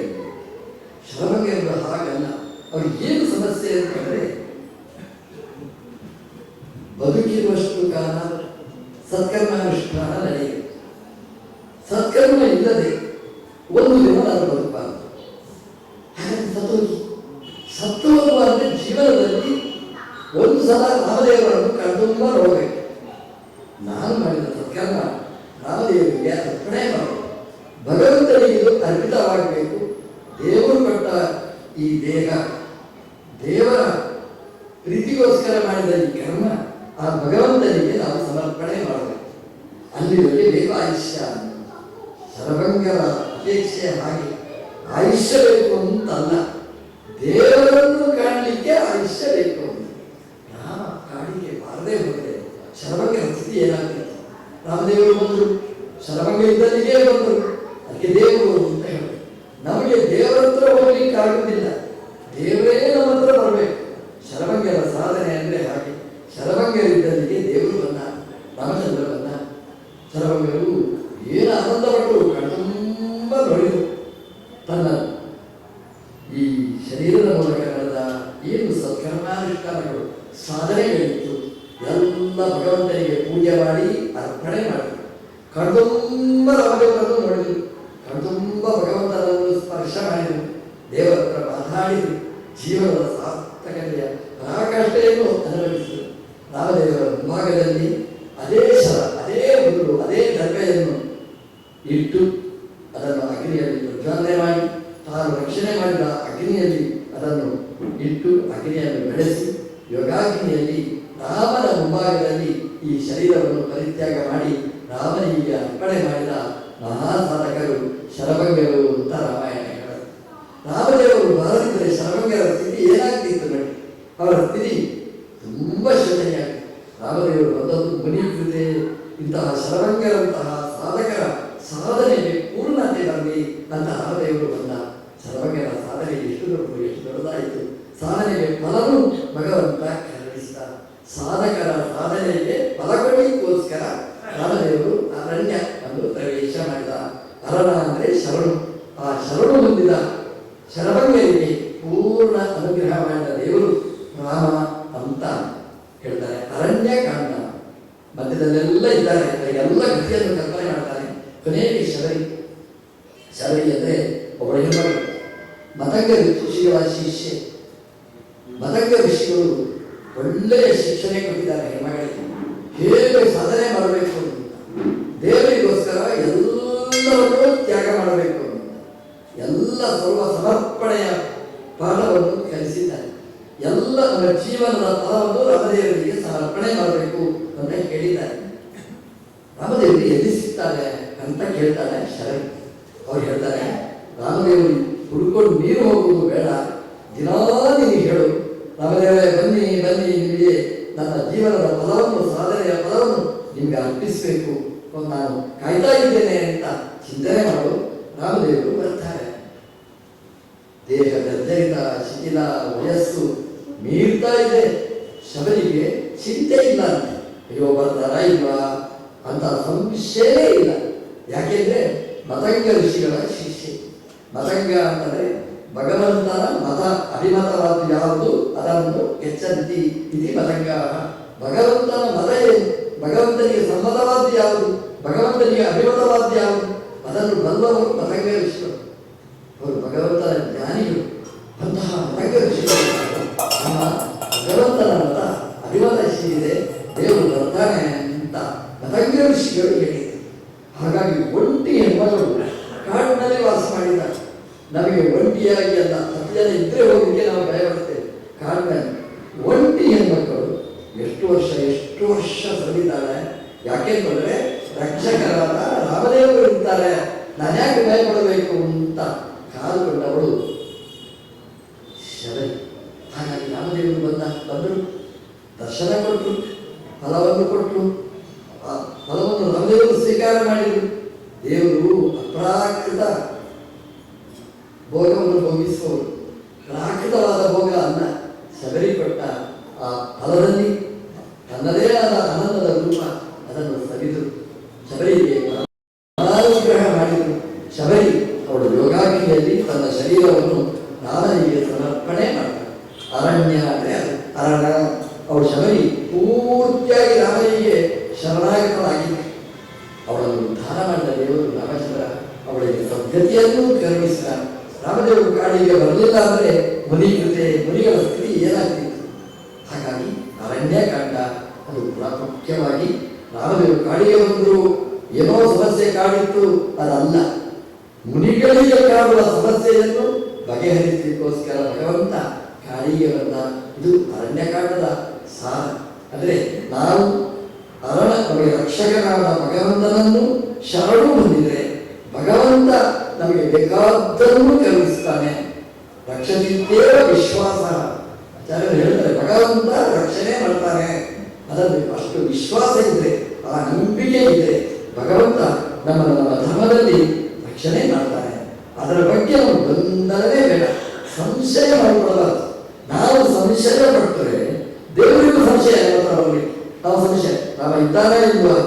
Speaker 1: ಶ್ರಮಗಳು ಹಾಗಲ್ಲ. ಅವ್ರಿಗೆ ಏನು ಸಮಸ್ಯೆ ಅಂತಂದರೆ ಬದುಕಿರುವಷ್ಟು ಕಾಲ ಸತ್ಕರ್ಮಾನುಷ್ಠಾನ ನಡೆಯುತ್ತೆ. ಸತ್ಕರ್ಮ ಇಲ್ಲದೆ ಒಂದು ದಿನ ನಾನು ಬದುಕಬಾರದು. ಹಾಗಾಗಿ ಸತ್ತೋದು ಅಂದರೆ ಜೀವನದಲ್ಲಿ ಒಂದು ಸಲ ರಾಮದೇವರನ್ನು ಕಣ್ತುಂಬ ನೋಡಬೇಕು. ನಾನು ಮಾಡಿದ ಸತ್ಕರ್ಮ ರಾಮದೇವರಿಗೆ ಅರ್ಪಣೆ ಮಾಡಬೇಕು, ಭಗವಂತನಿಗೆ ಇದು ಅರ್ಪಿತವಾಗಬೇಕು. ದೇವರು ಕೊಟ್ಟ ಈ ದೇಹ ದೇವರ ಪ್ರೀತಿಗೋಸ್ಕರ ಮಾಡಿದ ಈ ಕರ್ಮ ಆ ಭಗವಂತನಿಗೆ ನಾವು ಸಮರ್ಪಣೆ ಮಾಡಬೇಕು. ಅಲ್ಲಿವರೆಗೆ ಬೇಕು ಆಯುಷ್ಯ. ಶರಭಂಗರ ಅಪೇಕ್ಷೆ ಹಾಗೆ, ಆಯುಷ್ಯ ಬೇಕು ಅಂತಲ್ಲ, ದೇವರನ್ನು ಕಾಣಲಿಕ್ಕೆ ಆಯುಷ್ಯ ಬೇಕು ಅಂತ. ರಾಮ ಕಾಡಿಗೆ ಬಾರದೇ ಹೋದರೆ ಶರಭಂಗರ ಸ್ಥಿತಿ ಏನಾಗ್ತದೆ? ರಾಮದೇವರು ಬಂದರು, ಶರಭಂಗ ಇದ್ದಲ್ಲಿಗೆ ಬಂದರು, ಅದಕ್ಕೆ ದೇವರು ಅಂತ ಹೇಳಬೇಕು. ನಮಗೆ ದೇವರ ಹತ್ರ ಹೋಗ್ಲಿಕ್ಕೆ ಆಗುವುದಿಲ್ಲ, ದೇವರೇ ನಮ್ಮ ಹತ್ರ ಬರಬೇಕು. ಶರಭಂಗರ ಸಾಧನೆ ಅಂದರೆ ಹಾಗೆ. ಶರಭಂಗರಿದ್ದಲ್ಲಿಗೆ ದೇವರು ಬಂದ, ರಾಮಚಂದ್ರ ಬಂದ. ಶರಭಂಗರು ಏನು ಆನಂದಪಟ್ಟು ಕಣ್ತುಂಬ ನೋಡಿದರು. ತನ್ನ ಈ ಶರೀರದ ಮೂಲಕ ನಡೆದ ಏನು ಸತ್ಕರ್ಮಾನುಷ್ಠಾನಗಳು ಸಾಧನೆಗಳಿತ್ತು ಎಲ್ಲ ಭಗವಂತನಿಗೆ ಪೂಜೆ ಮಾಡಿ ಅರ್ಪಣೆ ಮಾಡಿದರು. ಕಣ್ತುಂಬ ರಾಮದೇವರನ್ನು ನೋಡಿದರು, ಕಣ್ತುಂಬ ಭಗವಂತನನ್ನು ಸ್ಪರ್ಶ ಮಾಡಿದರು, ದೇವರ ಹತ್ರ ಮಾತಾಡಿದರು, ಜೀವನದ ಸಾರ್ಥಕತೆಯ ಪರಾಕಾಷ್ಠೆಯನ್ನು ಅನುಭವಿಸಿದರು. ರಾಮದೇವರ ಮುಂಭಾಗದಲ್ಲಿ ಅದೇ ಶರ, ಅದೇ ಹುಲ್ಲು, ಅದೇ ದರ್ಭೆಯನ್ನು ಇಟ್ಟು ಅದನ್ನು ಅಗ್ನಿಯಲ್ಲಿ ಪ್ರಜ್ವಾಲನೆ ಮಾಡಿ, ತಾನು ರಕ್ಷಣೆ ಮಾಡಿದ ಅಗ್ನಿಯಲ್ಲಿ ಅದನ್ನು ಇಟ್ಟು ಅಗ್ನಿಯನ್ನು ಬೆಳೆಸಿ ಯೋಗಾಗ್ನಿಯಲ್ಲಿ ರಾಮನ ಮುಂಭಾಗದಲ್ಲಿ ಈ ಶರೀರವನ್ನು ಪರಿತ್ಯಾಗ ಮಾಡಿ ರಾಮನಿಗೆ ಅರ್ಪಣೆ ಮಾಡಿದ ಮಹಾಸಾಧಕರು ಶರಭಂಗರು ಅಂತ ರಾಮಾಯಣ ಹೇಳುತ್ತೆ. ರಾಮದೇವರು ಬಾರದಿದ್ದರೆ ಶರಭಂಗರ ಸ್ಥಿತಿ ಏನಾಗ್ತಿತ್ತು ನೋಡಿ. ಅವರ ಸ್ಥಿತಿ ತುಂಬ ಶೋಚನೀಯಾಗಿದೆ. ರಾಮದೇವರು ಬಂದದ್ದು ಮುನಿಯುತ್ತದೆ. ಇಂತಹ ಶರಭಂಗರಂತಹ ಸಾಧಕರ ಸಾಧನೆಗೆ ಪೂರ್ಣತೆ ಬರಲಿ ಅಂತ ರಾಮದೇವರು ಬಂದ. ಶರಭಂಗ ಸಾಧನೆಗೆ ಫಲನು ಭಗವಂತ ಕರುಣಿಸಿದ. ಸಾಧಕರ ಸಾಧನೆಗೆ ಫಲ ಕೊಡಲಿಕ್ಕೋಸ್ಕರ ರಾಮದೇವರು ಅರಣ್ಯ ಒಂದು ಪ್ರವೇಶ ಮಾಡಿದ. ಅರಣ ಅಂದರೆ ಶರಣು. ಆ ಶರಣು ಹೊಂದಿದ ಶರಭಂಗರಿಗೆ ಪೂರ್ಣ ಅನುಗ್ರಹ ಮಾಡಿದ ದೇವರು ರಾಮ ಅಂತ ಹೇಳ್ತಾರೆ. ಅರಣ್ಯಕಾಂಡ ಮಧ್ಯದಲ್ಲೆಲ್ಲ ಇದ್ದಾರೆ, ಎಲ್ಲ ಗತಿಯನ್ನು ಕಲ್ಪನೆ ಮಾಡ್ತಾರೆ. ಕೊನೆಗೆ ಶಬರಿ ಅಂದರೆ ಒಬ್ಬಳ ಹೆಣ್ಮಗಳು, ಮತಂಗ ಋಷಿಗಳ ಶಿಷ್ಯೆ. ಮತಂಗ ಋಷಿಗಳು ಒಳ್ಳೆಯ ಶಿಕ್ಷಣೆ ಕೊಟ್ಟಿದ್ದಾರೆ ಹೆಣ್ಮಗಳಿಗೆ, ಹೇಗೆ ಸಾಧನೆ ಮಾಡಬೇಕು ಅಂತ, ದೇವರಿಗೋಸ್ಕರ ಎಲ್ಲವನ್ನೂ ತ್ಯಾಗ ಮಾಡಬೇಕು ಅಂತ, ಎಲ್ಲ ಸರ್ವ ಸಮರ್ಪಣೆಯ ಪಾಠವನ್ನು ಕಲಿಸಿದ್ದಾರೆ. ಎಲ್ಲ ನಮ್ಮ ಜೀವನದ ಫಲವನ್ನು ರಾಮದೇವರಿಗೆ ಸಮರ್ಪಣೆ ಮಾಡಬೇಕು ಅಂತ ಹೇಳಿದ್ದಾರೆ. ರಾಮದೇವರು ಎಲ್ಲಿ ಸಿಗ್ತಾರೆ ಅಂತ ಕೇಳ್ತಾಳೆ ಶರಣಿ. ಅವ್ರು ಹೇಳ್ತಾರೆ, ರಾಮದೇವರು ಹುಡ್ಕೊಂಡು ನೀರು ಹೋಗುವುದು ಬೇಡ, ದಿನಾ ನೀನು ಹೇಳು ರಾಮದೇವರೇ ಬನ್ನಿ ಬನ್ನಿ, ನಿಮಗೆ ನನ್ನ ಜೀವನದ ಫಲವನ್ನು ಸಾಧನೆಯ ಫಲವನ್ನು ನಿಮಗೆ ಅರ್ಪಿಸಬೇಕು, ನಾನು ಕಾಯ್ತಾ ಇದ್ದೇನೆ ಅಂತ ಚಿಂತನೆ ಮಾಡು. ರಾಮದೇವರು ಬರ್ತಾರೆ. ದೇಹ ಗರ್ಜರಿತ ಶಿಥಿಲ, ವಯಸ್ಸು ಮೀರ್ತಾ ಇದೆ. ಶಬರಿಗೆ ಚಿಂತೆ ಇಲ್ಲ ಅಂತೆ, ಅಯ್ಯೋ ಬರ್ತಾರ ಇಲ್ವಾ ಅಂತ ಸಂಶಯವೇ ಇಲ್ಲ. ಯಾಕೆಂದ್ರೆ ಮತಂಗ ಋಷಿಗಳ ಶಿಷ್ಯೆ. ಮತಂಗ ಅಂತಂದ್ರೆ ಭಗವಂತನ ಮತ, ಅಭಿಮತವಾದ ಯಾವುದು ಅದನ್ನು ಎಚ್ಚರಿಸಿ ಇದು ಮತಂಗ. ಭಗವಂತನ ಮತ ಏನು, ಭಗವಂತನಿಗೆ ಸಮ್ಮತವಾದ ಯಾವುದು, ಭಗವಂತನಿಗೆ ಅಭಿಮತವಾದ ಯಾವುದು ಅದನ್ನು ಬಲ್ಲವರು ಮತಂಗ ಋಷಿಗಳು. ಅವರು ಭಗವಂತನ ಜ್ಞಾನಿಗಳು. ಅಂತಹ ಮತಂಗ ಋಷಿಗಳು ನಮ್ಮ ಭಗವಂತನ ಮತ ಅಭಿಮತ ಇದೆ, ದೇವರು ಬರ್ತಾನೆ ಅಂತ ಮತಂಗ ಋಷಿಗಳು ಹೇಳಿದರು. ಹಾಗಾಗಿ ಒಂಟಿ ಹೆಣ್ಮಗಳು ಕಾಡಿನಲ್ಲಿ ವಾಸ ಮಾಡಿದ್ದಾರೆ. ನಮಗೆ ಒಂಟಿಯಾಗಿ ಅಲ್ಲ, 10 ಜನ ಇದ್ರೆ ಹೋಗಲಿಕ್ಕೆ ನಾವು ಭಯ ಪಡ್ತೇವೆ. ಕಾಡಿನಲ್ಲಿ ಒಂಟಿ ಹೆಣ್ಮಕ್ಕಳು ಎಷ್ಟು ವರ್ಷ ಸರಿದ್ದಾಳೆ. ಯಾಕೆಂತಂದ್ರೆ ರಕ್ಷಕರಾದ ರಾಮದೇವರು ಇರ್ತಾರೆ, ನಾನು ಯಾಕೆ ಭಯ ಪಡಬೇಕು ಅಂತ ಕಾದುಕೊಂಡವಳು ಶಬರಿ. ಹಾಗಾಗಿ ರಾಮದೇವರು ಬಂದರು, ದರ್ಶನ ಕೊಟ್ಟರು, ಫಲವನ್ನು ಕೊಟ್ಟರು. ಆ ಫಲವನ್ನು ರಾಮದೇವರು ಸ್ವೀಕಾರ ಮಾಡಿದರು. ದೇವರು ಅಪ್ರಾಕೃತ ಭೋಗವನ್ನು ಭೋಗಿಸುವವರು, ಪ್ರಾಕೃತವಾದ ಭೋಗ ಅನ್ನ ಶಬರಿ ಕೊಟ್ಟ ಆ ಫಲದಲ್ಲಿ ತನ್ನದೇ ಆದ ಆನಂದದ ರೂಪ ಅದನ್ನು ಸವಿದರು. ಶಬರಿಗೆ ಅನುಗ್ರಹ ಮಾಡಿದರು. ಶಬರಿ ಅವಳು ಯೋಗಾಗ್ನಿಯಲ್ಲಿ ತನ್ನ ಶರೀರವನ್ನು ರಾಮನಿಗೆ ಸಮರ್ಪಣೆ ಮಾಡ್ತಾಳೆ. ಅರಣ್ಯ ಅಂದರೆ ಅದು ಅರಣ್ಯ. ಅವಳು ಶಬರಿ ಪೂರ್ತಿಯಾಗಿ ರಾಮನಿಗೆ ಶರಣಾಗತಳಾಗಿದ್ದ. ಅವಳನ್ನು ಉದ್ಧಾರ ಮಾಡಿದ ದೇವರು ರಾಮಚಂದ್ರ ಅವಳಿಗೆ ಸದ್ಗತಿಯನ್ನು ಕರುಣಿಸಿದ. ರಾಮದೇವರು ಕಾಡಿಗೆ ಬರಲಿಲ್ಲ ಅಂದರೆ ಮುನಿಗಳ ಸ್ಥಿತಿ ಏನಾಗ್ತಿತ್ತು. ಹಾಗಾಗಿ ಅರಣ್ಯಕಾಂಡ ಅದು ಪ್ರಾಮುಖ್ಯವಾಗಿ ರಾಮದೇವರು ಕಾಡಿಗೆ ಬಂದರು, ಏನೋ ಸಮಸ್ಯೆ ಕಾಡಿತ್ತು, ಅದಲ್ಲ. ಮುನಿಗಳಿಗೆ ಕಾಡುವ ಸಮಸ್ಯೆಯನ್ನು ಬಗೆಹರಿಸಲಿಕ್ಕೋಸ್ಕರ ಭಗವಂತ ಕಾಡಿಗೆ ಬಂದ. ಇದು ಅರಣ್ಯಕಾಂಡದ ಸಾರ. ಅಂದರೆ ನಾವು ನಮಗೆ ರಕ್ಷಕನಾದ ಭಗವಂತನನ್ನು ಶರಣು ಹೊಂದಿದರೆ ಭಗವಂತ ನಮಗೆ ಬೇಕಾದ್ದನ್ನು ಕರುಣಿಸ್ತಾನೆ. ರಕ್ಷಣೆಯೇ ವಿಶ್ವಾಸ. ಆಚಾರ್ಯರು ಹೇಳ್ತಾರೆ, ಭಗವಂತ ರಕ್ಷಣೆ ಮಾಡ್ತಾನೆ. ಅದನ್ನು ಅಷ್ಟು ವಿಶ್ವಾಸ ಇದ್ರೆ, ಆ ನಂಬಿಕೆ ಇದ್ರೆ ಭಗವಂತ ನಮ್ಮ ಧರ್ಮದಲ್ಲಿ ರಕ್ಷಣೆ ಮಾಡ್ತಾನೆ. ಅದರ ಬಗ್ಗೆ ನಾವು ಗೊಂದಲವೇ ಬೇಡ, ಸಂಶಯ ಮಾಡಿಕೊಳ್ಳಬಾರದು. ನಾವು ಸಂಶಯ ಪಡ್ತೇವೆ, ದೇವರಿಗೂ ಸಂಶಯ ಬರಲಿ. ನಾವು ಸಂಶಯ, ನಾವು ಇದ್ದಾನೆ ಇಲ್ವಾ,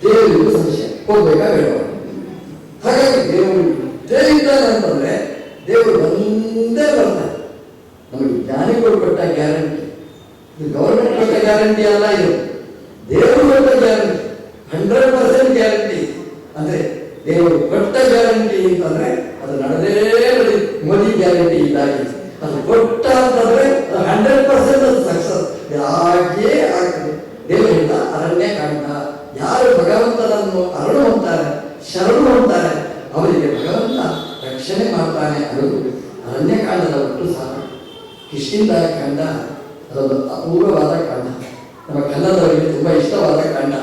Speaker 1: ದೇವರಿಗೂ ಸಂಶಯ ಹೋಗ್ಬೇಕಾ ಬೇಡ. ಹಾಗಾಗಿ ದೇವರಿದ್ದಾನೆ ಅಂತಂದ್ರೆ ದೇವರು ಒಂದೇ ಬರ್ತಾನೆ. ನಮಗೆ ಜ್ಞಾನಿಗಳು ಕೊಟ್ಟ ಗ್ಯಾರಂಟಿ, ಇದು ಗೌರ್ಮೆಂಟ್ ಕೊಟ್ಟ ಗ್ಯಾರಂಟಿ ಅಲ್ಲ, ಇದು ದೇವರು ಕೊಟ್ಟ ಗ್ಯಾರಂಟಿ. 100% ಗ್ಯಾರಂಟಿ. ಅಂದ್ರೆ ದೇವರು ಕೊಟ್ಟ ಗ್ಯಾರಂಟಿ ಅಂತಂದ್ರೆ ಅದು ನಡೆದೇ ನಡಿ. ಮೋದಿ ಗ್ಯಾರಂಟಿ ಇದ್ದಾಗಿ ಅದು ಕೊಟ್ಟ ಅಂತಂದ್ರೆ 100% ಸಕ್ಸಸ್ ಹಾಗೇ ಆಗ್ತದೆ. ದೇವರಿಂದ ಅರಣ್ಯಕಾಂಡ. ಯಾರು ಭಗವಂತನನ್ನು ಅರಳು ಅಂತಾರೆ, ಶರಣು ಅಂತಾರೆ, ಅವರಿಗೆ ಭಗವಂತ ರಕ್ಷಣೆ ಮಾಡ್ತಾನೆ ಅನ್ನೋದು ಅರಣ್ಯಕಾಂಡದ ಒಟ್ಟು ಸಾರ. ಕಿಷ್ಕಿಂಧ ಕಾಂಡ ಅದೊಂದು ಅಪೂರ್ವವಾದ ಕಾಂಡ, ನಮ್ಮ ಕನ್ನಡದವರಿಗೆ ತುಂಬ ಇಷ್ಟವಾದ ಕಾಂಡ.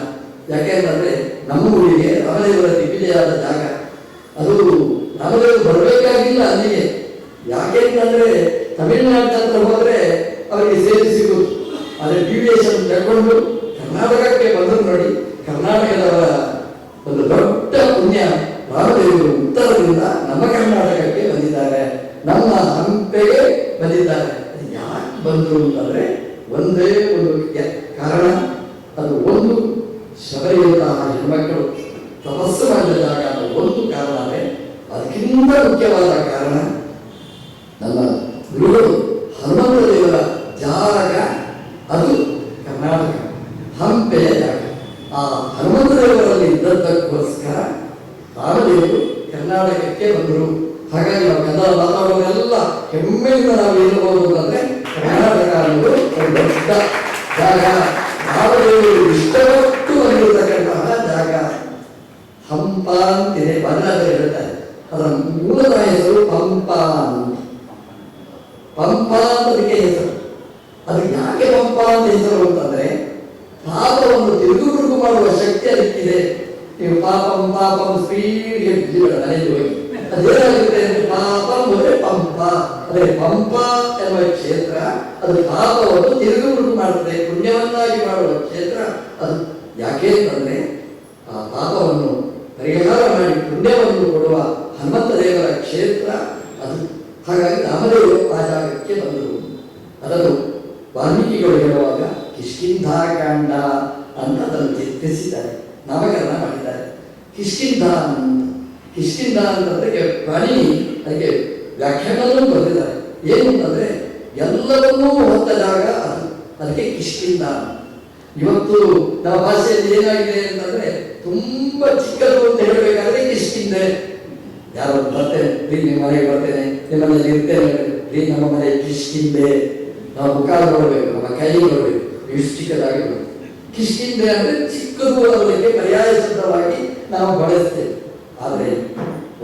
Speaker 1: ಯಾಕೆಂತಂದ್ರೆ ನಮ್ಮ ಊರಿಗೆ ರಾಮದೇವರ ದಿಗ್ವಿಜಯವಾದ ಜಾಗ. ಅದು ರಾಮದೇವರು ಬರಬೇಕಾಗಿಲ್ಲ ಅಲ್ಲಿಗೆ. ಯಾಕೆಂತಂದ್ರೆ ತಮಿಳುನಾಡಿನ ಹತ್ರ ಹೋದ್ರೆ ಅವರಿಗೆ ಸೇರಿ ಸಿಗುವುದು. ಆದರೆ ಡಿವಿಯೇಷನ್ ತಗೊಂಡು ಕರ್ನಾಟಕಕ್ಕೆ ಬಂದರು ನೋಡಿ. ಕರ್ನಾಟಕದವರ ಒಂದು ದೊಡ್ಡ ಪುಣ್ಯ, ರಾಮದೇವರು ಉತ್ತರದಿಂದ ನಮ್ಮ ಕರ್ನಾಟಕಕ್ಕೆ ಬಂದಿದ್ದಾರೆ, ನಮ್ಮ ಹಂಪೆಗೆ ಬಂದಿದ್ದಾರೆ. ಯಾಕೆ ಬಂದರು ಅಂತಂದರೆ ಒಂದೇ ಒಂದು ಕಾರಣ. ಅದು ಒಂದು ಶಬರಿಯಂತಹ ಹೆಣ್ಮಕ್ಕಳು ತಪಸ್ಸು ಮಾಡಿದಾಗ ಅದು ಒಂದು ಕಾರಣ. ಅದಕ್ಕಿಂತ ಮುಖ್ಯವಾದ ಕಾರಣ ನಮ್ಮ ಗುರುಗಳು ಹನುಮಂತ ದೇವರ ಜಾಗ, ಅದು ಕರ್ನಾಟಕ ಹಂಪೆಯ ಜಾಗ. ಆ ಹನುಮಂತ ದೇವರಲ್ಲಿ ಇದ್ದದ್ದಕ್ಕೋಸ್ಕರ ರಾಮದೇವರು ಕರ್ನಾಟಕಕ್ಕೆ ಬಂದರು. ಹಾಗಾಗಿ ನಾವು ಕನ್ನಡ ಮಾತಾಡೋರೆಲ್ಲ ಹೆಮ್ಮೆಯಿಂದ ನಾವು ಹೇಳ್ಬೋದು ಅಂತಂದ್ರೆ ಕರ್ನಾಟಕ ಅನ್ನೋದು ಒಂದು ದೊಡ್ಡ ಜಾಗ. ರಾಮದೇವರು ಇಷ್ಟಪಟ್ಟು ಬಂದಿರತಕ್ಕಂತಹ ಜಾಗ ಹಂಪ ಅಂತಿದೆ. ಬದಲಾದ ಹೇಳ್ತಾರೆ ಅದರ ಮೂಲದ ಹೆಸರು ಪಂಪ ಅಂತ. ಪಂಪ ಅಂತದಕ್ಕೆ ಹೆಸರು. ಅದಕ್ಕೆ ಯಾಕೆ ಪಂಪ ಅಂತ ಹೆಸರು ಅಂತಂದ್ರೆ ಪಾಪವನ್ನು ತಿರುಗುಬುರುಗು ಮಾಡುವ ಶಕ್ತಿ ಅದಕ್ಕಿದೆ. ನೀವು ಪಾಪಂ ಪಾಪಂ ಸ್ಪೀಡ್ಗೆ ಮನೆಯಲ್ಲಿ ಹೋಗಿ ಅದೇನಾಗುತ್ತೆ ಅಂದ್ರೆ ಪಾಪಂ ಅಂದ್ರೆ ಪಂಪ. ಅದೇ ಪಂಪ ಎನ್ನುವ ಕ್ಷೇತ್ರ ಅದು ಪಾಪವನ್ನು ತಿರುಗುಬುರುಗು ಮಾಡುತ್ತದೆ, ಪುಣ್ಯವನ್ನಾಗಿ ಮಾಡುವ ಕ್ಷೇತ್ರ ಅದು. ಯಾಕೆ ಅಂತಂದ್ರೆ ಆ ಪಾಪವನ್ನು ಪರಿಹಾರ ಮಾಡಿ ಪುಣ್ಯವನ್ನು ಕೊಡುವ ಹನುಮಂತ ದೇವರ ಕ್ಷೇತ್ರ ಅದು. ಹಾಗಾಗಿ ರಾಮದೇವರು ಆ ಜಾಗಕ್ಕೆ ಬಂದರು. ಅದನ್ನು ವಾಲ್ಮೀಕಿಗಳು ಹೇಳುವಾಗ ಕಿಷ್ಕಿಂಧಾಕಾಂಡ ಅಂತ ಅದನ್ನು ಚಿತ್ರಿಸಿದ್ದಾರೆ, ನಾಮಕರಣ ಮಾಡಿದ್ದಾರೆ. ಕಿಷ್ಕಿಂಧ ಕಿಷ್ಕಿಂಧ ಅಂತಂದ್ರೆ ಪ್ರಾಣಿ ಅದಕ್ಕೆ ವ್ಯಾಖ್ಯಾನವನ್ನು ಬರೆದಿದ್ದಾರೆ. ಏನು ಅಂತಂದ್ರೆ ಎಲ್ಲವನ್ನೂ ಹೊತ್ತ ಜಾಗ ಅದು, ಅದಕ್ಕೆ ಕಿಷ್ಕಿಂಧ. ಇವತ್ತು ನಮ್ಮ ಭಾಷೆಯಲ್ಲಿ ಏನಾಗಿದೆ ಅಂತಂದ್ರೆ ತುಂಬಾ ಚಿಕ್ಕದು ಅಂತ ಹೇಳಬೇಕಾದ್ರೆ ಕಿಷ್ಕಿಂದೆ. ಯಾರೋ ಬರ್ತೇನೆ ರೀ ನಿಮ್ಮ ಮನೆಗೆ ಬರ್ತೇನೆ, ನಿಮ್ಮ ಮನೆಯಲ್ಲಿ ಇರ್ತೇನೆ ರೀ ನಮ್ಮ ಮನೆ ಕಿಷ್ಕಿಂದೆ. ನಾವು ಮುಖ ನೋಡ್ಬೇಕು, ನಮ್ಮ ಕೈ ನೋಡ್ಬೇಕು, ಇಷ್ಟು ಚಿಕ್ಕದಾಗಿ ಕಿಷ್ಕಿಂದೆ ಅಂದ್ರೆ ಚಿಕ್ಕದು ಅನ್ನೋದಕ್ಕೆ ಪರ್ಯಾಯ ಶಬ್ದವಾಗಿ ನಾವು ಬಳಸ್ತೇವೆ. ಆದರೆ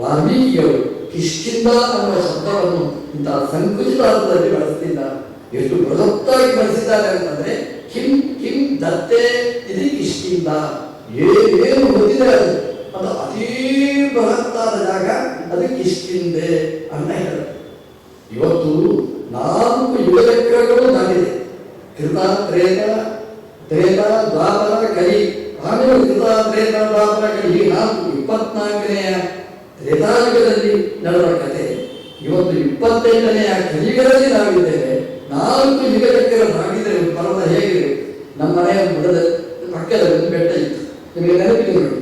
Speaker 1: ವಾಲ್ಮೀಕಿಗಳು ಕಿಷ್ಕಿಂದ ಅನ್ನುವ ಶಬ್ದವನ್ನು ಇಂತಹ ಸಂಕುಚಿತ ಅರ್ಥದಲ್ಲಿ ಬಳಸ್ತಿದ್ದಾರೆ. ಎಷ್ಟು ಬೃಹತ್ತಾಗಿ ಬಳಸಿದ್ದಾರೆ ಅಂತಂದ್ರೆ ಕಿಂ ಕಿಂ ದತ್ತೆ ಇದು ಕಿಷ್ಕಿಂದ. ಏನು ಗೊತ್ತಿದೆ ಅದು ಅತೀ ಬೃಹತ್ತಾದ ಜಾಗ, ಅದು ಕಿಷ್ಕಿಂದೆ ಅಂತ ಹೇಳ. ಇವತ್ತು 4 ಯುಗಚಕ್ರಗಳು ದಾಟಿದೆ. ಕೃತ ತ್ರೇತ ತ್ರೇತ ದ್ವಾಪರ ಕಲಿ, ಆಮೇಲೆ ಕೃತ ತ್ರೇತ ದ್ವಾಪರ ಕಲಿ 24ನೆಯ ತ್ರೇತಾಯುಗದಲ್ಲಿ ನಡೆದ ಕಥೆ. ಇವತ್ತು 28ನೆಯ ಕಲಿಯುಗದಲ್ಲಿ ನಾವಿದ್ದೇವೆ. 4 ಯುಗಚಕ್ರ ದಾಟಿದರೆ ಪರ್ವತ ಹೇಗಿದೆ. ನಮ್ಮ ಮನೆಯ ಬುಡದ ಪಕ್ಕದಲ್ಲಿ ಒಂದು ಬೆಟ್ಟ ಇತ್ತು, ನಿಮಗೆ ನೆನಪಿದೆ ನೋಡಿ.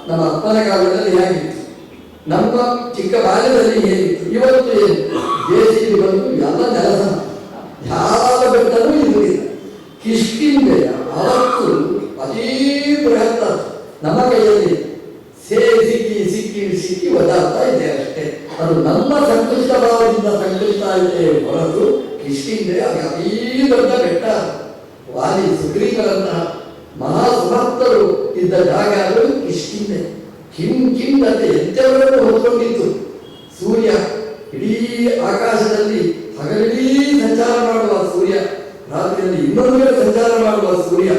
Speaker 1: ನಮ್ಮ ಅಪ್ಪನ ಕಾಲದಲ್ಲಿ ಹೇಗಿತ್ತು, ನಮ್ಮ ಚಿಕ್ಕ ಬಾಲ್ಯದಲ್ಲಿ ಹೇಗಿತ್ತು, ಇವತ್ತು ಏನು ಜೆಸಿಬಿ ಬಂದು ಎಲ್ಲ ನೆಲಸ ಯಾವ ಬೆಟ್ಟನೂ ಇರಲಿಲ್ಲ. ಕಿಷ್ಕಿಂಧೆಯ ಅವತ್ತು ಅತೀ ಬೃಹತ್ತ ನಮ್ಮ ಕೈಯಲ್ಲಿ ಸಿಕ್ಕಿ ಸಿಕ್ಕಿ ಸಿಕ್ಕಿ ಒದ್ದಾಡ್ತಾ ಇದೆ ಅಷ್ಟೇ. ಅದು ನಮ್ಮ ಸಂಕುಚಿತ ಭಾವದಿಂದ ಸಂಕುಚಿತ ಇದೆ ಹೊರತು ಕಿಷ್ಕಿಂಧೆ ಅದು ಅತೀ ದೊಡ್ಡ ಬೆಟ್ಟ. ವಾಲಿ ಸುಗ್ರೀವರಂತಹ ಮಹಾಸಮರ್ಥರು ಇದ್ದ ಜಾಗ ಅದು ಕಿಷ್ಕಿಂಧೆ. ಕಿಂ ಕಿಂ ಅಂತ ಎಂತೆವರನ್ನು ಹೊತ್ಕೊಂಡಿತ್ತು. ಸೂರ್ಯ ಇಡೀ ಆಕಾಶದಲ್ಲಿ ಹಗಲಿಡೀ ಸಂಚಾರ ಮಾಡುವ ಸೂರ್ಯ, ರಾತ್ರಿಯಲ್ಲಿ ಇನ್ನೊಂದು ಕಡೆ ಸಂಚಾರ ಮಾಡುವ ಸೂರ್ಯ,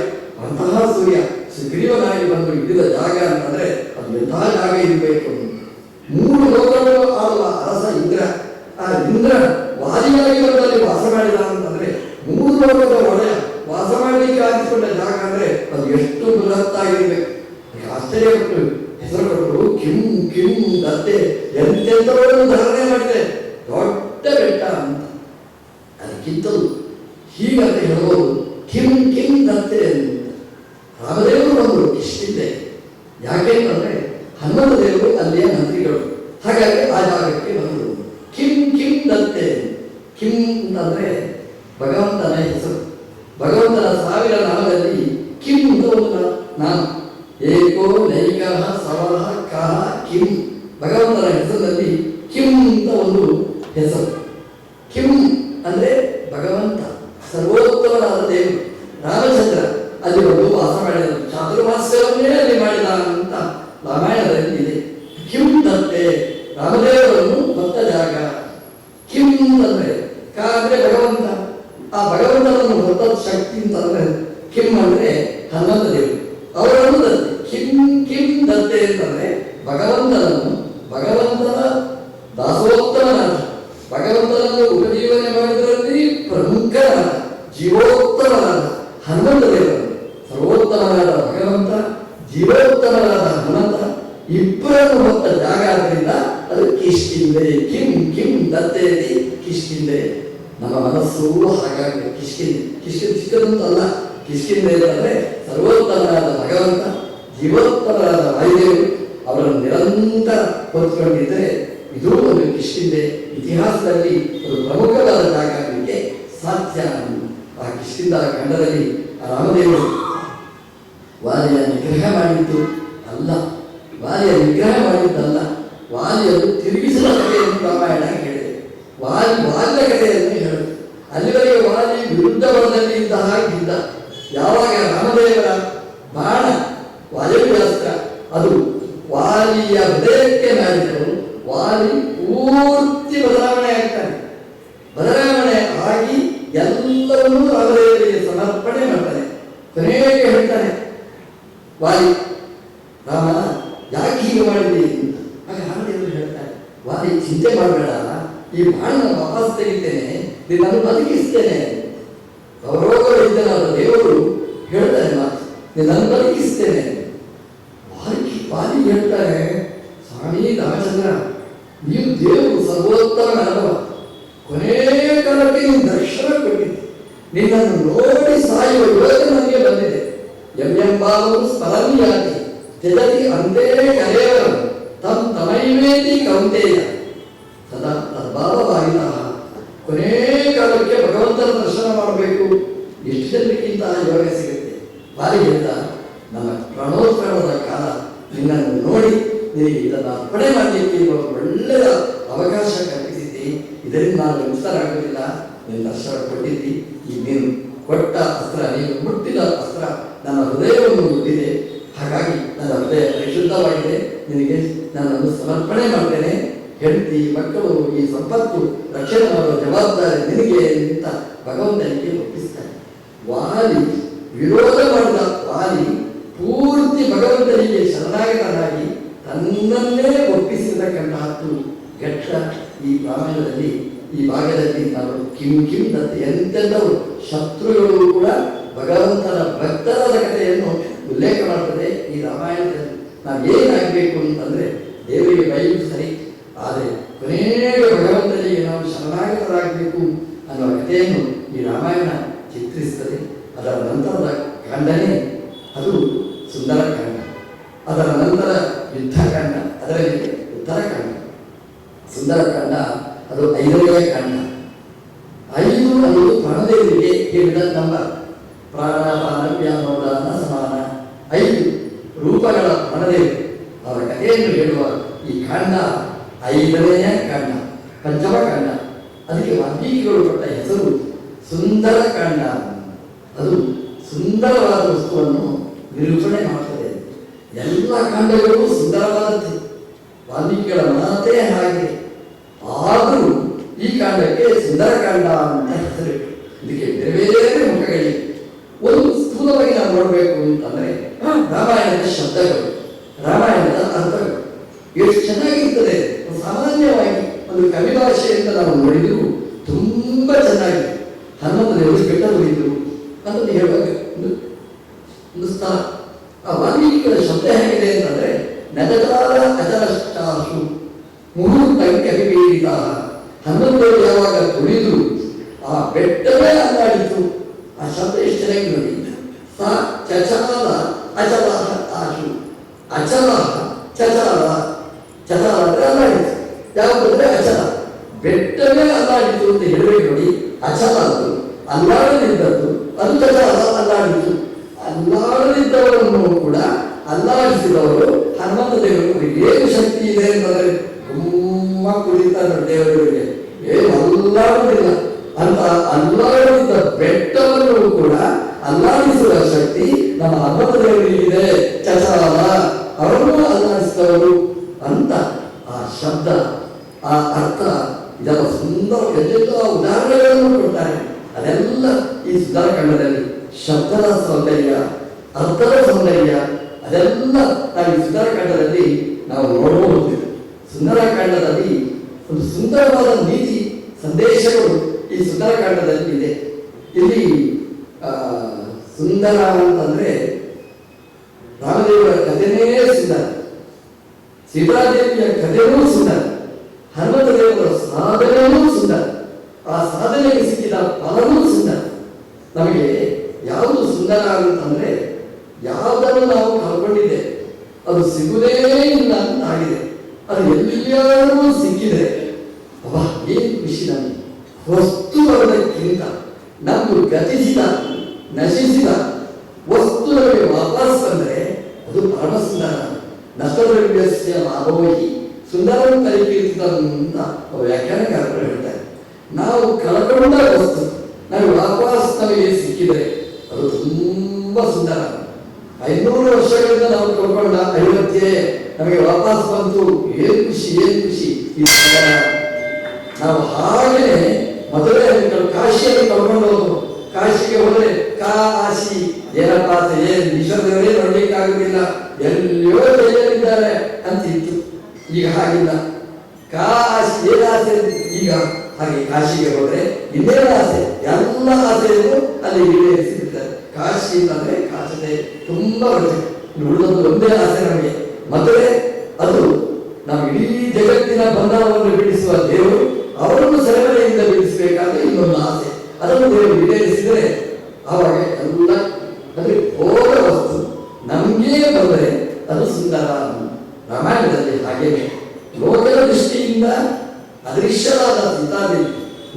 Speaker 1: ಅಂತಹ ಸೂರ್ಯ ಸುಗ್ರೀವನಾಗಿ ಬಂದು ಇದ್ದ ಜಾಗ ಅಂತಂದ್ರೆ ಅದು ಎಂತಹ ಜಾಗ ಇರಬೇಕು. 3 ಲೋಕಗಳು ಆಳುವ ಅರಸ ಇಂದ್ರ. ಆ ಇಂದ್ರ ವಾಲಿಯಾಗಿ ಬಂದಲ್ಲಿ ವಾಸ ಮಾಡಿದ ಅಂತಂದ್ರೆ 3 ಲೋಕದ ಒಡೆಯ ವಾಸ ಮಾಡಲಿಕ್ಕೆ ಆರಿಸಿಕೊಂಡ ಜಾಗ ಅಂದ್ರೆ ಅದು ಎಷ್ಟು ಬೃಹತ್ತಾಗಿರ್ಬೇಕು. ಆಶ್ಚರ್ಯಪಟ್ಟು ಹೆಸರು ಕೊಟ್ಟರು ಕಿಂ ಕಿಂ ದತ್ತೆ. ಎಂತೆಂಥವರನ್ನು ಧಾರಣೆ ಮಾಡಿದೆ, ದೊಡ್ಡ ಬೆಟ್ಟ ಅಂತ. ಅದಕ್ಕಿಂತಲೂ ಹೀಗಂತ ಹೇಳಬಹುದು, ಕಿಂ ಕಿಂ ದತ್ತೆ ಅಂತ. ರಾಮದೇವರು ಬಂದರು ಕಿಷ್ಕಿಂಧೆ. ಯಾಕೆ ಅಂತಂದ್ರೆ ಹನುಮಂತ ದೇವರು ಅಲ್ಲಿಯ ಮಂತ್ರಿಗಳು, ಹಾಗಾಗಿ ಆ ಜಾಗಕ್ಕೆ ಬಂದರು. ಕಿಂ ಕಿಂ ದತ್ತೆ. ಕಿಂ ಅಂತಂದ್ರೆ ಭಗವಂತನ ಹೆಸರು. ಭಗವಂತನ 1000 ನಾಮದಲ್ಲಿ ಕಿಂ ಅಂತ ಒಂದು ನಾಮ. ಏಕೋ ನೈಕ ಸವಹ ಕಹ ಕಿಂ. ಭಗವಂತನ ಹೆಸರಿನಲ್ಲಿ ಕಿಂ ಅಂತ ಒಂದು ಹೆಸರು. ಕಿಂ ಅಂದ್ರೆ ಭಗವಂತ ಸರ್ವೋತ್ತಮನಾದ ದೇವರು. ರಾಮಚಂದ್ರ ಅಲ್ಲಿ ಒಂದು ವಾಸ ಮಾಡಿದ, ಚಾತುರ್ಮಾಸ್ಯವನ್ನೇ ಅಲ್ಲಿ ಮಾಡಿದ ಅಂತ ರಾಮಾಯಣದಲ್ಲಿ ಇದೆ. ಕಿಂ ದತ್ತೆ ರಾಮದೇವರನ್ನು ಹೊತ್ತ ಜಾಗ. ಕಿಂ ಅಂತಂದ್ರೆ ಕ ಅಂದ್ರೆ ಭಗವಂತ. ಆ ಭಗವಂತನನ್ನು ಹೊತ್ತ ಶಕ್ತಿ ಅಂತಂದ್ರೆ ಕಿಂ ಅಂದ್ರೆ ಹನುಮಂತ ದೇವರು. ಅವರನ್ನು ದತ್ತೆ. ಕಿಂ ಕಿಂ ದತ್ತೆ ಅಂತಂದ್ರೆ ಭಗವಂತನನ್ನು, ಭಗವಂತನ ದಾಸೋತ್ತಮನಾದ, ಭಗವಂತನನ್ನು ಉಪಜೀವನೆ ಮಾಡಿದ್ರಲ್ಲಿ ಪ್ರಮುಖನಾದ ಜೀವೋತ್ತಮನಾದ ಹನುಮಂತ ದೇವರು. ಸರ್ವೋತ್ತಮನಾದ ಭಗವಂತ, ಜೀವೋತ್ತಮನಾದ ಹನುಮಂತ ಇಬ್ಬರನ್ನು ಹೊತ್ತ ಜಾಗ ಆದ್ದರಿಂದ ಅದು ಕಿಷ್ಕಿಂಧೆ. ಕಿಂ ಕಿಂ ದತ್ತೆ ಕಿಷ್ಕಿಂಧೆ. ನಮ್ಮ ಮನಸ್ಸು ಹಾಗಾಗಿ ಕಿಷ್ಕಿಂದೆ ಚಿಕ್ಕದಂತಲ್ಲ. ಕಿಷ್ಕಿಂದೆ ಅಂತಂದ್ರೆ ಸರ್ವೋತ್ತಮರಾದ ಭಗವಂತ, ಜೀವೋತ್ತಮರಾದ ವಾಯುದೇವರು ಅವರನ್ನು ನಿರಂತರ ಹೊತ್ಕೊಂಡಿದ್ದರೆ ಇದು ಒಂದು ಕಿಷ್ಕಿಂದೆ ಇತಿಹಾಸದಲ್ಲಿ ಒಂದು ಪ್ರಮುಖವಾದ ಜಾಗ ಆಗಲಿಕ್ಕೆ ಸಾಧ್ಯ. ಆ ಕಿಷ್ಕಿಂದ ಖಂಡದಲ್ಲಿ ರಾಮದೇವರು ವಾಲಿಯ ನಿಗ್ರಹ ಮಾಡಿದ್ದು ಅಲ್ಲ, ವಾಲಿಯ ನಿಗ್ರಹ ಮಾಡಿದ್ದಲ್ಲ, ವಾಲಿಯನ್ನು ತಿರುಗಿಸಿದ ಕಥೆಯನ್ನು ರಾಮಾಯಣ ಹೇಳಿದೆ. ವಾಲಿಯ ಕಥೆಯನ್ನು ಹೇಳಿದೆ. ಅಲ್ಲಿವರೆಗೆ ವಾಲಿ ವಿರುದ್ಧ ಬಲದಲ್ಲಿ ಇದ್ದ ಹಾಗಿದ್ದ. ಯಾವಾಗ ರಾಮದೇವರ ಬಾಣ ವಾಯುವ್ಯಾಸ್ತ್ರ ಅದು ವಾಲಿಯ ಹೃದಯಕ್ಕೆ ಮಾಡಿದರು, ವಾಲಿ ಪೂರ್ತಿ ಬದಲಾವಣೆ ಆಗ್ತಾನೆ. ಬದಲಾವಣೆ ಆಗಿ ಎಲ್ಲವನ್ನೂ ರಾಮದೇವರಿಗೆ ಸಮರ್ಪಣೆ ಮಾಡ್ತಾನೆ. ಕೊನೆಗೆ ಹೇಳ್ತಾನೆ ವಾಲಿ, ರಾಮ ಯಾಕೆ ಹೀಗೆ ಮಾಡಿದೆ ಅಂತ. ಆಗ ರಾಮದೇವರು ಹೇಳ್ತಾರೆ, ವಾಲಿ ಚಿಂತೆ ಮಾಡಬೇಡ, ಈ ಬಾಣ ವಾಪಸ್ ತೆಗಿತೇನೆ, ನಿನ್ನನ್ನು ಬದುಕಿಸ್ತೇನೆ. ಗೌರವಗಳಿದ್ದನಾದ ದೇವರು ಹೇಳ್ತಾರೆ ಮಾತು, ನಿನ್ನನ್ನು ಬದುಕಿಸ್ತೇನೆ. ವಾಲಿ ಹೇಳ್ತಾರೆ, ಸ್ವಾಮಿ ರಾಮಚಂದ್ರ, ನೀವು ದೇವರು ಸರ್ವೋತ್ತಮ ಅನುಭವ, ಕೊನೇ ಕಾಲಕ್ಕೆ ನೀವು ದರ್ಶನ ಕೊಟ್ಟಿದ್ದೆ, ನಿನ್ನನ್ನು ನೋಡಿ ಸಾಯುವ ಯೋಚನೆ ನನಗೆ ಬಂದಿದೆ. ಎಂಬಾವು ಸ್ಮರಣಿಯಾಗಿ ತೆಜತಿ ಅಂದೇ ಕರೆಯವರು ತಮ್ ತಮೈವೇತಿ ಕೌಂತೆಯ ಸದಾ ತದ್ಭಾವವಾಗಿದ. ಕೊನೇ ಕಾಲಕ್ಕೆ ಭಗವಂತನ ದರ್ಶನ ಮಾಡಬೇಕು, ಎಷ್ಟು ಜನಕ್ಕಿಂತ ಯೋಗ ಸಿಗುತ್ತೆ. ಬಾರಿ ಹೇಳ್ದ, ನಮ್ಮ ಪ್ರಾಣೋತ್ಸವದ ಕಾಲ ನಿನ್ನನ್ನು ನೋಡಿ ನಿನಗೆ ಇದನ್ನು ಅರ್ಪಣೆ ಮಾಡಲಿಕ್ಕೆ ಇರುವ ಒಳ್ಳೆಯ ಅವಕಾಶ ಕಲ್ಪಿಸಿದ್ದಿ. ಇದರಿಂದ ನಾನು ಮುಕ್ತರಾಗುವುದಿಲ್ಲ, ನಿನ್ನ ದರ್ಶನ ಕೊಟ್ಟಿದ್ದಿ. ಈ ನೀನು ಕೊಟ್ಟ ಅಸ್ತ್ರ, ನೀನು ಮುಟ್ಟಿದ ಅಸ್ತ್ರ ನನ್ನ ಹೃದಯವನ್ನು ಮುಟ್ಟಿದೆ. ಹಾಗಾಗಿ ನನ್ನ ಹೃದಯ ಪರಿಶುದ್ಧವಾಗಿದೆ, ನಿನಗೆ ನನ್ನನ್ನು ಸಮರ್ಪಣೆ ಮಾಡ್ತೇನೆ. ಹೆಂಡತಿ, ಮಕ್ಕಳು, ಈ ಸಂಪತ್ತು ರಕ್ಷಣೆ ಮಾಡುವ ಜವಾಬ್ದಾರಿ ನಿನಗೆ ಅಂತ ಭಗವಂತನಿಗೆ ಒಪ್ಪಿಸ್ತಾನೆ. ವಾಲಿ ವಿರೋಧ ಮಾಡಿದ ವಾಲಿ ಪೂರ್ತಿ ಭಗವಂತನಿಗೆ ಶರಣಾಗತನಾಗಿ ತನ್ನನ್ನೇ ಒಪ್ಪಿಸಿರತಕ್ಕಂತಹದ್ದು ಘಟ್ಟ ಈ ರಾಮಾಯಣದಲ್ಲಿ, ಈ ಭಾಗದಲ್ಲಿ ನಾವು ಕಿಂ ದತ್ತ ಎಂತೆಂಥವರು ಶತ್ರುಗಳು ಕೂಡ ಭಗವಂತನ ಭಕ್ತರಾದ ಕಥೆಯನ್ನು ಉಲ್ಲೇಖ ಮಾಡ್ತದೆ ಈ ರಾಮಾಯಣದಲ್ಲಿ. ನಾವು ಏನಾಗಬೇಕು ಅಂತಂದ್ರೆ ದೇವರಿಗೆ ಬೈದು ಸರಿ, ಆದರೆ ಕೊನೆಗೆ ಭಗವಂತನಿಗೆ ನಾವು ಶರಣಾಗತರಾಗಬೇಕು ಅನ್ನುವ ಕಥೆಯನ್ನು ಈ ರಾಮಾಯಣ ಚಿತ್ರಿಸ್ತದೆ. ಅದರ ನಂತರದ ಕಾಂಡನೇ ಅದು ಸುಂದರಕಾಂಡ, ಅದರ ನಂತರ ಯುದ್ಧಕಾಂಡ, ಅದರಲ್ಲಿ ಉತ್ತರಕಾಂಡ. ಸುಂದರಕಾಂಡ ಅದು 5ನೇ ಕಾಂಡ. 5 ಅನ್ನೋದು ಪ್ರಾಣದೇವರಿಗೆ ಹೇಳಿದ ನಂಬರ್. ಪ್ರಾಣಾಪಾನ ವ್ಯಾಮೋದಾನ ಸಮಾನ 5 ರೂಪಗಳ ಪ್ರಾಣದೇವರು. ಅವರ ಕಥೆಯನ್ನು ಹೇಳುವ ಈ ಕಾಂಡ 5ನೇ ಕಾಂಡ, ಪಂಚಮ ಕಾಂಡ. ಅದಕ್ಕೆ ವಾಲ್ಮೀಕಿಗಳು ಕೊಟ್ಟ ಹೆಸರು ಸುಂದರಕಾಂಡ. ಅದು ಸುಂದರವಾದ ವಸ್ತುವನ್ನು ನಿರೂಪಣೆ ಮಾಡ್ತದೆ. ಎಲ್ಲ ಕಾಂಡಗಳು ಸುಂದರವಾದದ್ದು, ವಾಲ್ಮೀಕಿಗಳ ಮಾತೇ ಹಾಗೆ. ಆದರೂ ಈ ಕಾಂಡಕ್ಕೆ ಸುಂದರಕಾಂಡ ಅಂತ ಹೆಸರಿಟ್ಟು, ಇದಕ್ಕೆ ಬೇರೆ ಬೇರೆ ಮುಖಗಳಿವೆ. ಒಂದು ಸ್ಥೂಲವಾಗಿ ನಾವು ನೋಡಬೇಕು ಅಂತಂದ್ರೆ ರಾಮಾಯಣದ ಶಬ್ದಗಳು, ರಾಮಾಯಣದ ಅರ್ಥಗಳು ಎಷ್ಟು ಚೆನ್ನಾಗಿರ್ತದೆ. ಸಾಮಾನ್ಯವಾಗಿ ಒಂದು ಕವಿ ಭಾಷೆಯಿಂದ ನಾವು ನೋಡಿದ್ರು ತುಂಬಾ ಚೆನ್ನಾಗಿದೆ. ಹನುಮಂತ ದೇವರು ಬೆಟ್ಟ ಹೊಡಿದ್ರು ಅಂತ ಹೇಳುವಾಗ ಒಂದು ಸ್ಥಳ. ಆ ವಾಲ್ಮೀಕಿಗಳ ಶಬ್ದ ಹೇಗಿದೆ ಅಂತಂದ್ರೆ ನಜತಾರ ಅಚರಷ್ಟಾಸು ಮುಹೂರ್ತಕ್ಕೆ ಅಭಿವೇದಿತ. ಹನುಮಂತರು ಯಾವಾಗ ತುಳಿದು ಆ ಬೆಟ್ಟವೇ ಅಲ್ಲಾಡಿತು. ಆ ಶಬ್ದ ಎಷ್ಟು ಚೆನ್ನಾಗಿ ನೋಡಿ. ಸ ಚಚಾಲ ಅಚಲ ಆಶು, ಅಚಲ ಚಚಾಲ, ಚಚಾಲ ಅಂದ್ರೆ ಅಲ್ಲಾಡಿತು. ಯಾವುದಂದ್ರೆ ಅಚಲ, ಬೆಟ್ಟವೇ ಅಲ್ಲಾಡಿತು ಅಂತ ಹೇಳಬೇಕು ನೋಡಿ. ಅಚಲ ಅದು ಅಲ್ಲಾಡದಿದ್ದದ್ದು, ಅದು ಚಚಾಲ ಅಲ್ಲಾಡಿತು. ಅಲ್ಲಾಡದಿದ್ದವರನ್ನು ಕೂಡ ಅಲ್ಲಾಡಿಸಿದವರು ಹನುಮಂತ ದೇವರು. ಏನು ಶಕ್ತಿ ಇದೆ ಅಂತಂದ್ರೆ ತುಂಬ ಕುಳಿತಾರ ದೇವರಿಗೆ, ಏನು ಅಲ್ಲಾಡುವುದಿಲ್ಲ ಅಂತ. ಅಲ್ಲಾಡಿದ ಬೆಟ್ಟವನ್ನು ಕೂಡ ಅಲ್ಲಾಡಿಸುವ ಶಕ್ತಿ ನಮ್ಮ ಹನುಮಂತ ದೇವರಿಗಿದೆ. ಚಚಾಲ ಅವರನ್ನು ಅಲ್ಲಾಡಿಸಿದವರು ಅಂತ ಆ ಶಬ್ದ, ಆ ಅರ್ಥ, ಇದೆಲ್ಲ ಸುಂದರ ಎಲ್ಲ ಉದಾಹರಣೆಗಳನ್ನು ಕೊಡ್ತಾರೆ. ಅದೆಲ್ಲ ಈ ಸುಂದರಕಾಂಡದಲ್ಲಿ ಶಬ್ದದ ಸೌಂದರ್ಯ, ಅರ್ಥದ ಸೌಂದರ್ಯ, ಅದೆಲ್ಲ ನಾವು ಈ ಸುಂದರಕಾಂಡದಲ್ಲಿ ನಾವು ನೋಡಬಹುದು. ಸುಂದರಕಾಂಡದಲ್ಲಿ ಒಂದು ಸುಂದರವಾದ ನೀತಿ ಸಂದೇಶಗಳು ಈ ಸುಂದರಕಾಂಡದಲ್ಲಿ ಇದೆ. ಇಲ್ಲಿ ಸುಂದರ ಅಂತಂದ್ರೆ ರಾಮದೇವರ ಕಥೆನೇ ಸುಂದರ, ಸೀತಾದೇವಿಯ ಕಥೆಯೂ ಸುಂದರ, ಹನುಮಂತ ದೇವರ ಸಾಧನೆಯೂ ಸುಂದರ. ಆ ಸಾಧನೆ ಸಾಧನೆಗೆ ಸಿಕ್ಕಿದ ಫಲವೂ ಸುಂದರ. ನಮಗೆ ಯಾವುದು ಸುಂದರ ಅಂತಂದ್ರೆ ಯಾವುದನ್ನು ನಾವು ಕಳ್ಕೊಂಡಿದ್ದೆ ಅದು ಸಿಗುವುದೇ ಇಲ್ಲ ಅಂತ ಆಗಿದೆ. ಅದು ಎಲ್ಲಿಯಾದರೂ ಸಿಕ್ಕಿದೆ ಅಬ್ಬಾ ಏನು ಖುಷಿ. ನಮಗೆ ವಸ್ತು ಬರೋದಕ್ಕಿಂತ ನಮ್ದು ಗತಿಸಿದ ನಶಿಸಿದ ವಸ್ತು ನಮಗೆ ವಾಪಸ್ ಬಂದರೆ ಅದು ಪರಮ ಸುಂದರ. ನಷ್ಟದ್ರವ್ಯಸ್ಯ ಲಾಭೋಹಿ ಸುಂದರಂ ಕಲಿಕೀರ್ತಿದ ಅಂತ ವ್ಯಾಖ್ಯಾನಕಾರರು ಹೇಳ್ತಾರೆ. ನಾವು ಕಳ್ಕೊಂಡ ವಸ್ತು ನಮಗೆ ವಾಪಸ್ ನಮಗೆ ಸಿಕ್ಕಿದರೆ ಅದು ತುಂಬಾ ಸುಂದರ. 500 ವರ್ಷಗಳಿಂದ ನಾವು ಕಳ್ಕೊಂಡ ಐವತ್ತೇ ನಮಗೆ ವಾಪಸ್ ಬಂತು, ಏನ್ ಖುಷಿ ಏನ್ ಖುಷಿ. ನಾವು ಹಾಗೆಯೇ ಮೊದಲೇ ಕಾಶಿಯಲ್ಲಿ ಕಳ್ಕೊಂಡು ಹೋದ್ರು. ಕಾಶಿಗೆ ಹೋದ್ರೆ ಕಾಶಿ ಏನಪ್ಪಾ ಅಂತ ಏನ್ ವಿಶ್ವದವರೇ ನೋಡ್ಲಿಕ್ಕೆ ಆಗುದಿಲ್ಲ, ಎಲ್ಲಿಯೋ ಜೈಲಿದ್ದಾರೆ ಅಂತ ಇತ್ತು. ಈಗ ಹಾಗಿಲ್ಲ. ಕಾಶಿ ಏನ್ ಆಸೆ ಈಗ ಹಾಗೆ ಕಾಶಿಗೆ ಹೋದ್ರೆ ಇನ್ನೇನು ಆಸೆ, ಎಲ್ಲ ಆಸೆಯನ್ನು ಅಲ್ಲಿ ಈಡೇರಿಸಿಬಿಡ್ತಾರೆ. ಕಾಶಿ ಅಂತಂದ್ರೆ ಕಾಶತೆ ತುಂಬಾ ಒಳ್ಳೆ. ಉಳಿದೊಂದು ಒಂದೇ ಆಸೆ ನಮಗೆ. ಮೊದಲೇ ಅದು ನಾವು ಇಡೀ ಜಗತ್ತಿನ ಬಂಧನವನ್ನು ಬಿಡಿಸುವ ದೇವರು, ಅವರನ್ನು ಸೆರೆಮನೆಯಿಂದ ಬಿಡಿಸಬೇಕಾದ್ರೆ ಇನ್ನೊಂದು ಆಸೆ. ಅದನ್ನು ದೇವರು ಈಡೇರಿಸಿದರೆ ಆವಾಗ ಎಲ್ಲ ಅಂದ್ರೆ ಹೋದ ವಸ್ತು ನಮ್ಗೇ ಬಂದರೆ ಅದು ಸುಂದರ. ರಾಮಾಯಣದಲ್ಲಿ ಹಾಗೇನೆ ಲೋಕದ ದೃಷ್ಟಿಯಿಂದ ಅದೃಶ್ಯವಾದ ಸೀತಾದೇವಿ,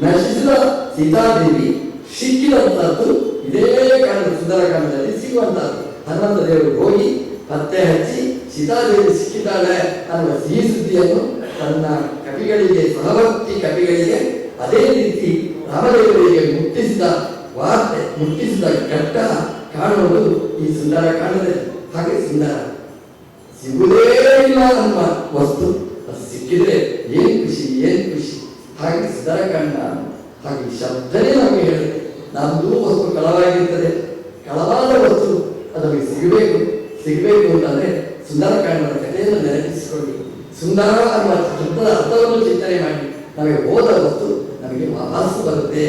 Speaker 1: ನಶಿಸಿದ ಸೀತಾದೇವಿ ಸಿಕ್ಕಿದಂತದ್ದು ಇದೇ ಕಾಂಡ ಸುಂದರಕಾಂಡದಲ್ಲಿ ಸಿಗುವಂತಹದ್ದು. ಹನುಮಂತ ದೇವರು ಹೋಗಿ ಪತ್ತೆ ಹಚ್ಚಿ ಸೀತಾದೇವಿ ಸಿಕ್ಕಿದ್ದಾಳೆ ಅನ್ನುವ ಸಿಹಿ ಸುದ್ದಿಯನ್ನು ತನ್ನ ಕವಿಗಳಿಗೆ, ಸಹವರ್ತಿ ಕವಿಗಳಿಗೆ, ಅದೇ ರೀತಿ ರಾಮದೇವರಿಗೆ ಮುಟ್ಟಿಸಿದ ವಾರ್ತೆ, ಮುಟ್ಟಿಸಿದ ಘಟ್ಟ ಕಾಣುವುದು ಈ ಸುಂದರ ಕಾಂಡದಲ್ಲಿ. ಹಾಗೆ ಸುಂದರ ಸಿಗುವುದೇ ಇಲ್ಲ ಅನ್ನುವ ವಸ್ತು ಅದು ಸಿಕ್ಕಿದ್ರೆ ಏನ್ ಖುಷಿ ಏನ್ ಖುಷಿ. ಹಾಗೆ ಸುಂದರಕಾಂಡ ಹಾಗೆ ಶಬ್ದನೇ ನಮಗೆ ಹೇಳುತ್ತೆ. ನಮ್ದು ವಸ್ತು ಕಳವಾಗಿರ್ತದೆ, ಕಳವಾದ ವಸ್ತು ಅದಕ್ಕೆ ಸಿಗಬೇಕು ಅಂತಂದ್ರೆ ಸುಂದರಕಾಂಡದ ಕಥೆಯನ್ನು ನೆನಪಿಸಿಕೊಳ್ಳಿ. ಸುಂದರ ಅನ್ನುವ ಶಬ್ದದ ಅರ್ಥವನ್ನು ಚಿಂತನೆ ಮಾಡಿ ನಮಗೆ ಹೋದ ವಸ್ತು ನಮಗೆ ವಾಪಸ್ ಬರುತ್ತೆ,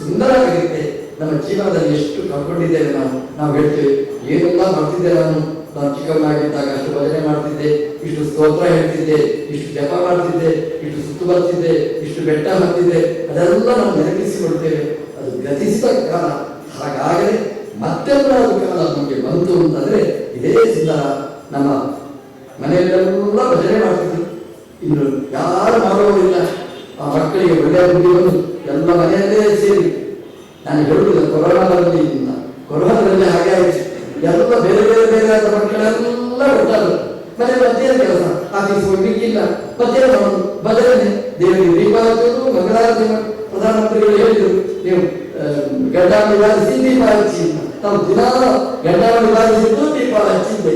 Speaker 1: ಸುಂದರವಾಗುತ್ತೆ. ನಮ್ಮ ಜೀವನದಲ್ಲಿ ಎಷ್ಟು ಕಳ್ಕೊಂಡಿದ್ದೇವೆ ನಾವು ಹೇಳ್ತೇವೆ, ಏನೆಲ್ಲ ಮಾಡ್ತಿದ್ದೆ ನಾನು ಚಿಕ್ಕವನಾಗಿದ್ದಾಗ ಅಷ್ಟು ಭಜನೆ ಮಾಡ್ತಿದ್ದೆ, ಇಷ್ಟು ಸ್ತೋತ್ರ ಹೇಳ್ತಿದ್ದೆ, ಇಷ್ಟು ಜಪ ಮಾಡ್ತಿದ್ದೆ, ಇಷ್ಟು ಸುತ್ತು ಬರ್ತಿದ್ದೆ, ಇಷ್ಟು ಬೆಟ್ಟ ಹತ್ತಿದ್ದೆ, ಅದೆಲ್ಲ ನಾವು ನೆನಪಿಸಿಕೊಳ್ತೇವೆ. ಅದು ಗತಿಸಿದ ಕಾಲ. ಹಾಗಾಗಲೇ ಮತ್ತೆಲ್ಲ ಕಾಲ ನಮಗೆ ಬಂತು ಅಂತಂದ್ರೆ ಇದೇ ಸುಂದರ. ನಮ್ಮ ಮನೆಯಲ್ಲೆಲ್ಲ ಭಜನೆ ಮಾಡ್ತಿದ್ರು, ಇನ್ನು ಯಾರು ಮಾಡುವುದಿಲ್ಲ. ಆ ಮಕ್ಕಳಿಗೆ ಒಳ್ಳೆಯ ಬುದ್ಧಿ ಬಂದು ಎಲ್ಲ ಮನೆಯಲ್ಲೇ ಸೇರಿ, ನಾನು ಹೇಳುವುದಿಲ್ಲ ಕೊರೋನಾದಲ್ಲಿ ಹಾಗೆ ಆಯಿತು. ಎಲ್ಲ ಬೇರೆ ಬೇರೆ ಬೇರೆ ಆದ ಮಕ್ಕಳೆಲ್ಲ ಒಟ್ಟಾದ್ರು. ಮತ್ತೆ ಮತ್ತೇನು ಕೆಲಸ, ಆಫೀಸ್ ಹೋಗ್ಲಿಕ್ಕಿಲ್ಲ, ಮತ್ತೇನು ಮಾಡೋದು, ಭಜನೆ, ದೇವರಿಗೆ ದೀಪ ಹಚ್ಚೋದು, ಮಂಗಳಾರತಿ. ಪ್ರಧಾನಮಂತ್ರಿಗಳು ಹೇಳಿದ್ರು, ನೀವು ಗಡ್ಡ ನಿವಾರಿಸಿ ದೀಪ ಹಚ್ಚಿ. ನಾವು ದಿನ ಗಡ್ಡ ನಿವಾರಿಸಿದ್ದು ದೀಪ ಹಚ್ಚಿದ್ದೆ.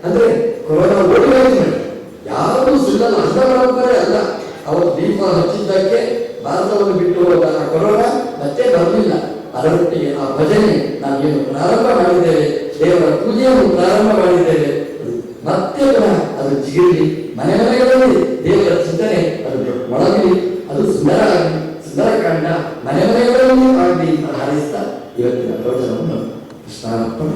Speaker 1: ಅಂದ್ರೆ ಕೊರೋನಾ ಓಡಿ ಹೋಗಿ ಯಾವುದು ಸುಳ್ಳಲ್ಲ, ಅರ್ಧ ಪರಂಪರೆ ಅಲ್ಲ. ಅವರು ದೀಪ ಹಚ್ಚಿದ್ದಕ್ಕೆ ಭಾರತವನ್ನು ಬಿಟ್ಟು ಹೋದ ಕೊರೋನಾ ಮತ್ತೆ ಬರಲಿಲ್ಲ. ಅದರೊಟ್ಟಿಗೆ ಆ ಭಜನೆ ನಾವೇನು ಪ್ರಾರಂಭ ಮಾಡಿದ್ದೇವೆ, ದೇವರ ಪೂಜೆಯನ್ನು ಪ್ರಾರಂಭ ಮಾಡಿದ್ದೇವೆ, ಮತ್ತೆ ಅದು ಜಿಗಿರಲಿ. ಮನೆ ಮನೆಗಳಲ್ಲಿ ದೇವರ ಚಿಂತನೆ ಅದು ಮೊಳಗಲಿ. ಅದು ಸುಂದರಕಾಂಡ ಮನೆ ಮನೆಗಳಲ್ಲಿ ಆಗಲಿ ಅಂತ ಹಾರೈಸ್ತಾ ಇವತ್ತಿನ ಪ್ರವಚನವನ್ನು ಕೃಷ್ಣಾರ್ಪಣ.